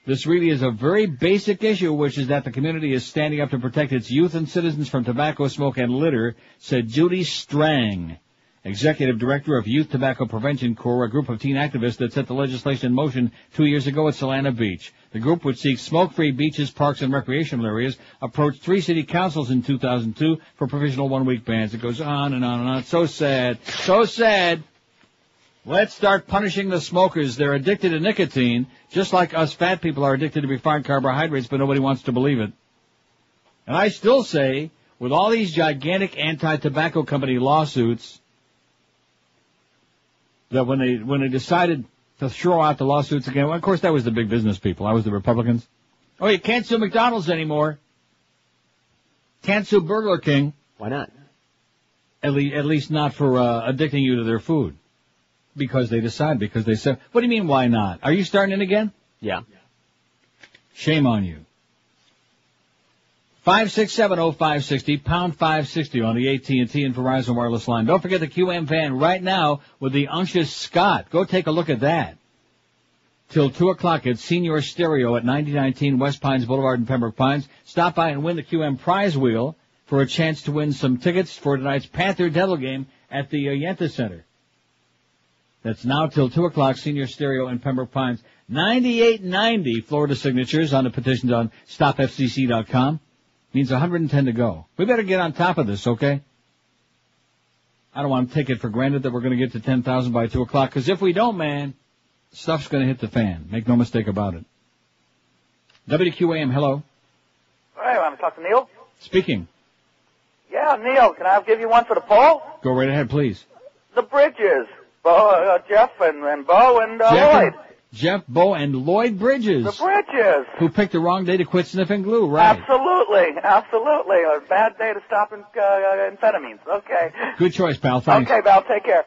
This really is a very basic issue, which is that the community is standing up to protect its youth and citizens from tobacco smoke and litter, said Judy Strang, Executive Director of Youth Tobacco Prevention Corps, a group of teen activists that set the legislation in motion 2 years ago at Solana Beach. The group, which seeks smoke-free beaches, parks, and recreational areas, approached 3 city councils in 2002 for provisional one-week bans. It goes on and on and on. It's so sad. So sad. Let's start punishing the smokers. They're addicted to nicotine, just like us fat people are addicted to refined carbohydrates, but nobody wants to believe it. And I still say, with all these gigantic anti-tobacco company lawsuits, that when they decided to throw out the lawsuits again, well, of course that was the big business people. That was the Republicans. Oh, you can't sue McDonald's anymore. Can't sue Burger King. Why not? At least not for addicting you to their food. Because they said, what do you mean, why not? Are you starting in again? Yeah. Shame on you. 5670560, pound 560 on the AT&T and Verizon wireless line. Don't forget the QM van right now with the Unctious Scott. Go take a look at that. Till 2 o'clock at Senior Stereo at 9019 West Pines Boulevard in Pembroke Pines. Stop by and win the QM prize wheel for a chance to win some tickets for tonight's Panther Devil game at the Yenta Center. That's now till 2 o'clock, Senior Stereo in Pembroke Pines. 9890 Florida signatures on the petitions on StopFCC.com. Means 110 to go. We better get on top of this, okay? I don't want to take it for granted that we're going to get to 10,000 by 2 o'clock, because if we don't, man, stuff's going to hit the fan. Make no mistake about it. WQAM, hello. Hey, want to talk to Neil? Speaking. Yeah, Neil, can I give you one for the poll? Go right ahead, please. The Bridges. Jeff and Bo and Lloyd. Jeff, Bo, and Lloyd Bridges. The Bridges. Who picked the wrong day to quit sniffing glue, right? Absolutely. A bad day to stop amphetamines. Okay. Good choice, pal. Thanks. Okay, pal. Take care.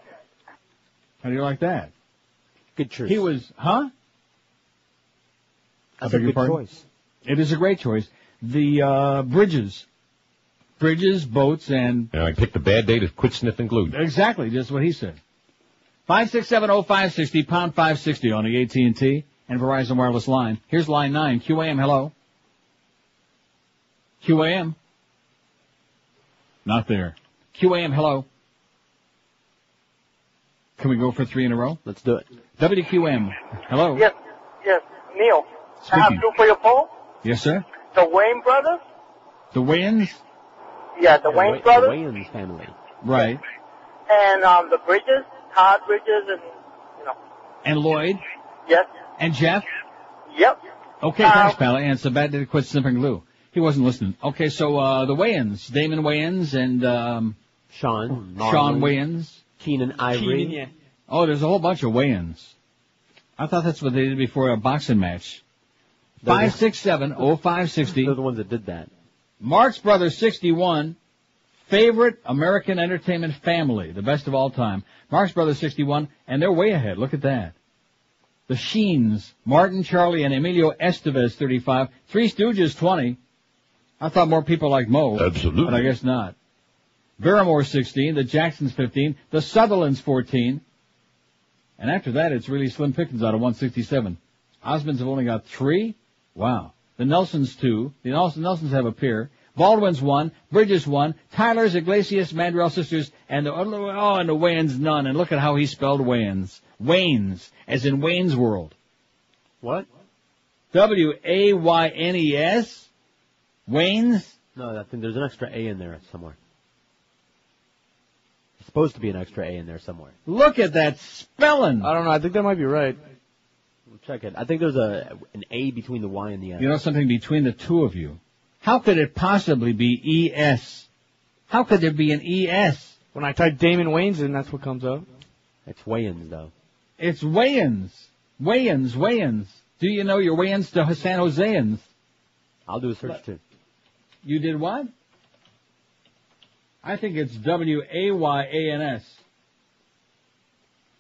How do you like that? Good choice. He was, huh? That's a good choice. It is a great choice. The Bridges. bridges, boats, and... I picked a bad day to quit sniffing glue. Exactly, just what he said. 5670560, pound 560 on the AT&T and Verizon wireless line. Here's line 9. QAM, hello. QAM. Not there. QAM, hello. Can we go for 3 in a row? Let's do it. WQM, hello. Yes, Neil. Speaking. I have 2 for your poll. Yes, sir. The Wayne brothers? The Wayans? Yeah, the Wayne brothers. The Wayans family. Right. And the Bridges, Todd Bridges, and, And Lloyd? Yes. And Jeff? Yep. Okay, thanks, pal. And it's a bad day to quit sniffing glue. He wasn't listening. Okay, so the Wayans, Damon Wayans and Sean Wayans. Keenan Ivory. Oh, there's a whole bunch of Wayans. I thought that's what they did before a boxing match. 5670560. They're the ones that did that. Marx Brothers 61, favorite American entertainment family, the best of all time. Marx Brothers 61, and they're way ahead. Look at that. The Sheens, Martin, Charlie, and Emilio Estevez 35. Three Stooges 20. I thought more people like Mo. Absolutely. But I guess not. Barrymore 16, the Jacksons 15, the Sutherlands 14. And after that, it's really slim pickings out of 167. Osmonds have only got 3. Wow. The Nelsons 2. The Nelsons have a pair. Baldwin's 1. Bridges 1. Tyler's, Iglesias, Mandrell sisters, and the Wayans none. And look at how he spelled Wayans. Waynes, as in Wayne's World. What? W-A-Y-N-E-S? Waynes? No, I think there's an extra A in there somewhere. There's supposed to be an extra A in there somewhere. Look at that spelling. I don't know. I think that might be right. We'll check it. I think there's an A between the Y and the S. You know something between the two of you? How could it possibly be E-S? How could there be an E-S? When I type Damon Wayans in, that's what comes up. It's Wayans, though. It's Wayans. Wayans. Do you know your Wayans to San Joseans? I'll do a search, too. You did what? I think it's W-A-Y-A-N-S.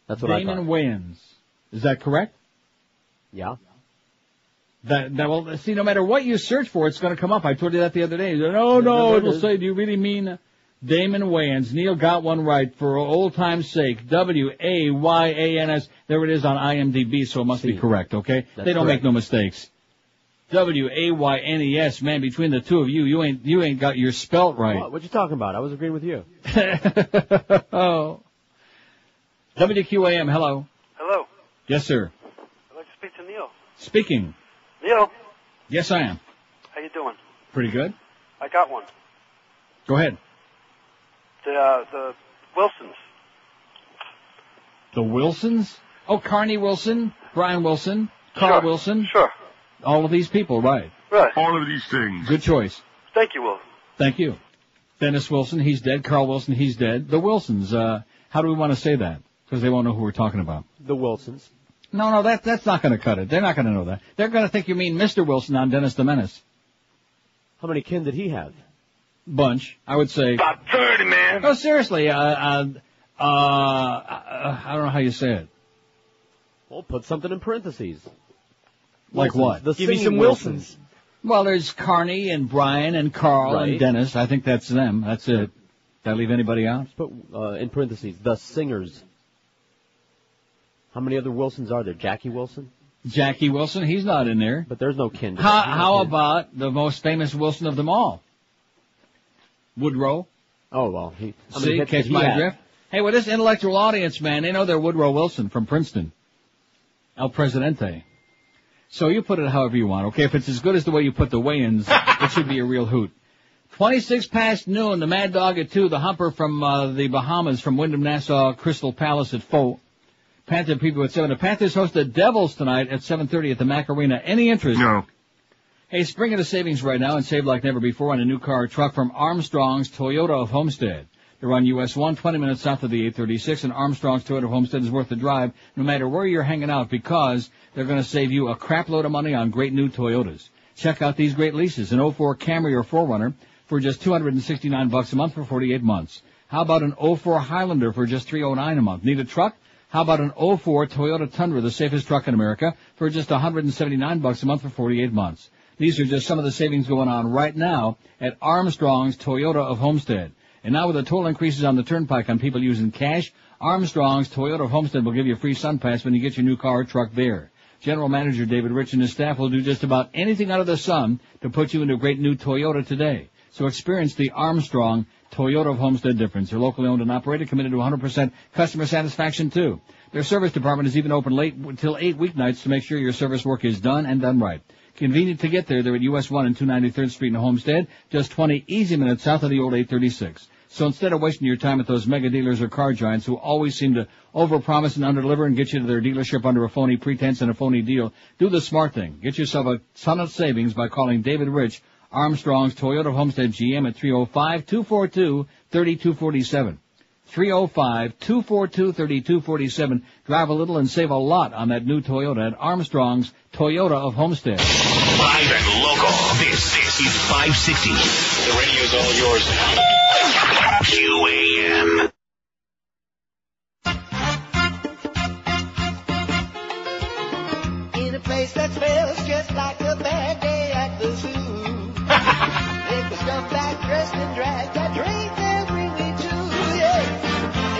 That's what Damon I thought. Wayans. Is that correct? Yeah. Well, see, no matter what you search for, it's going to come up. I told you that the other day. No, it'll say, do you really mean Damon Wayans? Neil got one right for old time's sake. W-A-Y-A-N-S. There it is on IMDb, so it must be correct, okay? They don't make no mistakes. W-A-Y-N-E-S, man, between the two of you, you ain't got your spelt right. What you talking about? I was agreeing with you. Oh. WQAM, hello. Hello. Yes, sir. I'd like to speak to Neil. Speaking. Neil, Yes, I am. how you doing? Pretty good. I got one. Go ahead. The Wilsons. The Wilsons? Oh, Carney Wilson, Brian Wilson, Carl Wilson. Sure. All of these people, right. Right. All of these things. Good choice. Thank you, Will. Thank you. Dennis Wilson, he's dead. Carl Wilson, he's dead. The Wilsons, how do we want to say that? Because they won't know who we're talking about. The Wilsons. No, that's not going to cut it. They're not going to know that. They're going to think you mean Mr. Wilson on Dennis the Menace. How many kin did he have? Bunch, I would say. About 30, man. No, seriously, I don't know how you say it. Well, put something in parentheses. Like what? Give me some Wilsons. Well, there's Carney and Brian and Carl and Dennis. I think that's them. That's it. Did I leave anybody out? Put in parentheses, the singers. How many other Wilsons are there? Jackie Wilson? Jackie Wilson, he's not in there. But there's no kin. How about the most famous Wilson of them all? Woodrow. Oh, well. See, catch my drift? Hey, well, this intellectual audience, man, they know they're Woodrow Wilson from Princeton. El Presidente. So you put it however you want, okay? If it's as good as the way you put the Wayans, it should be a real hoot. 26 past noon, the Mad Dog at 2, the Humper from the Bahamas, from Wyndham Nassau Crystal Palace at 4. Panther people at 7. The Panthers host the Devils tonight at 7:30 at the Mac Arena. Any interest? No. Hey, spring into savings right now and save like never before on a new car or truck from Armstrong's Toyota of Homestead. They're on US 1, 20 minutes south of the 836, and Armstrong's Toyota of Homestead is worth the drive no matter where you're hanging out because they're going to save you a crap load of money on great new Toyotas. Check out these great leases. An 04 Camry or 4Runner for just $269 a month for 48 months. How about an 04 Highlander for just $309 a month? Need a truck? How about an 04 Toyota Tundra, the safest truck in America, for just $179 a month for 48 months? These are just some of the savings going on right now at Armstrong's Toyota of Homestead. And now with the toll increases on the turnpike on people using cash, Armstrong's Toyota of Homestead will give you a free sun pass when you get your new car or truck there. General Manager David Rich and his staff will do just about anything under the sun to put you into a great new Toyota today. So experience the Armstrong Toyota of Homestead difference. They're locally owned and operated, committed to 100% customer satisfaction too. Their service department is even open late till 8 weeknights to make sure your service work is done and done right. Convenient to get there. They're at US 1 and 293rd Street in Homestead, just 20 easy minutes south of the old 836. So instead of wasting your time at those mega dealers or car giants who always seem to overpromise and underdeliver and get you to their dealership under a phony pretense and a phony deal, do the smart thing. Get yourself a ton of savings by calling David Rich, Armstrong's Toyota of Homestead GM at 305-242-3247. 305-242-3247. Drive a little and save a lot on that new Toyota at Armstrong's Toyota of Homestead. Live and local. This is 560. The radio's all yours now. QAM. In a place that smells just like a bad day at the zoo. If the scumbag dressed in drag that drink they'll bring me to, yeah.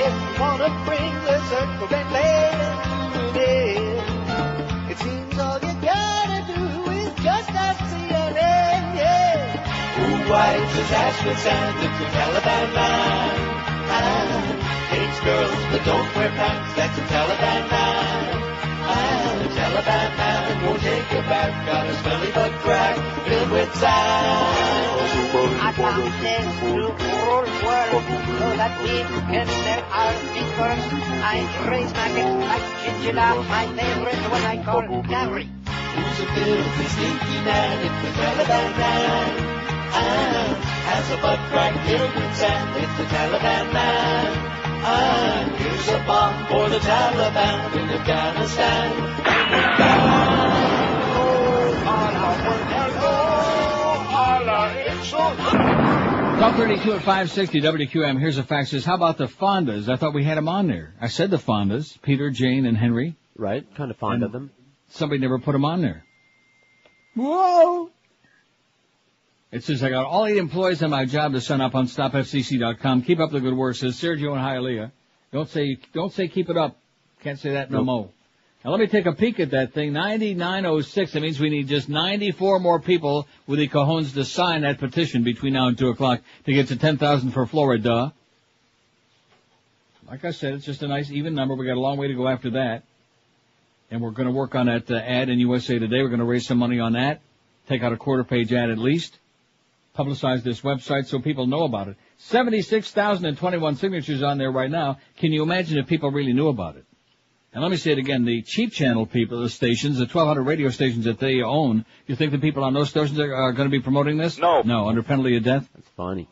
If you wanna bring the circle and play it, it seems all you gotta do is just ask CNN, yeah. Who wipes his ass with sand? It's the Taliban man. Hates girls but don't wear pants. That's the Taliban man. The Taliban man won't take a bath. Got a smelly butt crack filled with sand. I found this through whole world so that people can sell our first. I raise my hand like chinchilla, my favorite when I call Gary. Who's a filthy, stinky man? It's the Taliban man. Has a butt crack filled with sand. It's the Taliban man. Here's a bomb for the Taliban in Afghanistan. Top 32 at 560 WQM. Here's a fax. Says, how about the Fondas? I thought we had them on there. I said the Fondas. Peter, Jane, and Henry. Right. Kind of fond of them. Somebody never put them on there. Whoa! It says, I got all 8 employees on my job to sign up on StopFCC.com. Keep up the good work, says Sergio and Hialeah. Don't say keep it up. Can't say that no more. Now let me take a peek at that thing. 9906. That means we need just 94 more people with the cojones to sign that petition between now and 2 o'clock to get to 10,000 for Florida. Like I said, it's just a nice even number. We got a long way to go after that. And we're going to work on that ad in USA Today. We're going to raise some money on that. Take out a quarter-page ad at least. Publicize this website so people know about it. 76,021 signatures on there right now. Can you imagine if people really knew about it? And let me say it again, the cheap channel people, the stations, the 1,200 radio stations that they own, you think the people on those stations are going to be promoting this? No. No, under penalty of death? That's funny.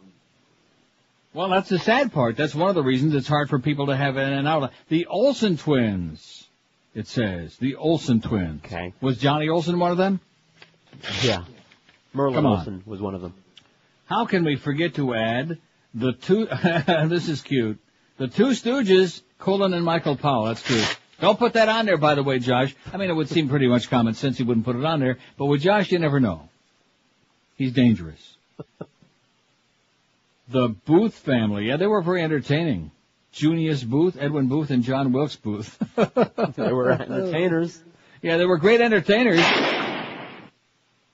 Well, that's the sad part. That's one of the reasons it's hard for people to have an outlet. The Olsen twins, it says. The Olsen twins. Okay. Was Johnny Olsen one of them? Yeah. Merlin Olsen was one of them. How can we forget to add the two, this is cute, the Two Stooges, Colin and Michael Powell. That's cute. Don't put that on there, by the way, Josh. I mean, it would seem pretty much common sense he wouldn't put it on there, but with Josh, you never know. He's dangerous. The Booth family. Yeah, they were very entertaining. Junius Booth, Edwin Booth, and John Wilkes Booth. They were entertainers. Yeah, they were great entertainers.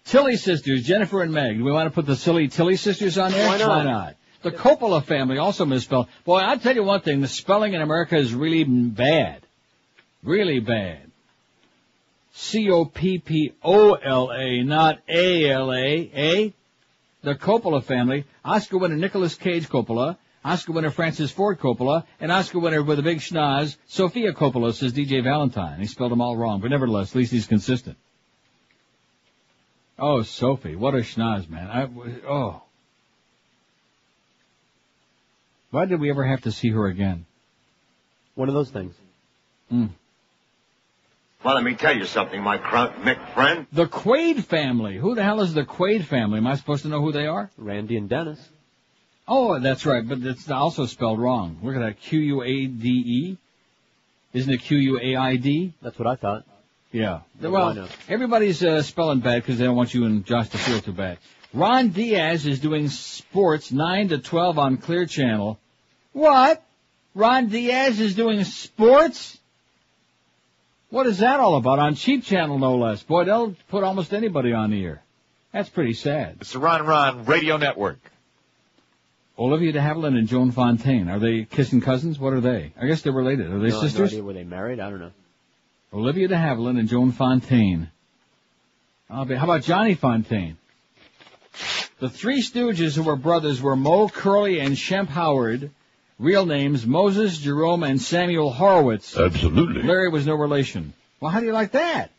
Tilly sisters, Jennifer and Meg. Do we want to put the silly Tilly sisters on there? Why not? Why not? The Coppola family, also misspelled. Boy, I'll tell you one thing. The spelling in America is really bad. Really bad. Coppola, not A-L-A, eh? The Coppola family. Oscar winner Nicolas Cage Coppola. Oscar winner Francis Ford Coppola. And Oscar winner with a big schnoz, Sophia Coppola, says DJ Valentine. He spelled them all wrong, but nevertheless, at least he's consistent. Oh, Sophie, what a schnoz, man. Why did we ever have to see her again? One of those things. Mm. Well, let me tell you something, my Mick friend. The Quaid family. Who the hell is the Quaid family? Am I supposed to know who they are? Randy and Dennis. Oh, that's right, but it's also spelled wrong. Look at that, Q-U-A-D-E. Isn't it Q-U-A-I-D? That's what I thought. Yeah. Well, everybody's spelling bad because they don't want you and Josh to feel too bad. Ron Diaz is doing sports 9 to 12 on Clear Channel. What? Ron Diaz is doing sports? What is that all about? On Cheap Channel, no less. Boy, they'll put almost anybody on the air. That's pretty sad. It's the Ron Radio Network. Olivia de Havilland and Joan Fontaine. Are they kissing cousins? What are they? I guess they're related. Are they sisters? No idea. Were they married? I don't know. Olivia de Havilland and Joan Fontaine. How about Johnny Fontaine? The Three Stooges who were brothers were Moe, Curly, and Shemp Howard. Real names, Moses, Jerome, and Samuel Horowitz. Absolutely. Larry was no relation. Well, how do you like that?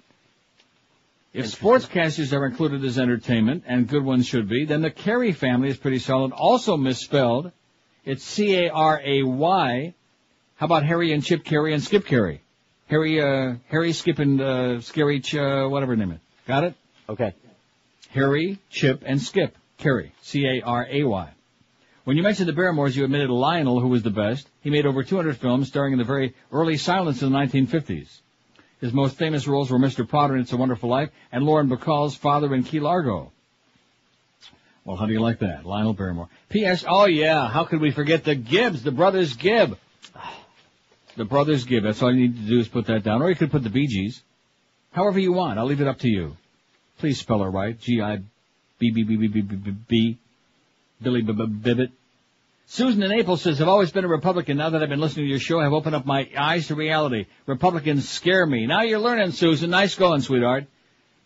If sportscasters are included as entertainment, and good ones should be, then the Carey family is pretty solid. Also misspelled. It's C-A-R-A-Y. How about Harry and Chip Carey and Skip Carey? Harry, Skip, and Scary, whatever name it. Got it? Okay. Harry, Chip, and Skip Carey. C-A-R-A-Y. When you mentioned the Barrymores, you admitted Lionel, who was the best. He made over 200 films, starring in the very early silence of the 1950s. His most famous roles were Mr. Potter in It's a Wonderful Life and Lauren Bacall's father in Key Largo. Well, how do you like that? Lionel Barrymore. P.S. Oh, yeah, how could we forget the Gibbs, the Brothers Gibb? The Brothers Gibb. That's all you need to do is put that down. Or you could put the Bee Gees. However you want. I'll leave it up to you. Please spell her right. G-I-B-B-B-B-B-B. Billy Bibbit. Susan in Naples says, I've always been a Republican. Now that I've been listening to your show, I've opened up my eyes to reality. Republicans scare me. Now you're learning, Susan. Nice going, sweetheart.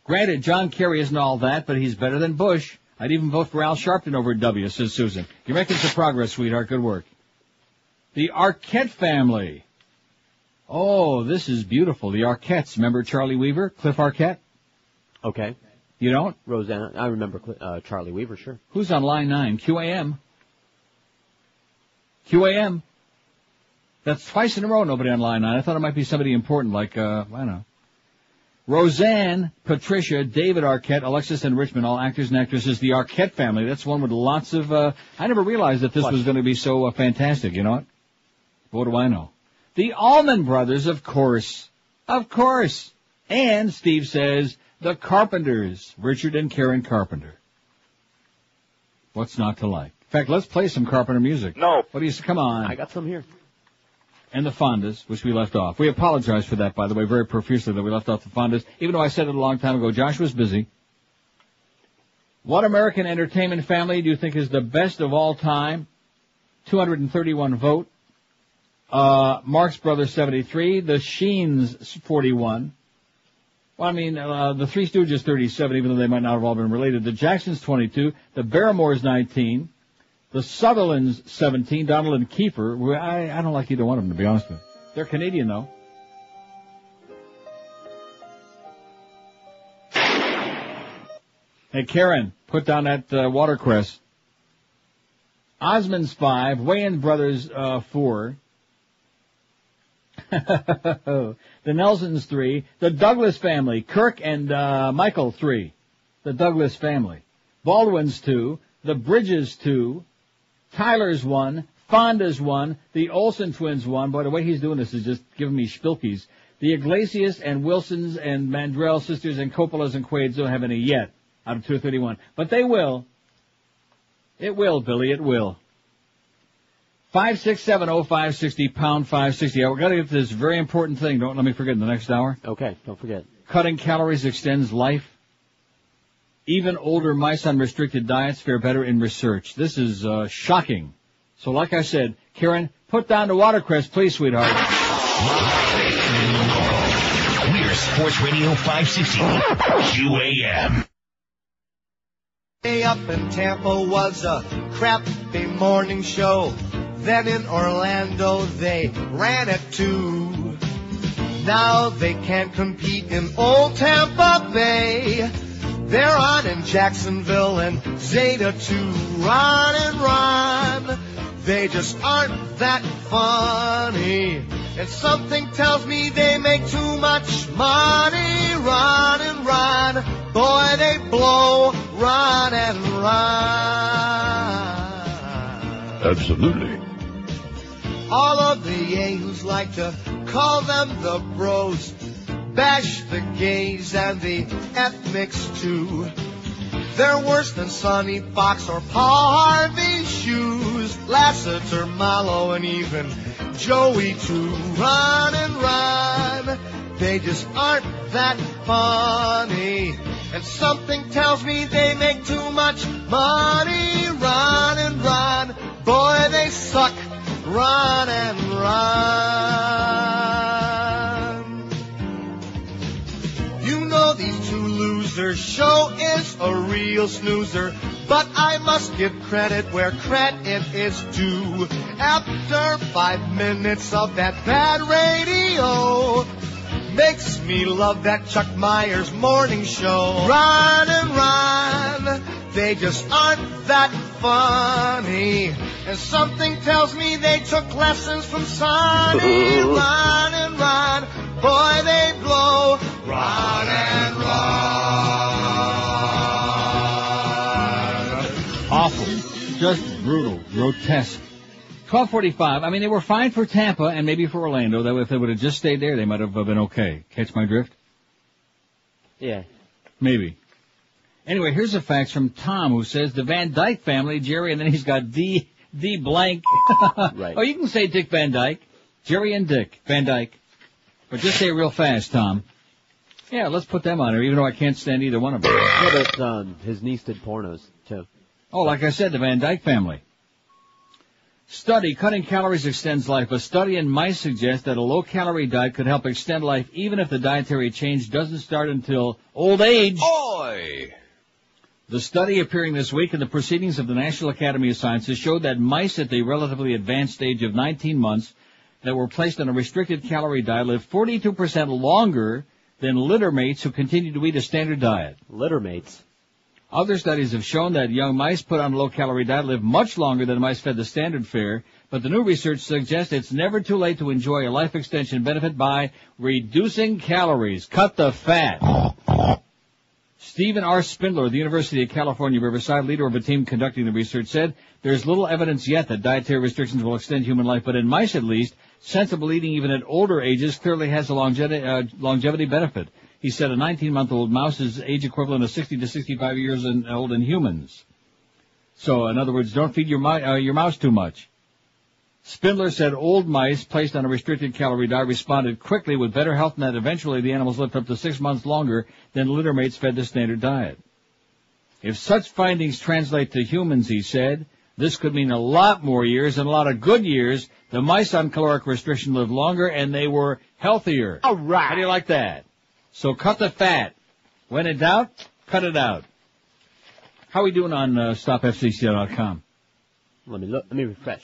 Granted, John Kerry isn't all that, but he's better than Bush. I'd even vote for Al Sharpton over W, says Susan. You're making some progress, sweetheart. Good work. The Arquette family. Oh, this is beautiful. The Arquettes. Remember Charlie Weaver? Cliff Arquette? Okay. You don't? Roseanne. I remember Charlie Weaver, sure. Who's on line 9? QAM. QAM. That's twice in a row nobody on line 9. I thought it might be somebody important like, I don't know. Roseanne, Patricia, David Arquette, Alexis and Richmond, all actors and actresses. The Arquette family. That's one with lots of, I never realized that this was going to be so fantastic, you know what? What do I know? The Allman Brothers, of course. Of course. And, Steve says, the Carpenters, Richard and Karen Carpenter. What's not to like? In fact, let's play some Carpenter music. No. What do you say? Come on. I got some here. And the Fondas, which we left off. We apologize for that, by the way, very profusely that we left off the Fondas, even though I said it a long time ago. Josh was busy. What American entertainment family do you think is the best of all time? 231 vote. Marx Brothers 73. The Sheens 41. Well, I mean, the Three Stooges 37, even though they might not have all been related. The Jacksons 22. The Barrymores 19. The Sutherlands 17. Donald and Kiefer. I don't like either one of them, to be honest with you. They're Canadian, though. Hey, Karen, put down that watercress. Osmonds 5. Wayans Brothers 4. The Nelsons 3. The Douglas family. Kirk and Michael 3. The Douglas family. Baldwin's 2. The Bridges 2. Tyler's 1. Fonda's 1. The Olsen twins 1. Boy, the way he's doing this is just giving me spilkies. The Iglesias and Wilsons and Mandrell sisters and Coppolas and Quades don't have any yet out of 231. But they will. It will, Billy. It will. 5670560 pound 560. We're going to get to this very important thing. Don't let me forget in the next hour. Okay, don't forget. Cutting calories extends life. Even older mice on restricted diets fare better in research. This is shocking. So like I said, Karen, put down the watercress, please, sweetheart. We're Sports Radio 560 QAM. Up in Tampa was a crappy morning show. Then in Orlando they ran it too. Now they can't compete in old Tampa Bay. They're on in Jacksonville and Zeta too. Run and run. They just aren't that funny. And something tells me they make too much money. Run and run. Boy, they blow. Run and run. Absolutely. All of the yahoos like to call them the bros. bash the gays and the ethnics too. They're worse than Sonny Fox or Paul Harvey's shoes. Lassiter, Mallow, and even Joey too. Run and run, they just aren't that funny. And something tells me they make too much money. Run and run, boy they suck. Run and run. You know these two losers, show is a real snoozer, but I must give credit where credit is due. After 5 minutes of that bad radio, makes me love that Chuck Myers morning show. Run and run, they just aren't that funny. And something tells me they took lessons from Sonny. Run and run, boy they blow. Run and run. Awful. Just brutal. Grotesque. 12:45. I mean, they were fine for Tampa and maybe for Orlando. Though if they would have just stayed there, they might have been okay. Catch my drift? Yeah. Maybe. Anyway, here's the facts from Tom, who says the Van Dyke family, Jerry, and then he's got D blank. Right. Oh, you can say Dick Van Dyke. Jerry and Dick Van Dyke. But just say it real fast, Tom. Yeah, let's put them on there, even though I can't stand either one of them. Yeah, but his niece did pornos, too. Oh, like I said, the Van Dyke family. Study, cutting calories extends life. A study in mice suggests that a low-calorie diet could help extend life even if the dietary change doesn't start until old age. Oi! The study appearing this week in the Proceedings of the National Academy of Sciences showed that mice at the relatively advanced age of 19 months that were placed on a restricted calorie diet lived 42% longer than littermates who continued to eat a standard diet. Littermates? Other studies have shown that young mice put on a low-calorie diet live much longer than mice fed the standard fare, but the new research suggests it's never too late to enjoy a life extension benefit by reducing calories. Cut the fat. Stephen R. Spindler of the University of California, Riverside, leader of a team conducting the research, said there's little evidence yet that dietary restrictions will extend human life, but in mice at least, sensible eating even at older ages clearly has a longevity benefit. He said a 19-month-old mouse is age equivalent of 60 to 65 years old in humans. So, in other words, don't feed your mouse too much. Spindler said old mice placed on a restricted calorie diet responded quickly with better health, and that eventually the animals lived up to 6 months longer than littermates fed the standard diet. If such findings translate to humans, he said, this could mean a lot more years and a lot of good years. The mice on caloric restriction lived longer and they were healthier. All right. How do you like that? So cut the fat. When in doubt, cut it out. How are we doing on StopFCC.com? Let me refresh.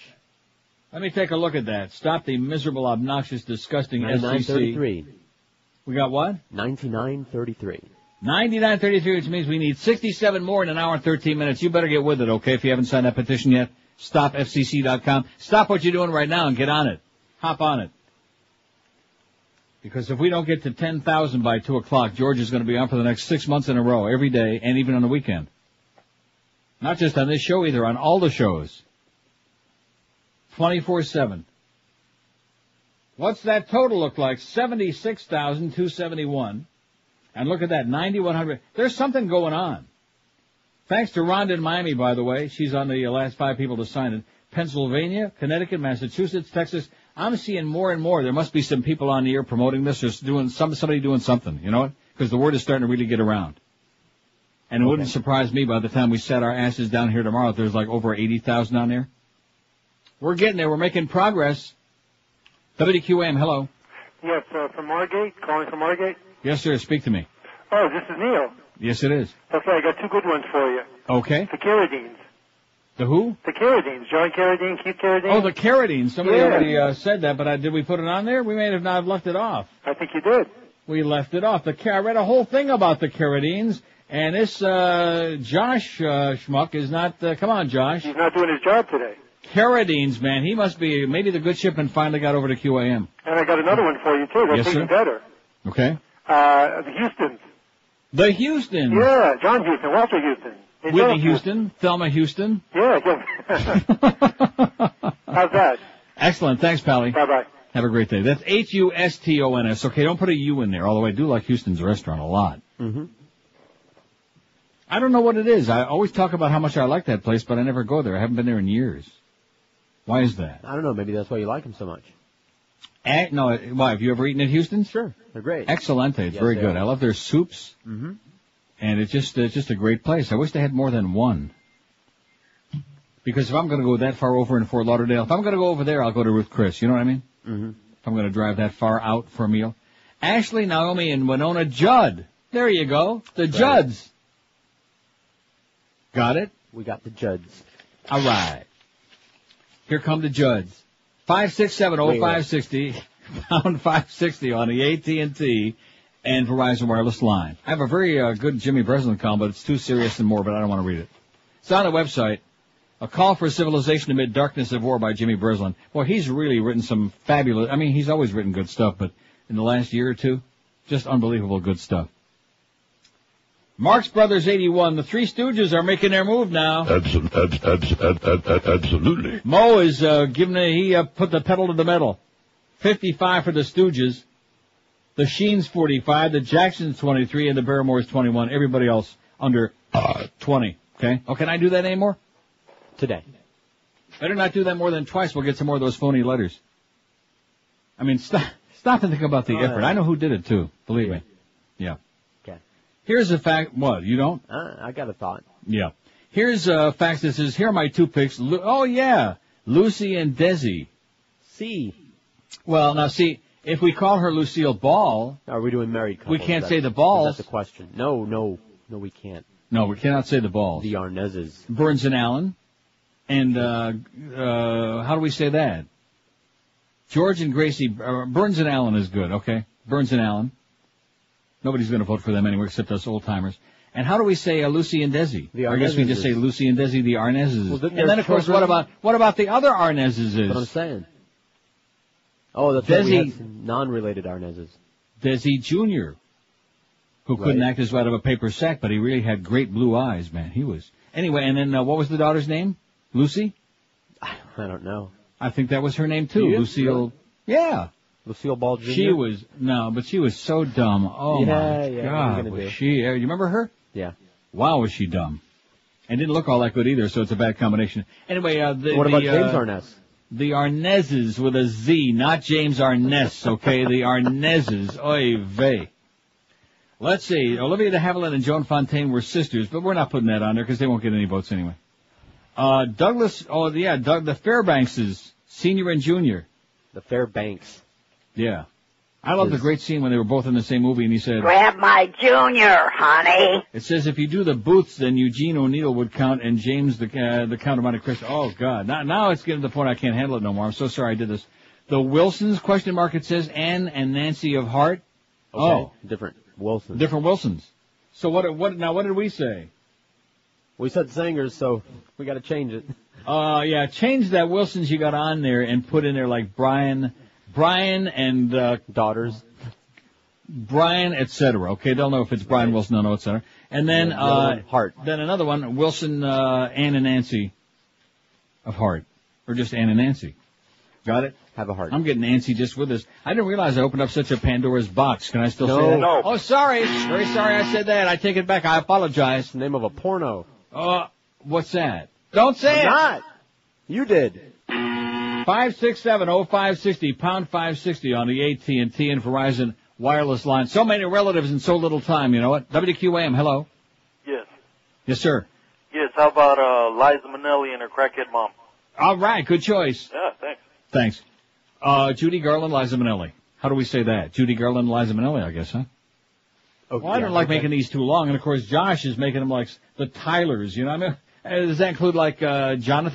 Let me take a look at that. Stop the miserable, obnoxious, disgusting 99.33. We got what? 99.33. 99.33, which means we need 67 more in an hour and 13 minutes. You better get with it, okay, if you haven't signed that petition yet. StopFCC.com. Stop what you're doing right now and get on it. Hop on it. Because if we don't get to 10,000 by 2 o'clock, George is going to be on for the next 6 months in a row, every day, and even on the weekend. Not just on this show either, on all the shows. 24/7. What's that total look like? 76,271. And look at that, 9,100. There's something going on. Thanks to Rhonda in Miami, by the way. She's on the last 5 people to sign it. Pennsylvania, Connecticut, Massachusetts, Texas. I'm seeing more and more. There must be some people on the air promoting this or somebody doing something, you know what? Because the word is starting to really get around. And it wouldn't surprise me by the time we set our asses down here tomorrow if there's like over 80,000 on there. We're getting there. We're making progress. WQAM, hello. Yes, from Margate, calling from Margate. Yes, sir. Speak to me. Oh, this is Neil. Yes, it is. Okay, I got 2 good ones for you. Okay. The Carradines. The who? The Carradines. John Carradine, Keith Carradine. Oh, the Carradines. Somebody already said that, but did we put it on there? We may have not left it off. I think you did. We left it off. I read a whole thing about the Carradines, and this Josh schmuck is not... come on, Josh. He's not doing his job today. Carradines, man. He must be... Maybe the good shipment finally got over to QAM. And I got another one for you, too. That's even better. Okay. The Houstons. The Houstons. Yeah, John Houston, Walter Houston. Whitney Houston, Thelma Houston. Yeah. How's that? Excellent. Thanks, Pally. Bye-bye. Have a great day. That's Hustons. Okay, don't put a U in there, although I do like Houston's restaurant a lot. Mm-hmm. I don't know what it is. I always talk about how much I like that place, but I never go there. I haven't been there in years. Why is that? I don't know. Maybe that's why you like them so much. No, why? Have you ever eaten at Houston's? Sure. They're great. Excelente. It's very good. I love their soups. Mm-hmm. And it's just a great place. I wish they had more than one. Because if I'm going to go that far over in Fort Lauderdale, if I'm going to go over there, I'll go to Ruth Chris. You know what I mean? Mm-hmm. If I'm going to drive that far out for a meal. Ashley, Naomi, and Winona Judd. There you go. The Judds. Got it? We got the Judds. All right. Here come the Judds. 567-0560, pound 560 on the AT&T and Verizon wireless line. I have a very good Jimmy Breslin column, but it's too serious and more, but I don't want to read it. It's on the website. A Call for Civilization Amid Darkness of War by Jimmy Breslin. Well, he's really written some fabulous, I mean, he's always written good stuff, but in the last year or two, just unbelievable good stuff. Marx Brothers 81. The Three Stooges are making their move now. Absolutely. Mo is he put the pedal to the metal. 55 for the Stooges. The Sheens 45, the Jacksons 23, and the Barrymores 21. Everybody else under 20. Okay? Oh, can I do that anymore? Today. Better not do that more than twice. We'll get some more of those phony letters. I mean, stop and think about the effort. I know who did it, too. Believe me. Yeah. Okay. Here's a fact. What, you don't? I got a thought. Yeah. Here's a fact that says, here are my two picks. Lucy and Desi. C. Well, now see, if we call her Lucille Ball. Are we doing married couples? We can't say the Balls. That's the question. No, we can't. No, we cannot say the Balls. The Arnezes. Burns and Allen. And, how do we say that? George and Gracie, Burns and Allen is good, okay? Burns and Allen. Nobody's going to vote for them anyway except us old-timers. And how do we say Lucy and Desi? I guess we just say Lucy and Desi, the Arnezes. Well, and then, of course, what about the other Arnezes? That's what I'm saying. Oh, that's Desi, non-related Arnezes. Desi Jr., who couldn't act as right of a paper sack, but he really had great blue eyes, man. He was. Anyway, and then what was the daughter's name? Lucy? I don't know. I think that was her name, too. Lucille. Yeah. Lucille Ball Jr.? She was so dumb. Oh, my God. Was she? You remember her? Yeah. Wow, was she dumb. And didn't look all that good either, so it's a bad combination. Anyway, what about James Arness? The Arnezes with a Z, not James Arness, okay? The Arnezes. Oy vey. Let's see. Olivia de Havilland and Joan Fontaine were sisters, but we're not putting that on there because they won't get any votes anyway. Doug, the Fairbankses, senior and junior. The Fairbanks. Yeah. I love the great scene when they were both in the same movie and he said, "Grab my junior, honey." It says if you do the Booths, then Eugene O'Neill would count and James the Count of Monte Cristo. Oh, God. Now it's getting to the point I can't handle it no more. I'm so sorry I did this. The Wilsons, question mark, it says Anne and Nancy of Hart. Okay. Oh. Different Wilsons. Different Wilsons. So what did we say? We said singers, so we got to change it. Yeah, change that Wilsons you got on there and put in there like Brian and daughters, Brian, etc. Okay, they'll know if it's Brian Wilson, they'll know, etc. And then Hart. Then another one, Wilson, Ann and Nancy of Hart, or just Ann and Nancy. Got it? Have a heart. I'm getting Nancy just with this. I didn't realize I opened up such a Pandora's box. Can I still say that? No. Oh, sorry. Very sorry I said that. I take it back. I apologize. It's the name of a porno. What's that? Don't say it. Not. You did. 567-0560, pound 560 on the AT&T and Verizon wireless line. So many relatives in so little time, you know what? WQAM, hello. Yes. Yes, sir. Yes, how about Liza Minnelli and her crackhead mom? All right, good choice. Yeah, thanks. Thanks. Judy Garland, Liza Minnelli. How do we say that? Judy Garland, Liza Minnelli, I guess, huh? Okay, well, I don't like making these too long, and of course Josh is making them like the Tylers, you know what I mean? Does that include like John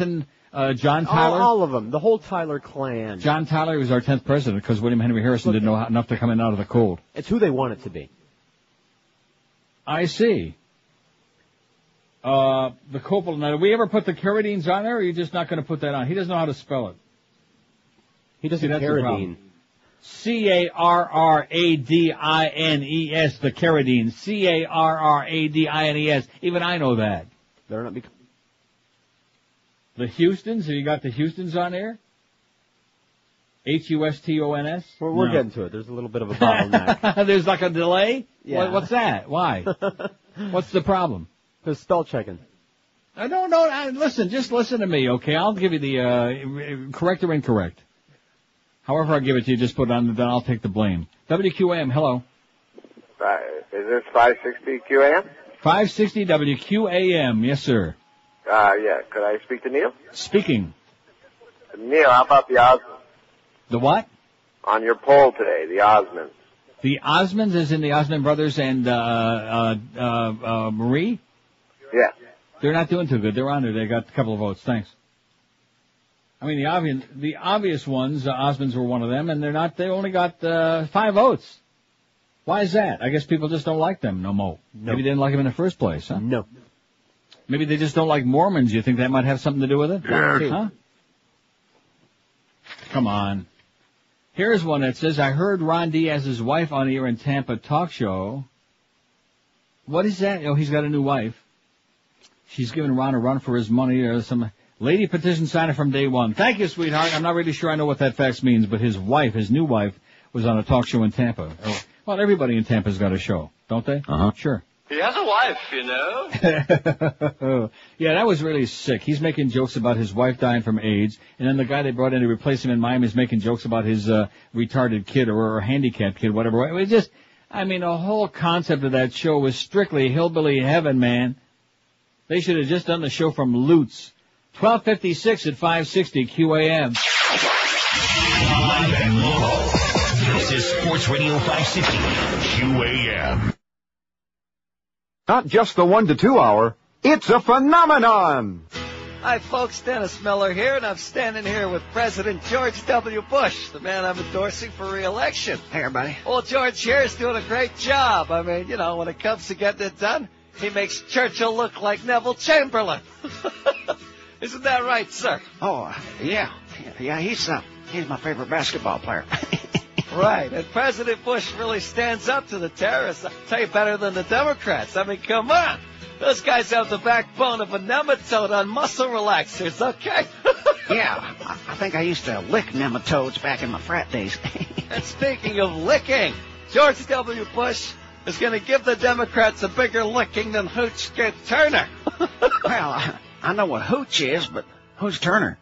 Tyler? All of them. The whole Tyler clan. John Tyler was our 10th president because William Henry Harrison didn't know enough to come in out of the cold. It's who they want it to be. I see. The Coppola. Now, did we ever put the Carradines on there, or are you just not going to put that on? He doesn't know how to spell it. He doesn't Carradine. Carradines, the Carradines. Carradines. Even I know that. They're not the Houstons? Have you got the Houstons on there? Hustons? We're getting to it. There's a little bit of a bottleneck. There's like a delay? Yeah. What's that? Why? What's the problem? There's spell checking. I don't know. Listen, just listen to me, okay? I'll give you the correct or incorrect. However I give it to you, just put it on, then I'll take the blame. WQAM, hello. Is this 560 QAM? 560 WQAM, yes, sir. Yeah. Could I speak to Neil? Speaking. Neil, how about the Osmonds? The what? On your poll today, the Osmonds. The Osmonds, as in the Osmond brothers and Marie? Yeah. They're not doing too good. They're on there. They got a couple of votes. Thanks. I mean, the obvious ones, Osmonds were one of them, and they only got 5 votes. Why is that? I guess people just don't like them no more. No. Maybe they didn't like them in the first place, huh? No. Maybe they just don't like Mormons. You think that might have something to do with it? Huh? Come on. Here's one that says, I heard Ron Diaz's wife on air in Tampa talk show. What is that? Oh, he's got a new wife. She's giving Ron a run for his money. Or some lady petition signer from day one. Thank you, sweetheart. I'm not really sure I know what that fax means, but his new wife, was on a talk show in Tampa. Well, everybody in Tampa's got a show, don't they? Uh-huh. Sure. He has a wife, you know. Yeah, that was really sick. He's making jokes about his wife dying from AIDS, and then the guy they brought in to replace him in Miami is making jokes about his retarded kid or handicapped kid, whatever. It was just, the whole concept of that show was strictly hillbilly heaven, man. They should have just done the show from Lutz. 12:56 at 560 QAM. Live and local. This is Sports Radio 560 QAM. Not just the 1 to 2 hour, it's a phenomenon. Hi, folks. Dennis Miller here, and I'm standing here with President George W. Bush, the man I'm endorsing for re-election. Hey, everybody. Well, George here is doing a great job. I mean, when it comes to getting it done, he makes Churchill look like Neville Chamberlain. Isn't that right, sir? Oh, yeah. Yeah, he's my favorite basketball player. Right, and President Bush really stands up to the terrorists. I'll tell you, better than the Democrats. I mean, come on. Those guys have the backbone of a nematode on muscle relaxers, okay? Yeah, I think I used to lick nematodes back in my frat days. And speaking of licking, George W. Bush is going to give the Democrats a bigger licking than Hooch gave Turner. Well, I know what Hooch is, but who's Turner?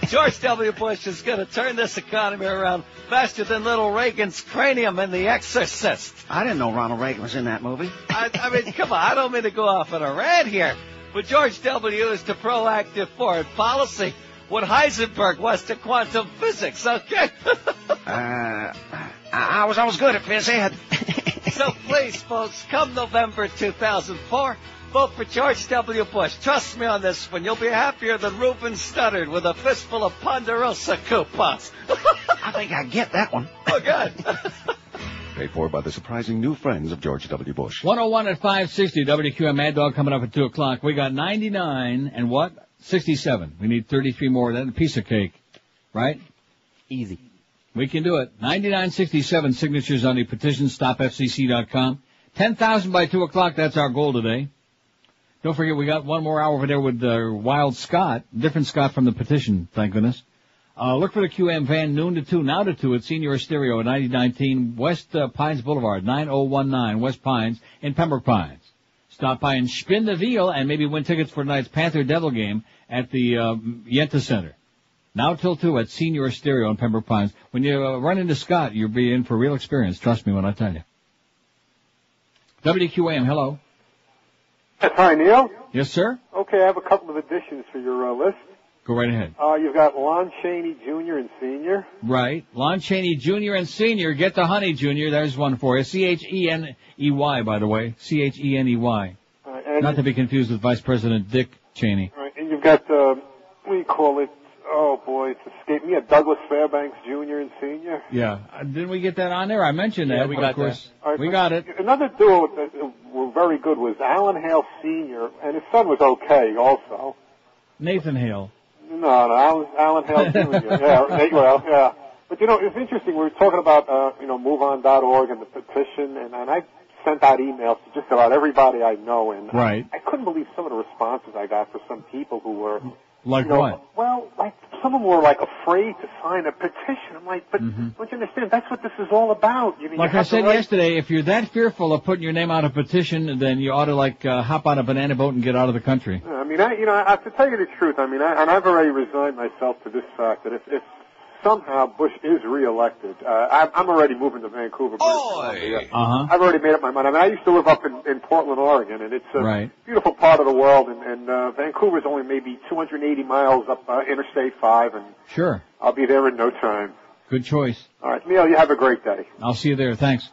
George W. Bush is going to turn this economy around faster than little Reagan's cranium in The Exorcist. I didn't know Ronald Reagan was in that movie. I mean, come on, I don't mean to go off on a rant here, but George W. is to proactive foreign policy what Heisenberg was to quantum physics, okay? I was always good at phys ed. So please, folks, come November 2004, vote for George W. Bush. Trust me on this one. You'll be happier than Reuben Studdard with a fistful of Ponderosa coupons. I think I get that one. Oh, good. Paid for by the surprising new friends of George W. Bush. 101 at 560 WQM Mad Dog coming up at 2 o'clock. We got 99 and what? 67. We need 33 more. That's a piece of cake. Right? Easy. We can do it. 9967 signatures on the petition, StopFCC.com. 10,000 by 2 o'clock. That's our goal today. Don't forget, we got one more hour over there with Wild Scott. Different Scott from the petition, thank goodness. Look for the QM van noon to 2, now to 2 at Senior Stereo at 9019 West Pines Boulevard, 9019 West Pines in Pembroke Pines. Stop by and spin the wheel and maybe win tickets for tonight's Panther-Devil game at the Yenta Center. Now till 2 at Senior Stereo in Pembroke Pines. When you run into Scott, you'll be in for real experience. Trust me when I tell you. WQAM, hello. Hi, Neil. Yes, sir? Okay, I have a couple of additions for your list. Go right ahead. You've got Lon Chaney Jr. and Sr. Right. Lon Chaney Jr. and Sr. Get the honey, Jr. There's one for you. Cheney, by the way. Cheney. Not to be confused with Vice President Dick Cheney. Right, and you've got, what do you call it? Oh, boy, it's escaped me. Douglas Fairbanks Jr. and Sr. Yeah. Didn't we get that on there? I mentioned that. Yeah, we got that. Right, we got it. Another duo that were very good was Alan Hale Sr., and his son was okay also. Nathan Hale. No, Alan Hale Jr. Yeah. But, it's interesting. We were talking about, MoveOn.org and the petition, and I sent out emails to just about everybody I know, and right. I couldn't believe some of the responses I got for some people who were... Like what? Well, like some of them were like afraid to sign a petition. I'm like, but don't you understand? That's what this is all about. Like I said yesterday, if you're that fearful of putting your name on a petition, then you ought to hop on a banana boat and get out of the country. I mean, I have to tell you the truth. I mean, I've already resigned myself to this fact that if somehow Bush is reelected, I'm already moving to Vancouver. I've already made up my mind. I mean, I used to live up in Portland, Oregon, and it's a beautiful part of the world, and Vancouver's only maybe 280 miles up Interstate 5, and sure, I'll be there in no time. Good choice. All right, Neil, you have a great day. I'll see you there. Thanks.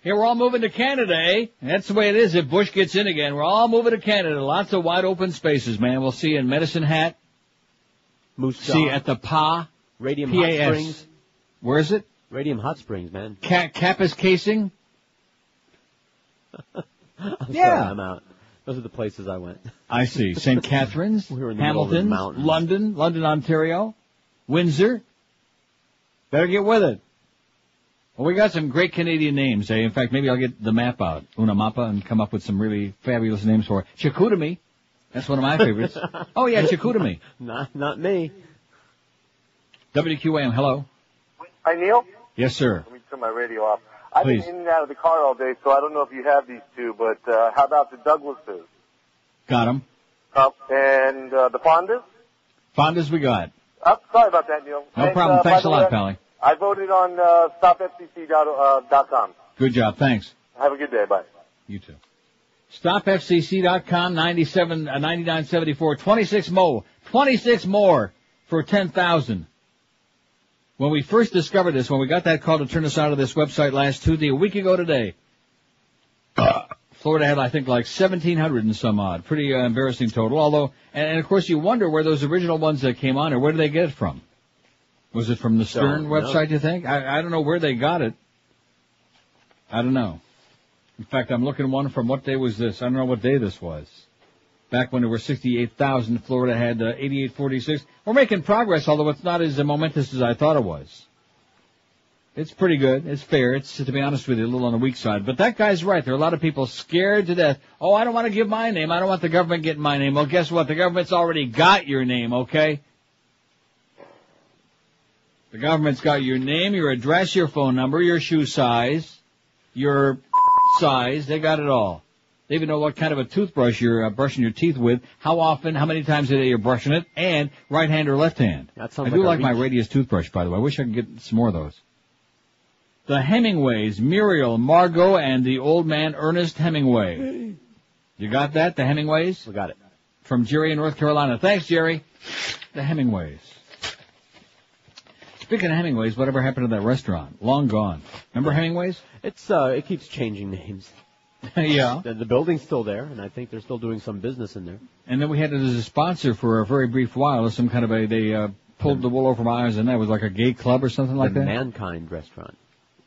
Here, we're all moving to Canada, eh? That's the way it is if Bush gets in again. We're all moving to Canada. Lots of wide open spaces, man. We'll see you in Medicine Hat. Moose See you at the PA. Radium PAS. Hot Springs. Where is it? Radium Hot Springs, man. Kappa's Casing? Sorry, I'm out. Those are the places I went. I see. St. Catharines, we were in the Hamilton, London, Ontario, Windsor. Better get with it. Well, we got some great Canadian names, eh? In fact, maybe I'll get the map out, Una Mappa, and come up with some really fabulous names for it. Chicoutimi. That's one of my favorites. Oh, yeah, Chicoutimi. Not me. WQAM, hello. Hi, Neil? Yes, sir. Let me turn my radio off. I've Please. been in and out of the car all day, so I don't know if you have these two, but how about the Douglases? Got them. And the Fondas? Fondas we got. Sorry about that, Neil. No problem. Thanks a lot, Pally. I voted on StopFCC.com. Good job. Thanks. Have a good day. Bye. You too. StopFCC.com, 9974, 26 more for 10,000. When we first discovered this, when we got that call to turn us out of this website last Tuesday, a week ago today, Florida had, I think, like 1,700 and some odd. Pretty embarrassing total. Although, and of course, you wonder where those original ones that came on, or where did they get it from? Was it from the Stern website, you think? I don't know where they got it. I don't know. In fact, I'm looking one from what day was this? I don't know what day this was. Back when there were 68,000, Florida had 8846. We're making progress, although it's not as momentous as I thought it was. It's pretty good. It's fair. It's, to be honest with you, a little on the weak side. But that guy's right. There are a lot of people scared to death. Oh, I don't want to give my name. I don't want the government getting my name. Well, guess what? The government's already got your name, okay? The government's got your name, your address, your phone number, your shoe size, your size. They got it all. They even know what kind of a toothbrush you're brushing your teeth with, how often, how many times a day you're brushing it, and right hand or left hand. I do like my Radius toothbrush, by the way. I wish I could get some more of those. The Hemingways, Muriel, Margot, and the old man Ernest Hemingway. You got that, the Hemingways? We got it. From Jerry in North Carolina. Thanks, Jerry. The Hemingways. Speaking of Hemingways, whatever happened to that restaurant? Long gone. Remember Hemingways? It keeps changing names. Yeah. The building's still there, and I think they're still doing some business in there. And then we had it as a sponsor for a very brief while. Some kind of they pulled the wool over my eyes, and that was like a gay club or something like that? The Mankind Restaurant.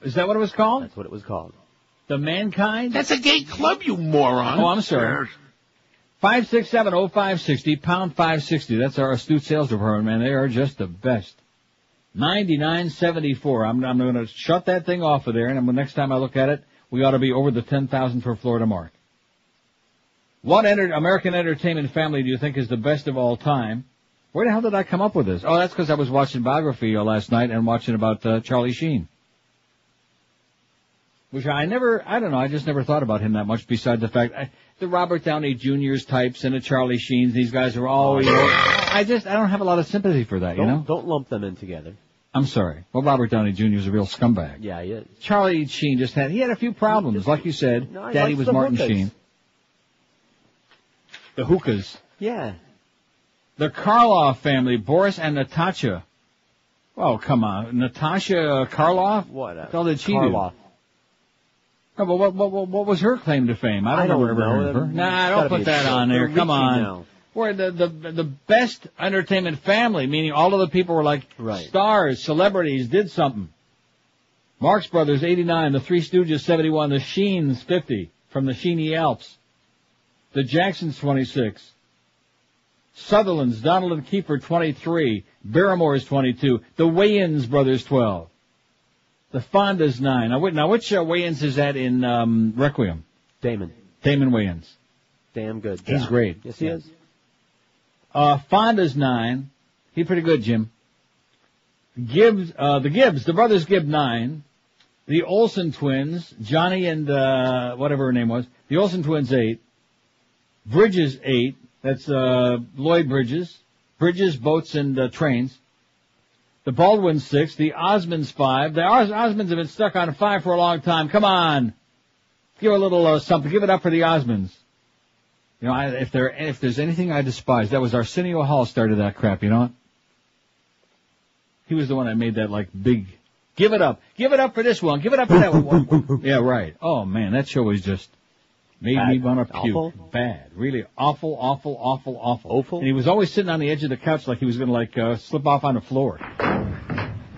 Is that what it was called? That's what it was called. The Mankind? That's a gay club, you moron. Oh, I'm sorry. 567-0560, pound 560. That's our astute sales department, man. They are just the best. 9974. I'm going to shut that thing off of there, and next time I look at it, we ought to be over the 10,000 for Florida mark. What American entertainment family do you think is the best of all time? Where the hell did I come up with this? Oh, that's because I was watching biography last night and watching about Charlie Sheen. Which I don't know, I just never thought about him that much besides the fact, the Robert Downey Jr.'s types and the Charlie Sheens, these guys are always, I don't have a lot of sympathy for that, you know? Don't lump them in together. I'm sorry. Well, Robert Downey Jr. is a real scumbag. Yeah, he is. Charlie Sheen he had a few problems, like you said. Daddy was Martin Sheen. The hookahs. Yeah. The Karloff family, Boris and Natasha. Oh, come on. Natasha Karloff? What? What the hell did she Karloff. do? No, but what was her claim to fame? I don't remember her. Nah, don't put that on there. Come on. Now. Where the best entertainment family, meaning all of the people were like stars, celebrities, did something. Marx Brothers, 89. The Three Stooges, 71. The Sheens, 50. From the Sheeny Alps. The Jacksons, 26. Sutherland's, Donald and Kiefer, 23. Barrymore's, 22. The Wayans Brothers, 12. The Fonda's 9. Now which weigh-ins is that in Requiem? Damon Wayans. Damn good. He's great. Yes, he is. Fonda's 9. He's pretty good, Jim. The brothers Gibb 9. The Olsen twins, Johnny and whatever her name was. The Olsen twins 8. Bridges 8. That's Lloyd Bridges. Bridges, boats, and trains. The Baldwins 6. The Osmonds 5. The Osmonds have been stuck on 5 for a long time. Come on. Give a little something. Give it up for the Osmonds. You know, if there's anything I despise, that was Arsenio Hall started that crap, you know what? He was the one that made that, like, big, give it up for this one, give it up for that one. Yeah, right. Oh, man, that show was just, made me want to puke. Awful? Bad. Really awful. And he was always sitting on the edge of the couch like he was going to, like, slip off on the floor.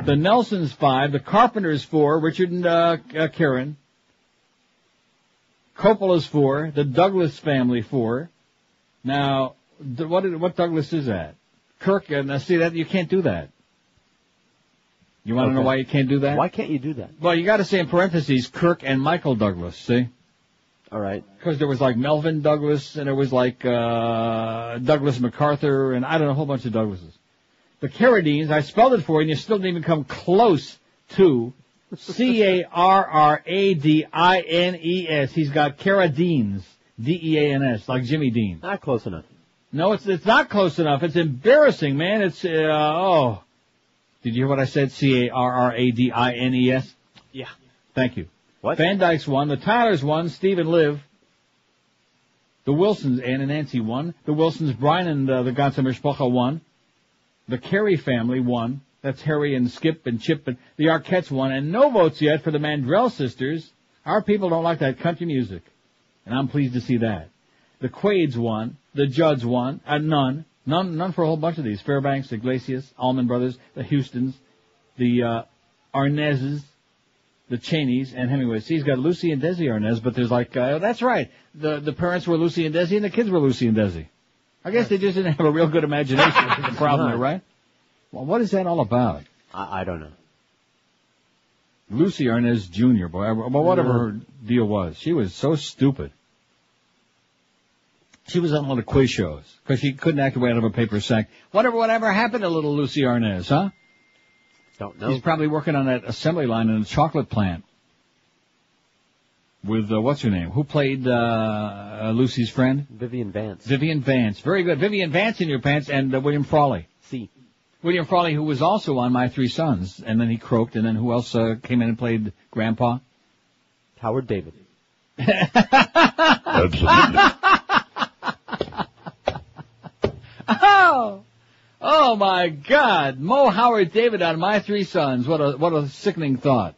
The Nelsons 5, the Carpenters 4, Richard and Karen. Coppola's 4, the Douglas family 4. Now, what Douglas is that? Kirk, and see that, you can't do that. You want to know why you can't do that? Why can't you do that? Well, you got to say in parentheses, Kirk and Michael Douglas, see? All right. Because there was like Melvin Douglas, and there was like Douglas MacArthur, and I don't know, a whole bunch of Douglases. The Carradines, I spelled it for you, and you still didn't even come close to Carradines. He's got Carradines, Deans, like Jimmy Dean. Not close enough. No, it's not close enough. It's embarrassing, man. It's, Did you hear what I said? Carradines? Yeah. Thank you. What? Van Dyke's won. The Tylers won. Steve and Liv. The Wilsons, Ann and Nancy won. The Wilsons, Brian and the Ganzer Mishpacha won. The Carey family won. That's Harry and Skip and Chip. And the Arquettes won. And no votes yet for the Mandrell sisters. Our people don't like that country music. And I'm pleased to see that. The Quades won. The Judds won. None for a whole bunch of these. Fairbanks, Iglesias, Allman Brothers, the Houstons, the Arnezes, the Cheneys, and Hemingway. See, he's got Lucy and Desi Arnez, but there's like, that's right. The parents were Lucy and Desi, and the kids were Lucy and Desi. I guess they just didn't have a real good imagination. That's the problem there, right? Well, what is that all about? I don't know. Lucy Arnez Jr., boy, well, whatever her deal was. She was so stupid. She was on one of the quiz shows because she couldn't act her way out of a paper sack. Whatever happened to little Lucy Arnez, huh? Don't know. She's probably working on that assembly line in a chocolate plant with what's her name? Who played Lucy's friend? Vivian Vance. Vivian Vance, very good. Vivian Vance in your pants, and William Frawley. C. William Frawley, who was also on My Three Sons, and then he croaked. And then who else came in and played Grandpa? Howard David. Absolutely. Oh my God! Mo Howard David on My Three Sons. What a sickening thought.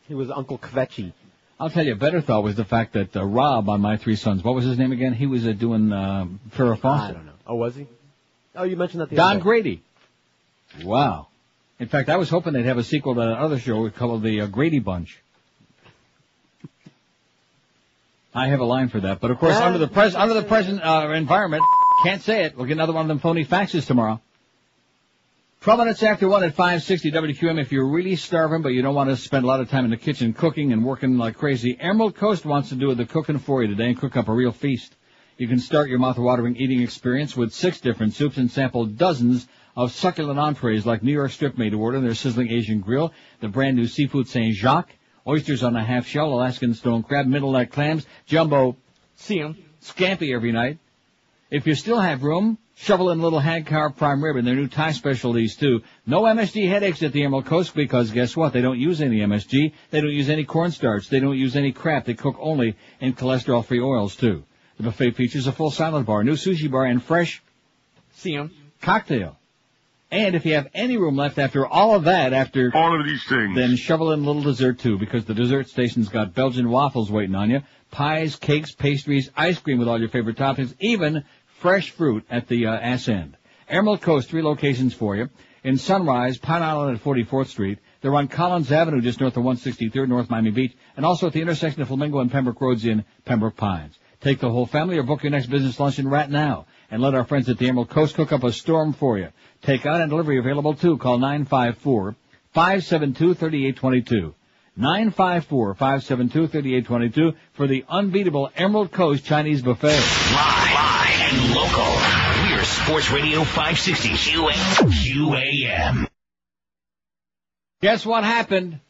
He was Uncle Kvetchy. I'll tell you, a better thought was the fact that Rob on My Three Sons. What was his name again? He was doing Farrah Fawcett. I don't know. Oh, was he? Oh, you mentioned that the Don other day. Grady. Wow. In fact, I was hoping they'd have a sequel to that other show called the Grady Bunch. I have a line for that, but of course, under the present environment, can't say it. We'll get another one of them phony faxes tomorrow. 12 minutes after 1 at 560 WQM. If you're really starving, but you don't want to spend a lot of time in the kitchen cooking and working like crazy, Emerald Coast wants to do the cooking for you today and cook up a real feast. You can start your mouth-watering eating experience with 6 different soups and sample dozens of succulent entrees like New York strip made to order in their sizzling Asian grill, the brand new seafood Saint Jacques, oysters on a half shell, Alaskan stone crab, middle neck clams, jumbo, scampi every night. If you still have room, shovel in a little hand-carved prime rib and their new Thai specialties too. No MSG headaches at the Emerald Coast because guess what? They don't use any MSG. They don't use any cornstarch. They don't use any crap. They cook only in cholesterol-free oils too. The buffet features a full salad bar, new sushi bar, and fresh cocktail. And if you have any room left after all of that, after all of these things, then shovel in a little dessert too, because the dessert station's got Belgian waffles waiting on you, pies, cakes, pastries, ice cream with all your favorite toppings, even fresh fruit at the ass end. Emerald Coast, 3 locations for you. In Sunrise, Pine Island at 44th Street. They're on Collins Avenue, just north of 163rd, North Miami Beach, and also at the intersection of Flamingo and Pembroke Roads in Pembroke Pines. Take the whole family or book your next business luncheon right now, and let our friends at the Emerald Coast cook up a storm for you. Take out and delivery available too. Call 954-572-3822. 954-572-3822 for the unbeatable Emerald Coast Chinese Buffet. Live and local. We're Sports Radio 560 QAM. Guess what happened?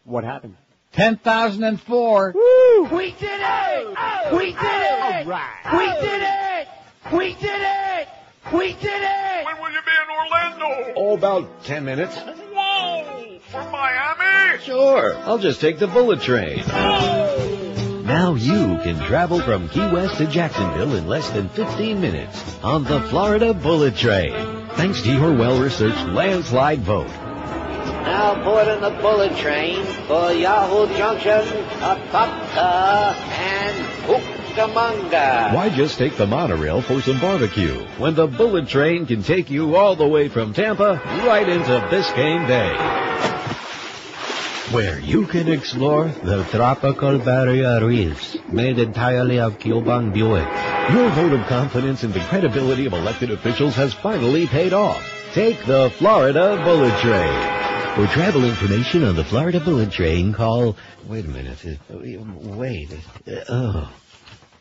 What happened? 10,004. Woo! We did it! Oh, we did it! All right. We did it! We did it! We did it! When will you be in Orlando? Oh, about 10 minutes. Whoa! From Miami? Sure. I'll just take the bullet train. Now you can travel from Key West to Jacksonville in less than 15 minutes on the Florida Bullet Train. Thanks to your well-researched landslide vote. Now boarding the bullet train for Yahoo Junction, Apopka, and Cucamonga. Why just take the monorail for some barbecue when the bullet train can take you all the way from Tampa right into Biscayne Bay, where you can explore the tropical barrier reefs made entirely of Cuban Buick. Your vote of confidence in the credibility of elected officials has finally paid off. Take the Florida Bullet Train. For travel information on the Florida Bullet Train, call... Wait a minute.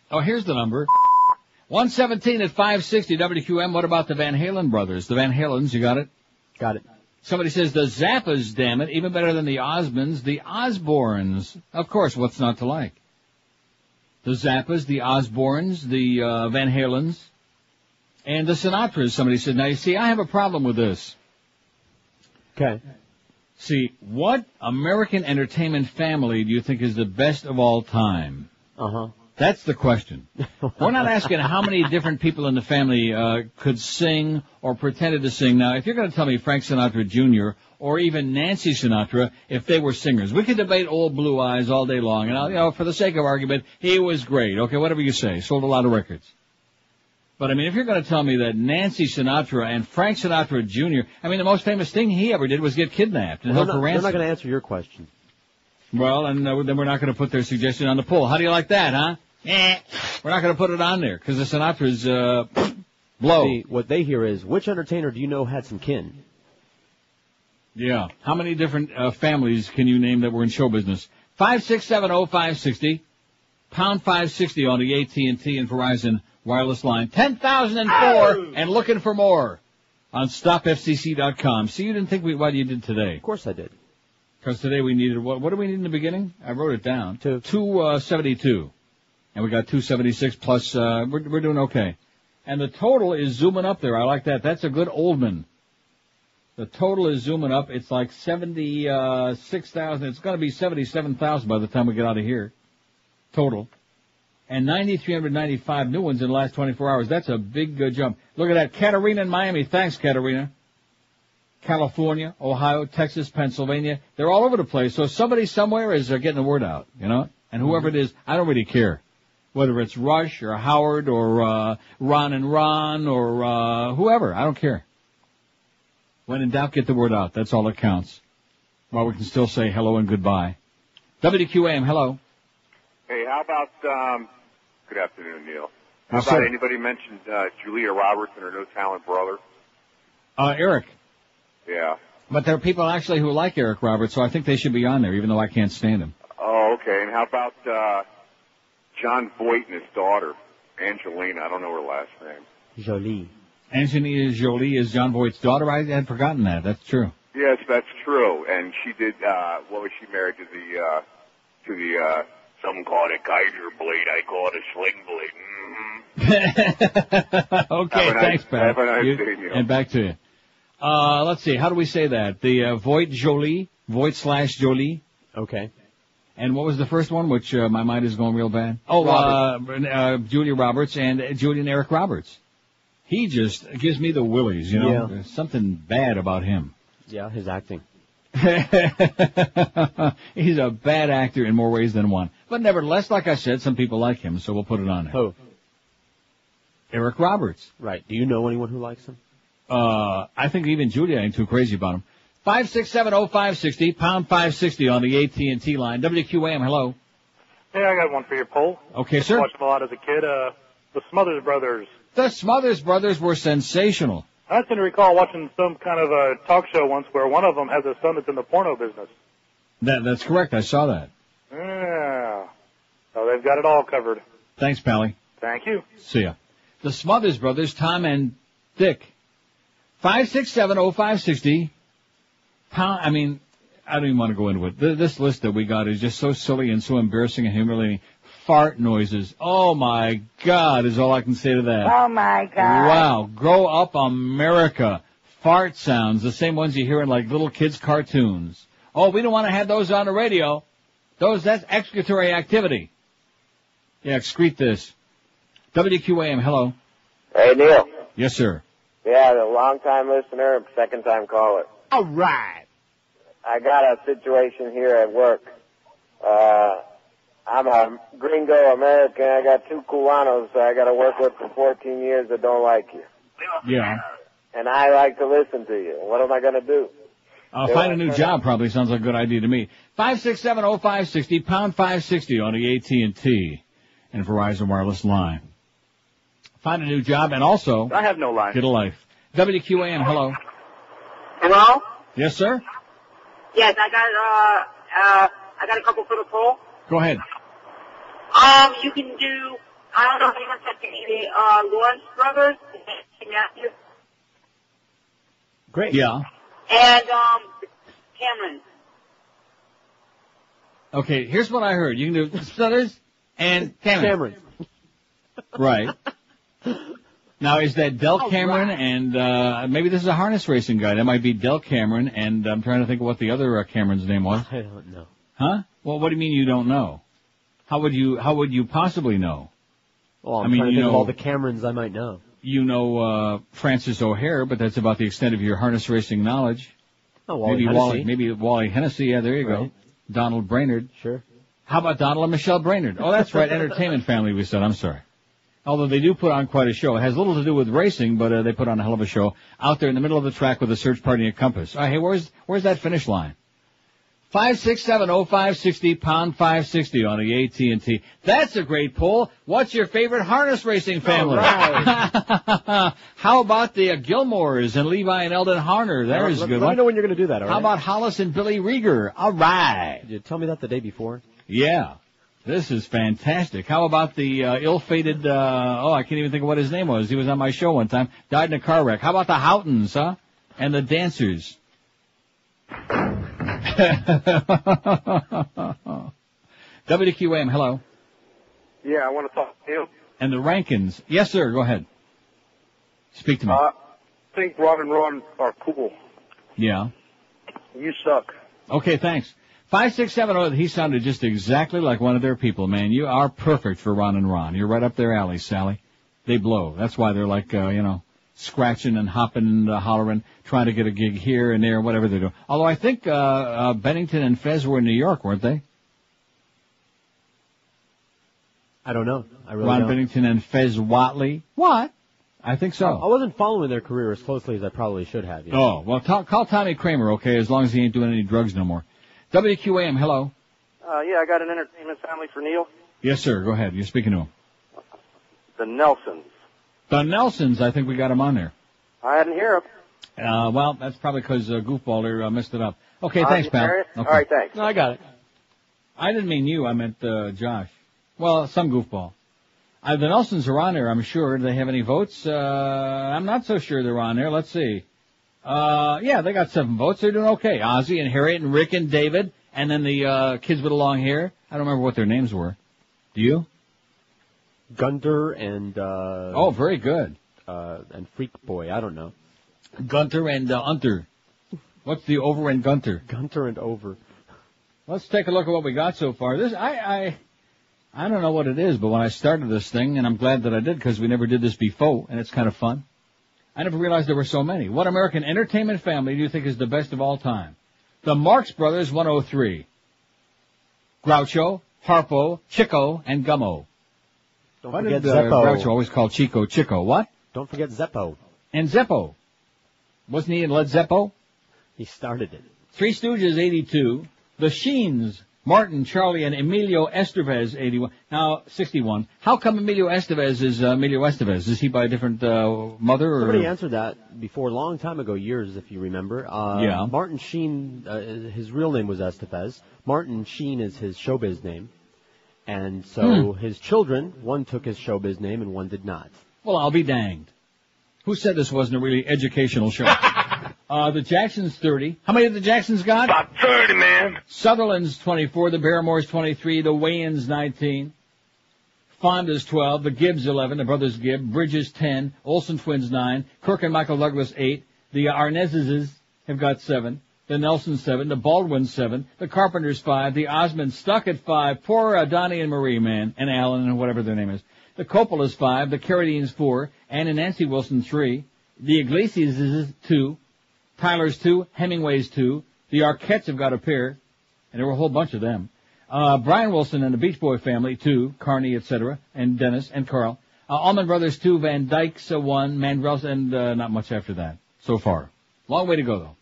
Oh, here's the number. 117 at 560 WQM. What about the Van Halen brothers? The Van Halens, you got it? Got it. Somebody says the Zappas, damn it, even better than the Osmonds, the Osbournes. Of course, what's not to like? The Zappas, the Osbournes, the Van Halens, and the Sinatras. Somebody said, now you see, I have a problem with this. Okay. See, what American entertainment family do you think is the best of all time? Uh-huh. That's the question. We're not asking how many different people in the family could sing or pretended to sing. Now, if you're going to tell me Frank Sinatra Jr. or even Nancy Sinatra, if they were singers, we could debate Old Blue Eyes all day long. And, for the sake of argument, he was great. Okay, whatever you say. Sold a lot of records. But, I mean, if you're going to tell me that Nancy Sinatra and Frank Sinatra Jr., I mean, the most famous thing he ever did was get kidnapped and held for ransom. They're not going to answer your question. Well, and then we're not going to put their suggestion on the poll. How do you like that, huh? We're not going to put it on there because the Sinatras blow. See, what they hear is, which entertainer do you know had some kin? Yeah. How many different families can you name that were in show business? 5670560, pound 560 on the AT&T and Verizon wireless line. 10,004 and looking for more on StopFCC.com. See, you didn't think what you did today. Of course I did. Because today we needed, what do we need in the beginning? I wrote it down. 272. And we got 276 plus, we're doing okay. And the total is zooming up there. I like that. That's a good Oldman. The total is zooming up. It's like 76,000. It's going to be 77,000 by the time we get out of here. Total. And 9,395 new ones in the last 24 hours. That's a big jump. Look at that. Katarina in Miami. Thanks, Katarina. California, Ohio, Texas, Pennsylvania. They're all over the place. So somebody somewhere is getting the word out, And whoever it is, I don't really care. Whether it's Rush or Howard or Ron and Ron or whoever. I don't care. When in doubt, get the word out. That's all that counts. While we can still say hello and goodbye. WQAM, hello. Hey, how about, good afternoon, Neil. How Yes, about sir. anybody mentioned Julia Roberts and her no-talent brother? Eric. Yeah. But there are people actually who like Eric Roberts, so I think they should be on there, even though I can't stand him. Oh, okay. And how about John Voight and his daughter, Angelina? I don't know her last name. Jolie. Angelina Jolie is John Voight's daughter. I had forgotten that. That's true. Yes, that's true. And she did, what was she married to the, some call it a Kaiser blade, I call it a sling blade. Okay, thanks, Pat. Have a nice day, Neil. And back to you. Let's see, how do we say that? The Voight Jolie, Voight/Jolie. Okay. And what was the first one, which my mind is going real bad? Oh, Julia Roberts and Julian Eric Roberts. He just gives me the willies, Yeah. There's something bad about him. Yeah, his acting. He's a bad actor in more ways than one. But nevertheless, like I said, some people like him, so we'll put it on there. Who? Eric Roberts. Right. Do you know anyone who likes him? I think even Julia ain't too crazy about him. 5670560, pound 560 on the AT&T line. WQAM, hello. Hey, I got one for your poll. Okay, sir. I watched them a lot as a kid. The Smothers Brothers. The Smothers Brothers were sensational. I seem to recall watching some kind of a talk show once where one of them has a son that's in the porno business. That's correct. I saw that. Yeah. So they've got it all covered. Thanks, Pally. Thank you. See ya. The Smothers Brothers, Tom and Dick. 5670560. I mean, I don't even want to go into it. This list that we got is just so silly and so embarrassing and humiliating. Fart noises. Oh, my God, is all I can say to that. Oh, my God. Wow. Grow up, America. Fart sounds, the same ones you hear in, like, little kids' cartoons. Oh, we don't want to have those on the radio. That's excretory activity. Yeah, excrete this. WQAM, hello. Hey, Neil. Yes, sir. Yeah, the long-time listener, second-time caller. All right. I got a situation here at work. I'm a gringo American. I got 2 Cubanos I got to work with for 14 years that don't like you. Yeah. And I like to listen to you. What am I going to do? Find a new job probably sounds like a good idea to me. 5670560, pound 560 on the AT&T and Verizon wireless line. Find a new job and also I have no line. Get a life. WQAM, hello. Hello? Yes, sir? Yes, I got a couple for the poll. Go ahead. You can do, I don't know if you want to take the, Lawrence brothers, Matthew. Great. Yeah. And, Cameron. Okay, here's what I heard. You can do Struthers and Cameron. Right. Now, is that Del Cameron and, maybe this is a harness racing guy. That might be Del Cameron, and I'm trying to think of what the other Cameron's name was. I don't know. Huh? Well, what do you mean you don't know? How would you possibly know? Well, I'm trying to think of all the Camerons I might know. You know, Francis O'Hare, but that's about the extent of your harness racing knowledge. Oh, Wally Wally Hennessy. Yeah, there you go. Donald Brainerd. Sure. How about Donald and Michelle Brainerd? Oh, that's right. Entertainment family, we said. I'm sorry. Although they do put on quite a show. It has little to do with racing, but they put on a hell of a show out there in the middle of the track with a search party and a compass. All right, hey, where's that finish line? 5670560, pound 560 on the AT&T. That's a great poll. What's your favorite harness racing family? Right. How about the Gilmores and Levi and Eldon Harner? There's a good one. Let me know when you're going to do that, all right? How about Hollis and Billy Rieger? All right. Did you tell me that the day before? Yeah. This is fantastic. How about the ill-fated, I can't even think of what his name was. He was on my show one time. Died in a car wreck. How about the Houghtons, huh? And the Dancers. WQAM, hello. Yeah, I want to talk to you. And the Rankins. Yes, sir. Go ahead. Speak to me. I think Ron and Ron are cool. Yeah. You suck. Okay, thanks. 567, he sounded just exactly like one of their people, man. You are perfect for Ron and Ron. You're right up their alley, Sally. They blow. That's why they're like, scratching and hopping and hollering, trying to get a gig here and there, whatever they're doing. Although I think Bennington and Fez were in New York, weren't they? I don't know. Ron Bennington and Fez Watley. What? I think so. I wasn't following their career as closely as I probably should have. You know? Oh, well, call Tommy Kramer, okay, as long as he ain't doing any drugs no more. WQAM, hello. Yeah, I got an entertainment family for Neil. Yes, sir. Go ahead. You're speaking to him. The Nelsons. The Nelsons, I think we got him on there. I didn't hear him. Well, that's probably because Goofball there messed it up. Okay, thanks, pal. Okay. All right, thanks. No, I got it. I didn't mean you. I meant Josh. Well, some goofball. The Nelsons are on there, I'm sure. Do they have any votes? I'm not so sure they're on there. Let's see. Yeah, they got 7 votes. They're doing okay. Ozzy and Harriet and Rick and David. And then the kids with the long hair. I don't remember what their names were. Do you? Gunter and oh, very good. And Freak Boy, I don't know. Gunter and Unter. What's the over and Gunter? Gunter and over. Let's take a look at what we got so far. This I don't know what it is, but when I started this thing, and I'm glad that I did because we never did this before, and it's kind of fun. I never realized there were so many. What American entertainment family do you think is the best of all time? The Marx Brothers, 103. Groucho, Harpo, Chico, and Gummo. Don't Why forget did Zeppo. Groucho always call Chico? What? Don't forget Zeppo. And Zeppo. Wasn't he in Led Zeppo? He started it. Three Stooges, 82. The Sheens, Martin, Charlie, and Emilio Estevez, 81. Now, 61. How come Emilio Estevez is Emilio Estevez? Is he by a different mother? Or? Somebody answered that before, a long time ago, years, if you remember. Yeah. Martin Sheen, his real name was Estevez. Martin Sheen is his showbiz name. And so his children, one took his showbiz name and one did not. Well, I'll be danged. Who said this wasn't a really educational show? The Jacksons, 30. How many of the Jacksons got? About 30, man. Sutherland's 24. The Barrymores, 23. The Wayans, 19. Fonda's 12. The Gibbs, 11. The brothers Gibb. Bridges, 10. Olsen twins, 9. Kirk and Michael Douglas, 8. The Arnezes have got 7. The Nelsons, 7. The Baldwins, 7. The Carpenters, 5. The Osmonds stuck at 5. Poor Donnie and Marie, man. And Alan and whatever their name is. The Coppola's 5. The Carradines, 4. Ann and Nancy Wilson, 3. The Iglesias is 2. Tyler's 2. Hemingway's 2. The Arquettes have got a pair. And there were a whole bunch of them. Brian Wilson and the Beach Boy family, 2. Carney, etc. And Dennis and Carl. Allman Brothers, 2. Van Dyke's 1. Mandrell's, and not much after that so far. Long way to go, though.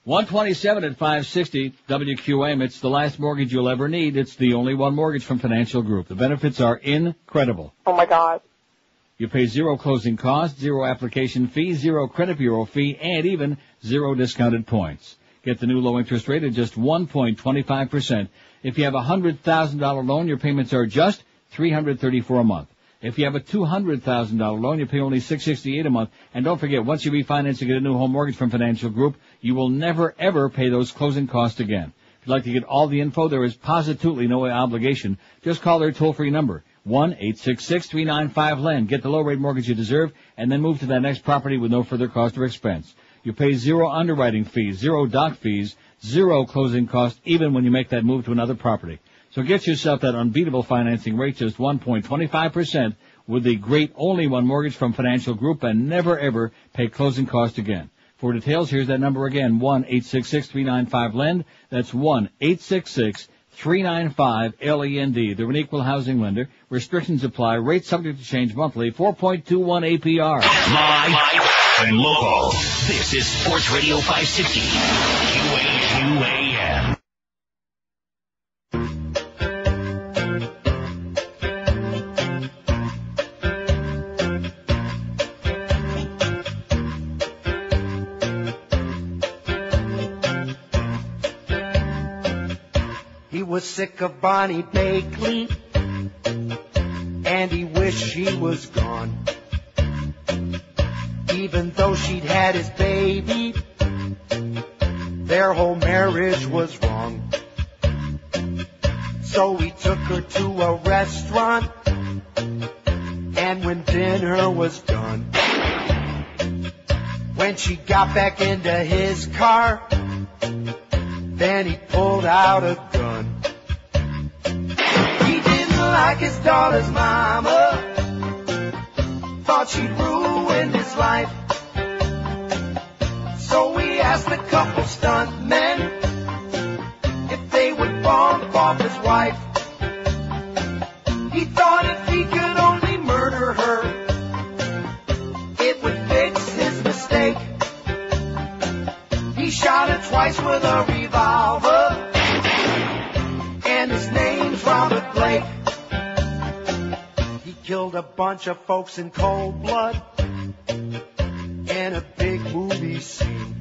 127 at 560 WQAM. It's the last mortgage you'll ever need. It's the only one mortgage from Financial Group. The benefits are incredible. Oh, my God. You pay 0 closing costs, 0 application fee, 0 credit bureau fee, and even 0 discounted points. Get the new low interest rate at just 1.25%. If you have a $100,000 loan, your payments are just $334 a month. If you have a $200,000 loan, you pay only $668 a month. And don't forget, once you refinance and get a new home mortgage from Financial Group, you will never, ever pay those closing costs again. If you'd like to get all the info, there is positively no obligation. Just call their toll-free number, 1-866-395-LEND. Get the low-rate mortgage you deserve, and then move to that next property with no further cost or expense. You pay 0 underwriting fees, 0 doc fees, 0 closing costs, even when you make that move to another property. So get yourself that unbeatable financing rate, just 1.25%, with the great only one mortgage from Financial Group, and never, ever pay closing costs again. For details, here's that number again, 1-866-395-LEND. That's 1-866-395-LEND. They're an equal housing lender. Restrictions apply. Rates subject to change monthly. 4.21 APR. Live and local. This is Sports Radio 560. QAM. He was sick of Bonnie Bakley, and he wished she was gone. Even though she'd had his baby, their whole marriage was wrong. So he took her to a restaurant, and when dinner was done, when she got back into his car, then he pulled out a gun. He didn't like his daughter's mama, thought she'd ruined his life. So we asked a couple stuntmen if they would bump off his wife. He thought if he could only murder her, it would fix his mistake. He shot her twice with a revolver, and his name's Robert Blake. He killed a bunch of folks in cold blood in a big movie scene.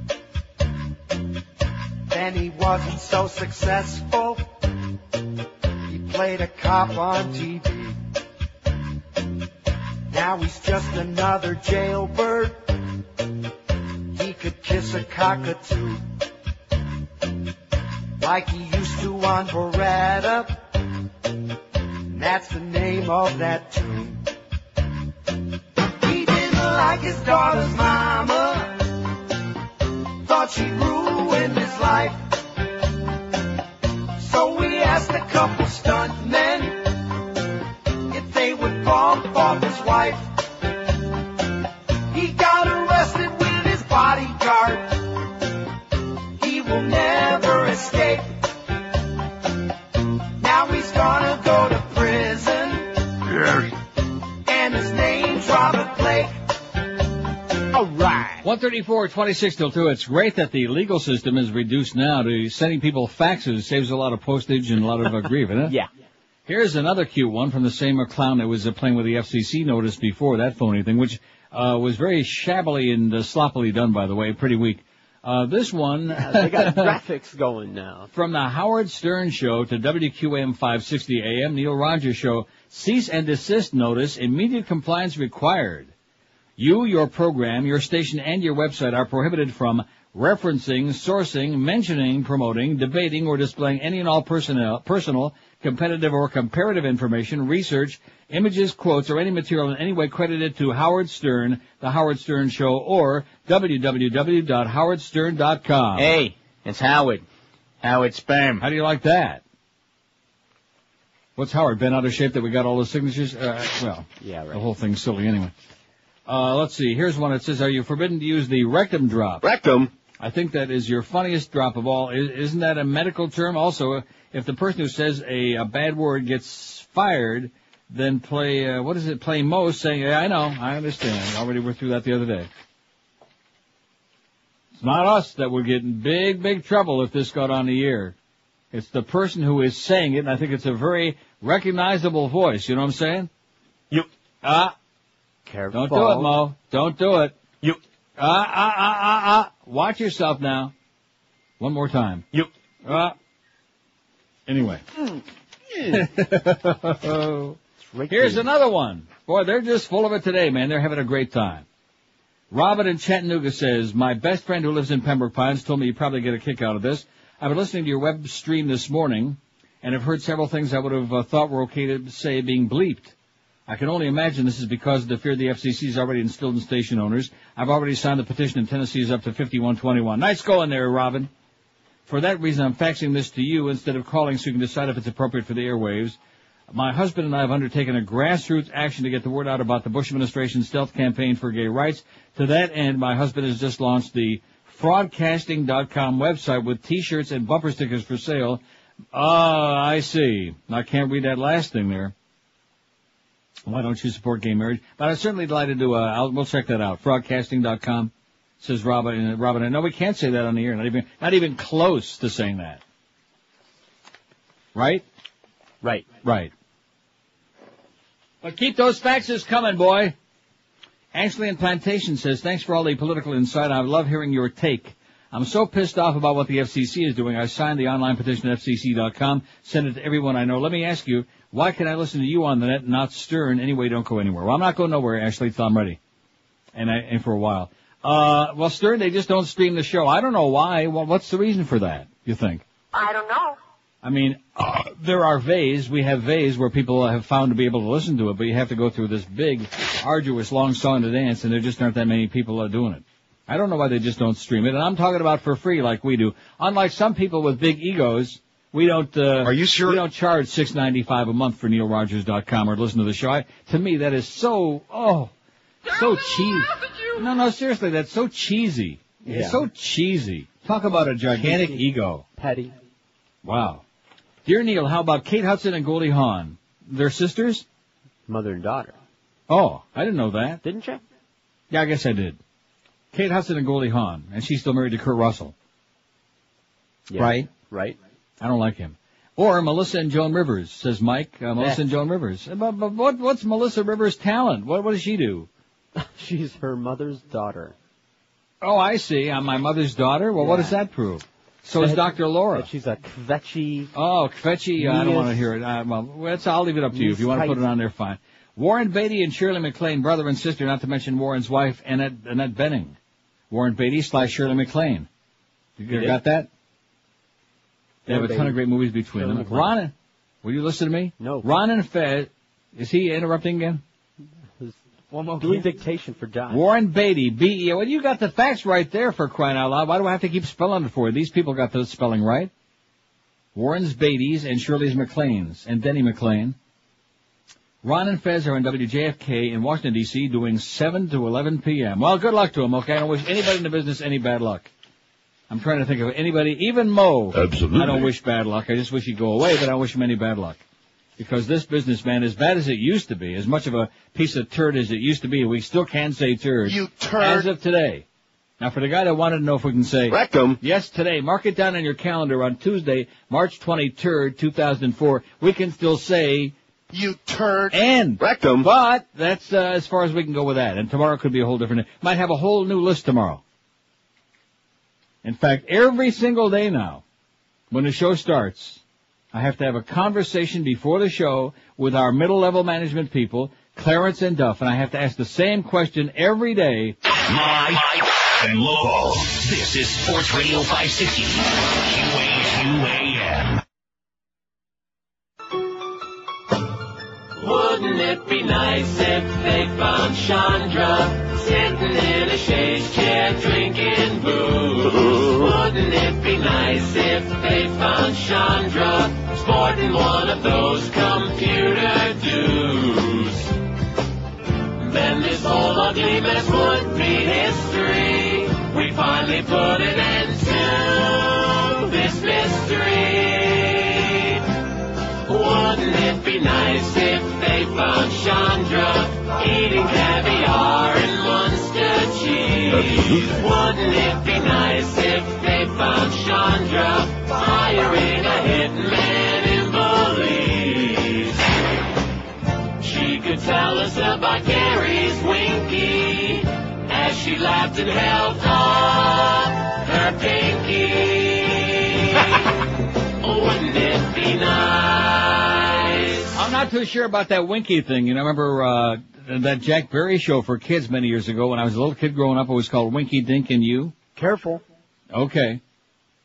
Then he wasn't so successful, he played a cop on TV. Now he's just another jailbird, he could kiss a cockatoo like he used to on Beretta. That's the name of that tune. He didn't like his daughter's mama, thought she ruined his life. So we asked a couple stuntmen if they would bump off his wife. He got arrested with his bodyguard, he will never escape. Now he's gonna go to prison. Yes. And his name's Robert Blake. All right. 134, 26 till 2. It's great that the legal system is reduced now to sending people faxes. Saves a lot of postage and a lot of grief, isn't it? Yeah. Here's another cute one from the same clown that was playing with the FCC notice before, that phony thing, which was very shabbily and sloppily done, by the way, pretty weak. This one... they got graphics going now. From the Howard Stern Show to WQAM 560 AM, Neil Rogers Show, cease and desist notice, immediate compliance required. You, your program, your station, and your website are prohibited from referencing, sourcing, mentioning, promoting, debating, or displaying any and all personal, competitive, or comparative information, research, images, quotes, or any material in any way credited to Howard Stern, The Howard Stern Show, or www.howardstern.com. Hey, it's Howard. Howard Sperm. How do you like that? What's Howard, been out of shape that we got all those signatures? Well, yeah, right. The whole thing's silly anyway. Let's see. Here's one that says, are you forbidden to use the rectum drop? Rectum? I think that is your funniest drop of all. Isn't that a medical term? Also, if the person who says a bad word gets fired, then play, play most, saying, yeah, I know, I understand. Already went through that the other day. It's not us that would get in big, big trouble if this got on the air. It's the person who is saying it, and I think it's a very recognizable voice. You know what I'm saying? You. Careful. Don't do it, Mo. Don't do it. You. Watch yourself now. One more time. You. Anyway. Here's another one. Boy, they're just full of it today, man. They're having a great time. Robin in Chattanooga says, my best friend who lives in Pembroke Pines told me you'd probably get a kick out of this. I've been listening to your web stream this morning, and have heard several things I would have thought were okay to say being bleeped. I can only imagine this is because of the fear the FCC is already instilled in station owners. I've already signed the petition in Tennessee is up to 5121. Nice going there, Robin. For that reason, I'm faxing this to you instead of calling so you can decide if it's appropriate for the airwaves. My husband and I have undertaken a grassroots action to get the word out about the Bush administration's stealth campaign for gay rights. To that end, my husband has just launched the fraudcasting.com website with T-shirts and bumper stickers for sale. I see. I can't read that last thing there. Why don't you support gay marriage? But I'm certainly delighted to, we'll check that out. Fraudcasting.com, says Robin. Robin, no, we can't say that on the air. Not even close to saying that. Right? Right. Right. But keep those faxes coming, boy. Ashley in Plantation says, thanks for all the political insight. I love hearing your take. I'm so pissed off about what the FCC is doing. I signed the online petition at FCC.com, sent it to everyone I know. Let me ask you, why can I listen to you on the net and not Stern? Anyway, don't go anywhere. Well, I'm not going nowhere, Ashley, so I'm ready. And for a while. Well, Stern, they just don't stream the show. I don't know why. Well, what's the reason for that, you think? I don't know. I mean, there are ways. We have ways where people have found to be able to listen to it, but you have to go through this big, arduous, long song to dance, and there just aren't that many people doing it. I don't know why they just don't stream it, and I'm talking about for free like we do. Unlike some people with big egos, we don't. Are you sure? We don't charge $6.95 a month for NeilRogers.com or listen to the show. To me, that is so cheesy. No, seriously, that's so cheesy. Yeah. It's so cheesy. Talk about a gigantic ego. Petty. Wow. Dear Neil, how about Kate Hudson and Goldie Hawn? They're sisters? Mother and daughter. Oh, I didn't know that. Didn't you? Yeah, I guess I did. Kate Hudson and Goldie Hawn, and she's still married to Kurt Russell. Yeah. Right. I don't like him. Or Melissa and Joan Rivers, says Mike. Melissa and Joan Rivers. But what's Melissa Rivers' talent? What does she do? She's her mother's daughter. Oh, I see. I'm my mother's daughter? Well, what does that prove? So is Dr. Laura. She's a kvetchy. Oh, kvetchy. I don't want to hear it. I'll leave it up to you. If you want to put it on there, fine. Warren Beatty and Shirley MacLaine, brother and sister, not to mention Warren's wife, Annette Benning. Warren Beatty / Shirley MacLaine. You got that? They have a ton of great movies between them. Ron, will you listen to me? No. Ron and Fez, is he interrupting again? Doing dictation for John. Warren Beatty, B-E. Well, you got the facts right there for crying out loud. Why do I have to keep spelling it for you? These people got the spelling right. Warren's Beatty's and Shirley's MacLaine's and Denny McLean. Ron and Fez are on WJFK in Washington, D.C. doing 7 to 11 p.m. Well, good luck to them, okay? I don't wish anybody in the business any bad luck. I'm trying to think of anybody, even Mo. Absolutely. I don't wish bad luck. I just wish he'd go away, but I don't wish him any bad luck. Because this businessman, as bad as it used to be, as much of a piece of turd as it used to be, we still can say turd. You turd. As of today. Now, for the guy that wanted to know if we can say rectum, yes, today, mark it down on your calendar on Tuesday, March 23rd, 2004, we can still say, you turd, and rectum. But that's as far as we can go with that. And tomorrow could be a whole different day. Might have a whole new list tomorrow. In fact, every single day now, when the show starts, I have to have a conversation before the show with our middle-level management people, Clarence and Duff, and I have to ask the same question every day. Live and local. This is Sports Radio 560. QAM. Wouldn't it be nice if they found Chandra sitting in a chaise chair drinking booze? Wouldn't it be nice if they found Chandra sporting one of those computer dues? Then this whole ugly mess would be history. We finally put an end to this mystery. Wouldn't it be nice if they found Chandra eating caviar and Munster cheese? Wouldn't it be nice if they found Chandra hiring a hitman in Belize? She could tell us about Gary's Winky as she laughed and held up her pinky. Wouldn't it be nice? I'm not too sure about that Winky thing. You know, remember that Jack Berry show for kids many years ago when I was a little kid growing up? It was called Winky Dink and You. Careful. Okay.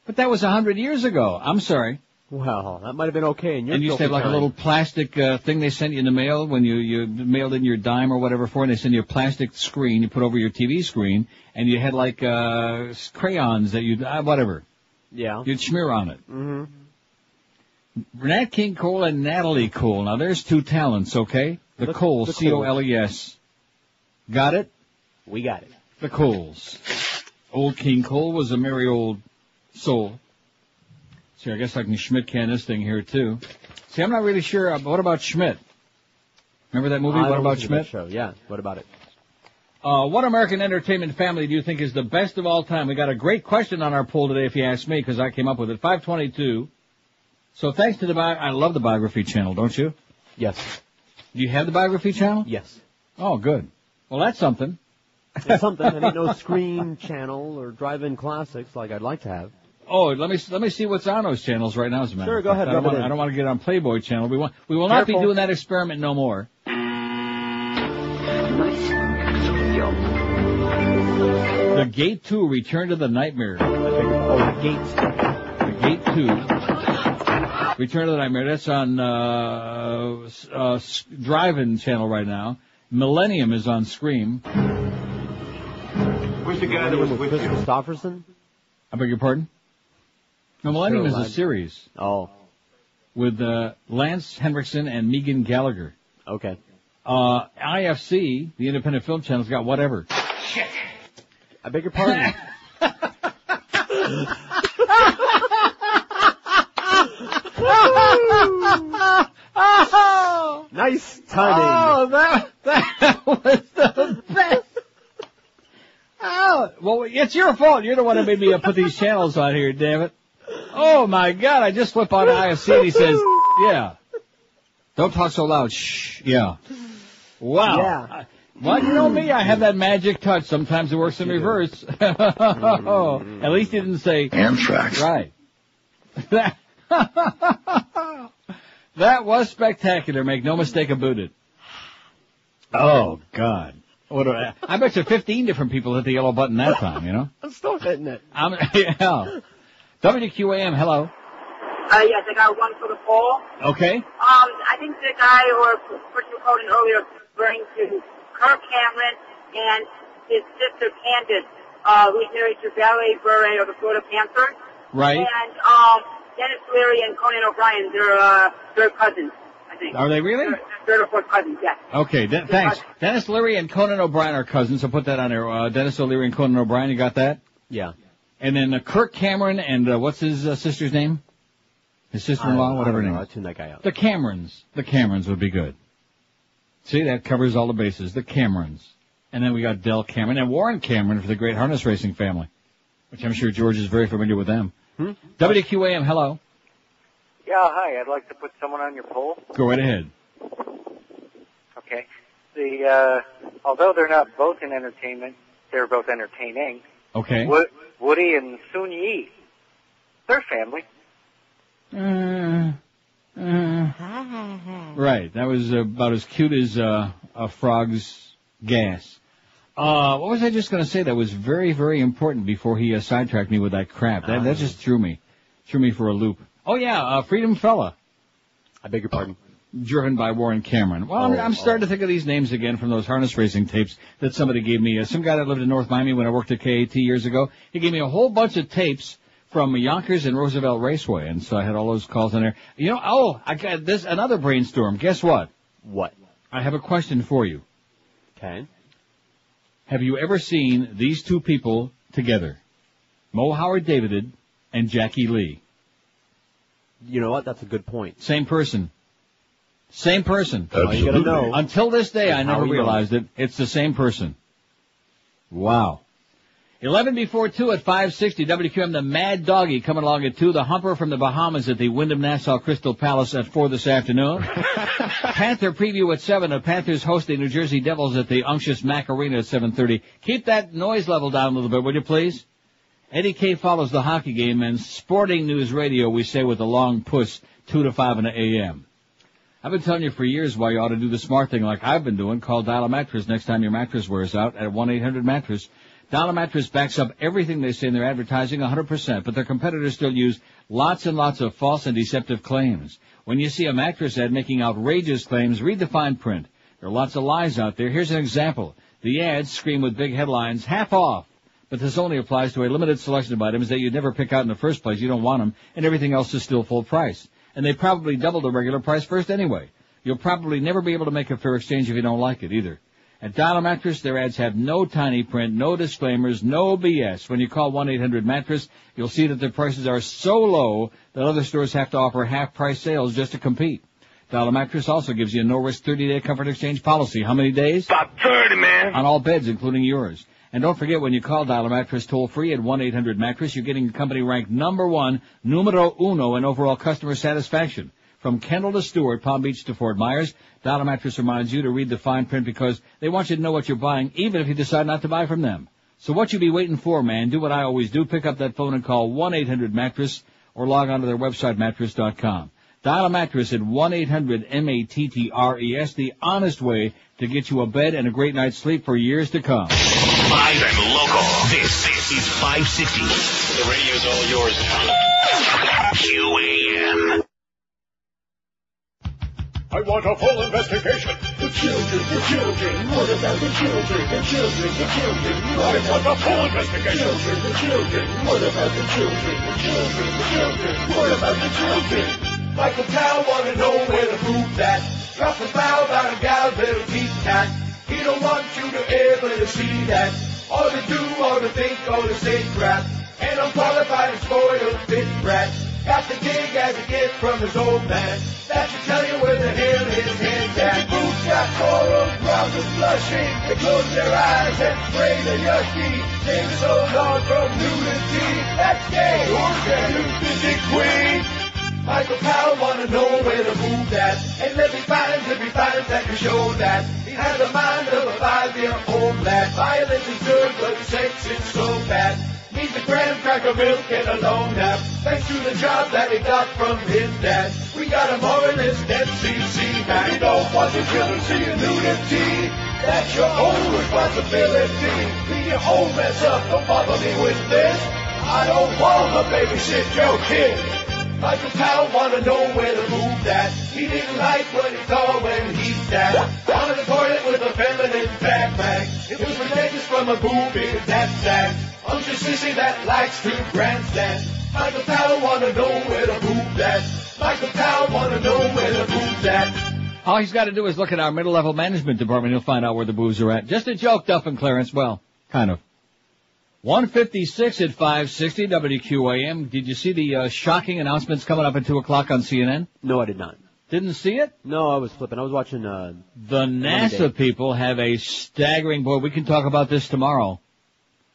But that was 100 years ago. I'm sorry. Well, that might have been okay in your And you used to have like a little plastic thing they sent you in the mail when you mailed in your dime or whatever for, and they sent you a plastic screen you put over your TV screen, and you had like crayons that you'd, whatever. Yeah. You'd smear on it. Mm-hmm. Nat King Cole and Natalie Cole. Now there's two talents, okay? The Coles, C-O-L-E-S. Got it? We got it. The Coles. Old King Cole was a merry old soul. See, I guess I can Schmidt can this thing here too. See, I'm not really sure. What about Schmidt? Remember that movie? What About Schmidt? Show. Yeah. What about it? What American entertainment family do you think is the best of all time? We got a great question on our poll today, if you ask me, because I came up with it. 522. So thanks to I love the Biography Channel, don't you? Yes. Do you have the Biography Channel? Yes. Oh, good. Well, that's something. It's something. I ain't no Screen Channel or Drive-In Classics like I'd like to have. Oh, let me see what's on those channels right now, as a matter Sure, of go fact. ahead. I don't want to get on Playboy Channel. We will not be doing that experiment no more. The Gate 2, Return to the Nightmare. Oh, Gate 2. Return to the Nightmare. That's on Drive-In Channel right now. Millennium is on Scream. Where's the guy that was with Chris you? Christopherson? I beg your pardon? No, Millennium is a series. Oh. With Lance Henriksen and Megan Gallagher. Okay. IFC, the Independent Film Channel's got whatever. Shit. I beg your pardon? Nice timing. Oh, that was the best. Oh, well, it's your fault. You're the one that made me put these channels on here, damn it. Oh, my God. I just flip on IFC and he says, yeah. Don't talk so loud. Shh. Yeah. Wow. Yeah. Well, you know me. I have that magic touch. Sometimes it works in reverse. At least he didn't say Anthrax. Right. That was spectacular. Make no mistake about it. Oh, God. I bet you 15 different people hit the yellow button that time, you know? I'm still hitting it. Yeah. WQAM, hello. Yes, I got one for the poll. Okay. I think the guy or person who called in earlier referring to Kirk Cameron and his sister Candace, who's married to Valerie Bure of the Florida Panthers. Right. And Dennis Leary and Conan O'Brien, they're cousins, I think. Are they really? They're third or fourth cousins, yes. Okay, thanks. Dennis Leary and Conan O'Brien are cousins, so put that on there. Dennis O'Leary and Conan O'Brien, you got that? Yeah. And then Kirk Cameron and what's his sister's name? His sister-in-law, whatever her name. I'll tune that guy out. The Camerons. The Camerons would be good. See, that covers all the bases. The Camerons. And then we got Del Cameron and Warren Cameron for the great harness racing family, which I'm sure George is very familiar with them. WQAM, hello. Yeah, hi. I'd like to put someone on your poll. Go right ahead. Okay. Although they're not both in entertainment, they're both entertaining. Okay. Woody and Sun Yi, they're family. Right. That was about as cute as a frog's gas. What was I just going to say that was very, very important before he sidetracked me with that crap? That just threw me for a loop. Oh, yeah, Freedom Fella. I beg your pardon. Driven by Warren Cameron. Well, I'm starting to think of these names again from those harness racing tapes that somebody gave me. Some guy that lived in North Miami when I worked at KAT years ago, he gave me a whole bunch of tapes from Yonkers and Roosevelt Raceway, and so I had all those calls in there. You know, I got this, another brainstorm. Guess what? What? I have a question for you. Okay. Have you ever seen these two people together? Mo Howard David and Jackie Lee. You know what? That's a good point. Same person. Same person. All you gotta know. Until this day, I never How realized it. It's the same person. Wow. 11 before 2 at 560 WQM. The Mad Doggy coming along at 2. The Humper from the Bahamas at the Wyndham Nassau Crystal Palace at 4 this afternoon. Panther preview at 7. The Panthers host the New Jersey Devils at the unctuous Mac Arena at 7:30. Keep that noise level down a little bit, would you please? Eddie K follows the hockey game, and Sporting News Radio, we say with a long push, 2 to 5 in the a.m. I've been telling you for years why you ought to do the smart thing like I've been doing. Call Dial a Mattress next time your mattress wears out at 1-800-MATTRESS. Dial a Mattress backs up everything they say in their advertising 100%, but their competitors still use lots and lots of false and deceptive claims. When you see a mattress ad making outrageous claims, read the fine print. There are lots of lies out there. Here's an example. The ads scream with big headlines, half off. But this only applies to a limited selection of items that you'd never pick out in the first place. You don't want them, and everything else is still full price. And they probably double the regular price first anyway. You'll probably never be able to make a fair exchange if you don't like it either. At Dial a Mattress, their ads have no tiny print, no disclaimers, no BS. When you call 1-800-MATTRESS, you'll see that their prices are so low that other stores have to offer half-price sales just to compete. Dial a Mattress also gives you a no-risk 30-day comfort exchange policy. How many days? About 30, man. On all beds, including yours. And don't forget, when you call Dial a Mattress toll-free at 1-800-MATTRESS, you're getting a company ranked number 1, numero uno in overall customer satisfaction. From Kendall to Stewart, Palm Beach to Fort Myers, Dial a Mattress reminds you to read the fine print because they want you to know what you're buying, even if you decide not to buy from them. So what you be waiting for, man? Do what I always do. Pick up that phone and call 1-800-MATTRESS or log on to their website, mattress.com. Dial a Mattress at 1-800-MATTRES, the honest way to get you a bed and a great night's sleep for years to come. Live and local. This is 560. The radio's all yours now. QAM. I want a full investigation. The children, what about the children? I want a full investigation. The children, what about the children? What about the children? Michael Powell wanna know where the food's at. Drop a bow about a gal's little teeth cat. He don't want you to ever to see that. Or to do, or to think, or to say crap. And unqualified and spoiled fit brat. Got the gig as a gift from his old man. That should tell you where the hell his head's at. Boots got coral, brows are blushing. They close their eyes and spray the yucky. Save us so long from nudity. That's gay. Georgia, you busy queen. Michael Powell wanna know where the move's at. And let me find that you show that. He has the mind of a 5-year-old lad. Violence is good, but sex is so bad. Needs a graham cracker milk and a long nap. Thanks to the job that he got from his dad. We got a moralist FCC man. You don't want your children seeing nudity. That's your own responsibility. Clean your own mess up, don't bother me with this. I don't want to babysit your kid. Michael Powell wanna know where the move's at. He didn't like what he saw when he sat on the toilet with a feminine backpack. It was pretentious from a boob in that sack. Unctuous sissy that likes to grandstand. Michael Powell wanna know where the move's at. Michael Powell wanna know where the move's at. All he's got to do is look at our middle-level management department. He'll find out where the boobs are at. Just a joke, Duff and Clarence. Well, kind of. 156 at 560 WQAM. Did you see the shocking announcements coming up at 2 o'clock on CNN? No, I did not. Didn't see it? No, I was flipping. I was watching, The NASA people have a staggering, boy, we can talk about this tomorrow.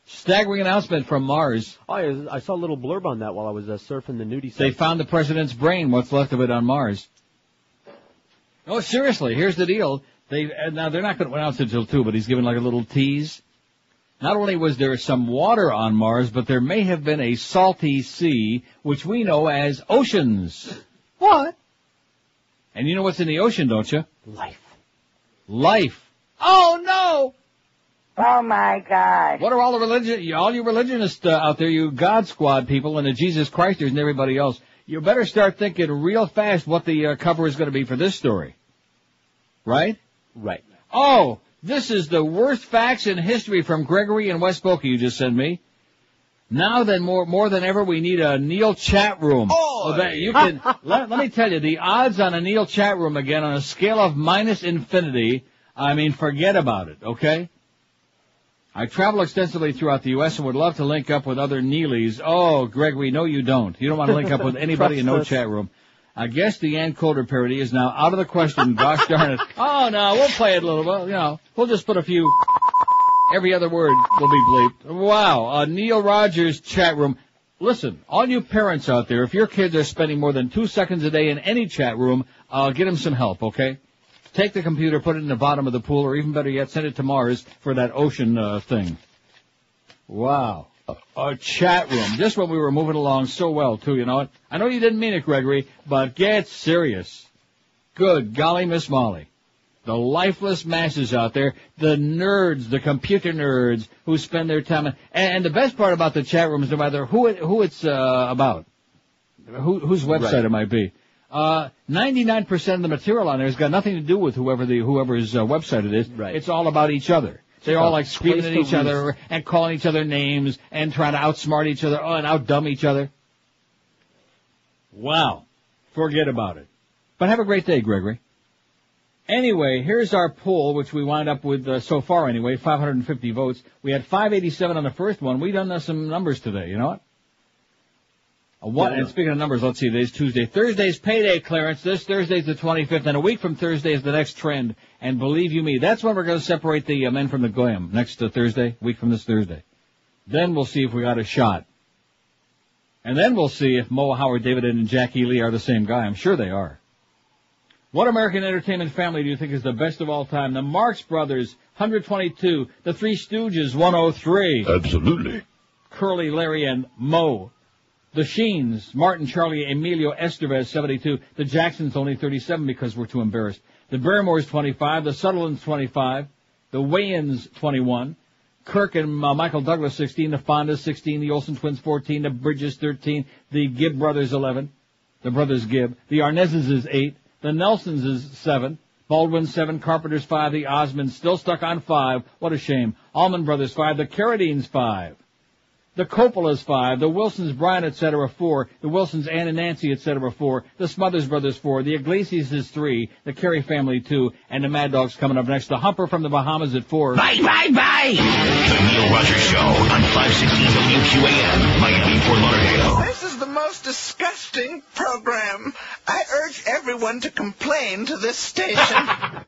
Staggering announcement from Mars. Oh, I saw a little blurb on that while I was surfing the nudie site. They found the president's brain, what's left of it on Mars. Oh, seriously, here's the deal. Now, they're not going to announce it until 2, but he's given like a little tease. Not only was there some water on Mars, but there may have been a salty sea, which we know as oceans. What? And you know what's in the ocean, don't you? Life. Oh, no! Oh, my God. What are all you religionists out there, you God Squad people and the Jesus Christers and everybody else? You better start thinking real fast what the cover is going to be for this story. Right? Right. Oh, this is the worst facts in history from Gregory and West Boca you just sent me. Now then, more than ever, we need a Neil chat room. Oh, that you can. let me tell you, the odds on a Neil chat room again on a scale of minus infinity. I mean, forget about it. Okay. I travel extensively throughout the U.S. and would love to link up with other Neelys. Oh, Gregory, no, you don't. You don't want to link up with anybody in no chat room. I guess the Ann Coulter parody is now out of the question. Gosh darn it. Oh, no, we'll play it a little bit. We'll just put a few. Every other word will be bleeped. Wow, Neil Rogers chat room. Listen, all you parents out there, if your kids are spending more than 2 seconds a day in any chat room, get them some help, okay? Take the computer, put it in the bottom of the pool, or even better yet, send it to Mars for that ocean thing. Wow. A chat room. Just when we were moving along so well, too, you know what? I know you didn't mean it, Gregory, but get serious. Good golly, Miss Molly. The lifeless masses out there, the nerds, the computer nerds who spend their time. And the best part about the chat room is no matter who it's about, whose website it might be. 99% of the material on there has got nothing to do with whoever's website it is. Right. It's all about each other. They're all like screaming at each other and calling each other names and trying to outsmart each other and outdumb each other. Wow. Forget about it. But have a great day, Gregory. Anyway, here's our poll, which we wound up with so far anyway, 550 votes. We had 587 on the first one. We done some numbers today, you know what? And speaking of numbers, let's see, today's Tuesday. Thursday's payday clearance. This Thursday's the 25th, and a week from Thursday is the next trend. And believe you me, that's when we're going to separate the men from the goyim, next Thursday, week from this Thursday. Then we'll see if we got a shot. And then we'll see if Mo, Howard, David, and Jackie Lee are the same guy. I'm sure they are. What American entertainment family do you think is the best of all time? The Marx Brothers, 122. The Three Stooges, 103. Absolutely. Curly, Larry, and Mo. The Sheens, Martin, Charlie, Emilio Estevez, 72. The Jacksons, only 37 because we're too embarrassed. The Barrymores, 25. The Sutherlands, 25. The Wayans, 21. Kirk and Michael Douglas, 16. The Fondas, 16. The Olsen Twins, 14. The Bridges, 13. The Gibb Brothers, 11. The Brothers Gibb. The Arnezes is 8. The Nelsons is 7. Baldwin, 7. Carpenters, 5. The Osmonds, still stuck on 5. What a shame. Allman Brothers, 5. The Carradines, 5. The Coppolas, 5. The Wilsons, Brian, etc., 4. The Wilsons, Ann and Nancy, etc., 4. The Smothers Brothers, 4. The Iglesias is 3. The Carey family, 2. And the Mad Dogs coming up next. The Humper from the Bahamas at 4. Bye, bye, bye! The Neil Rogers Show on 560 WQAM, Miami, Fort Lauderdale. This is the most disgusting program. I urge everyone to complain to this station.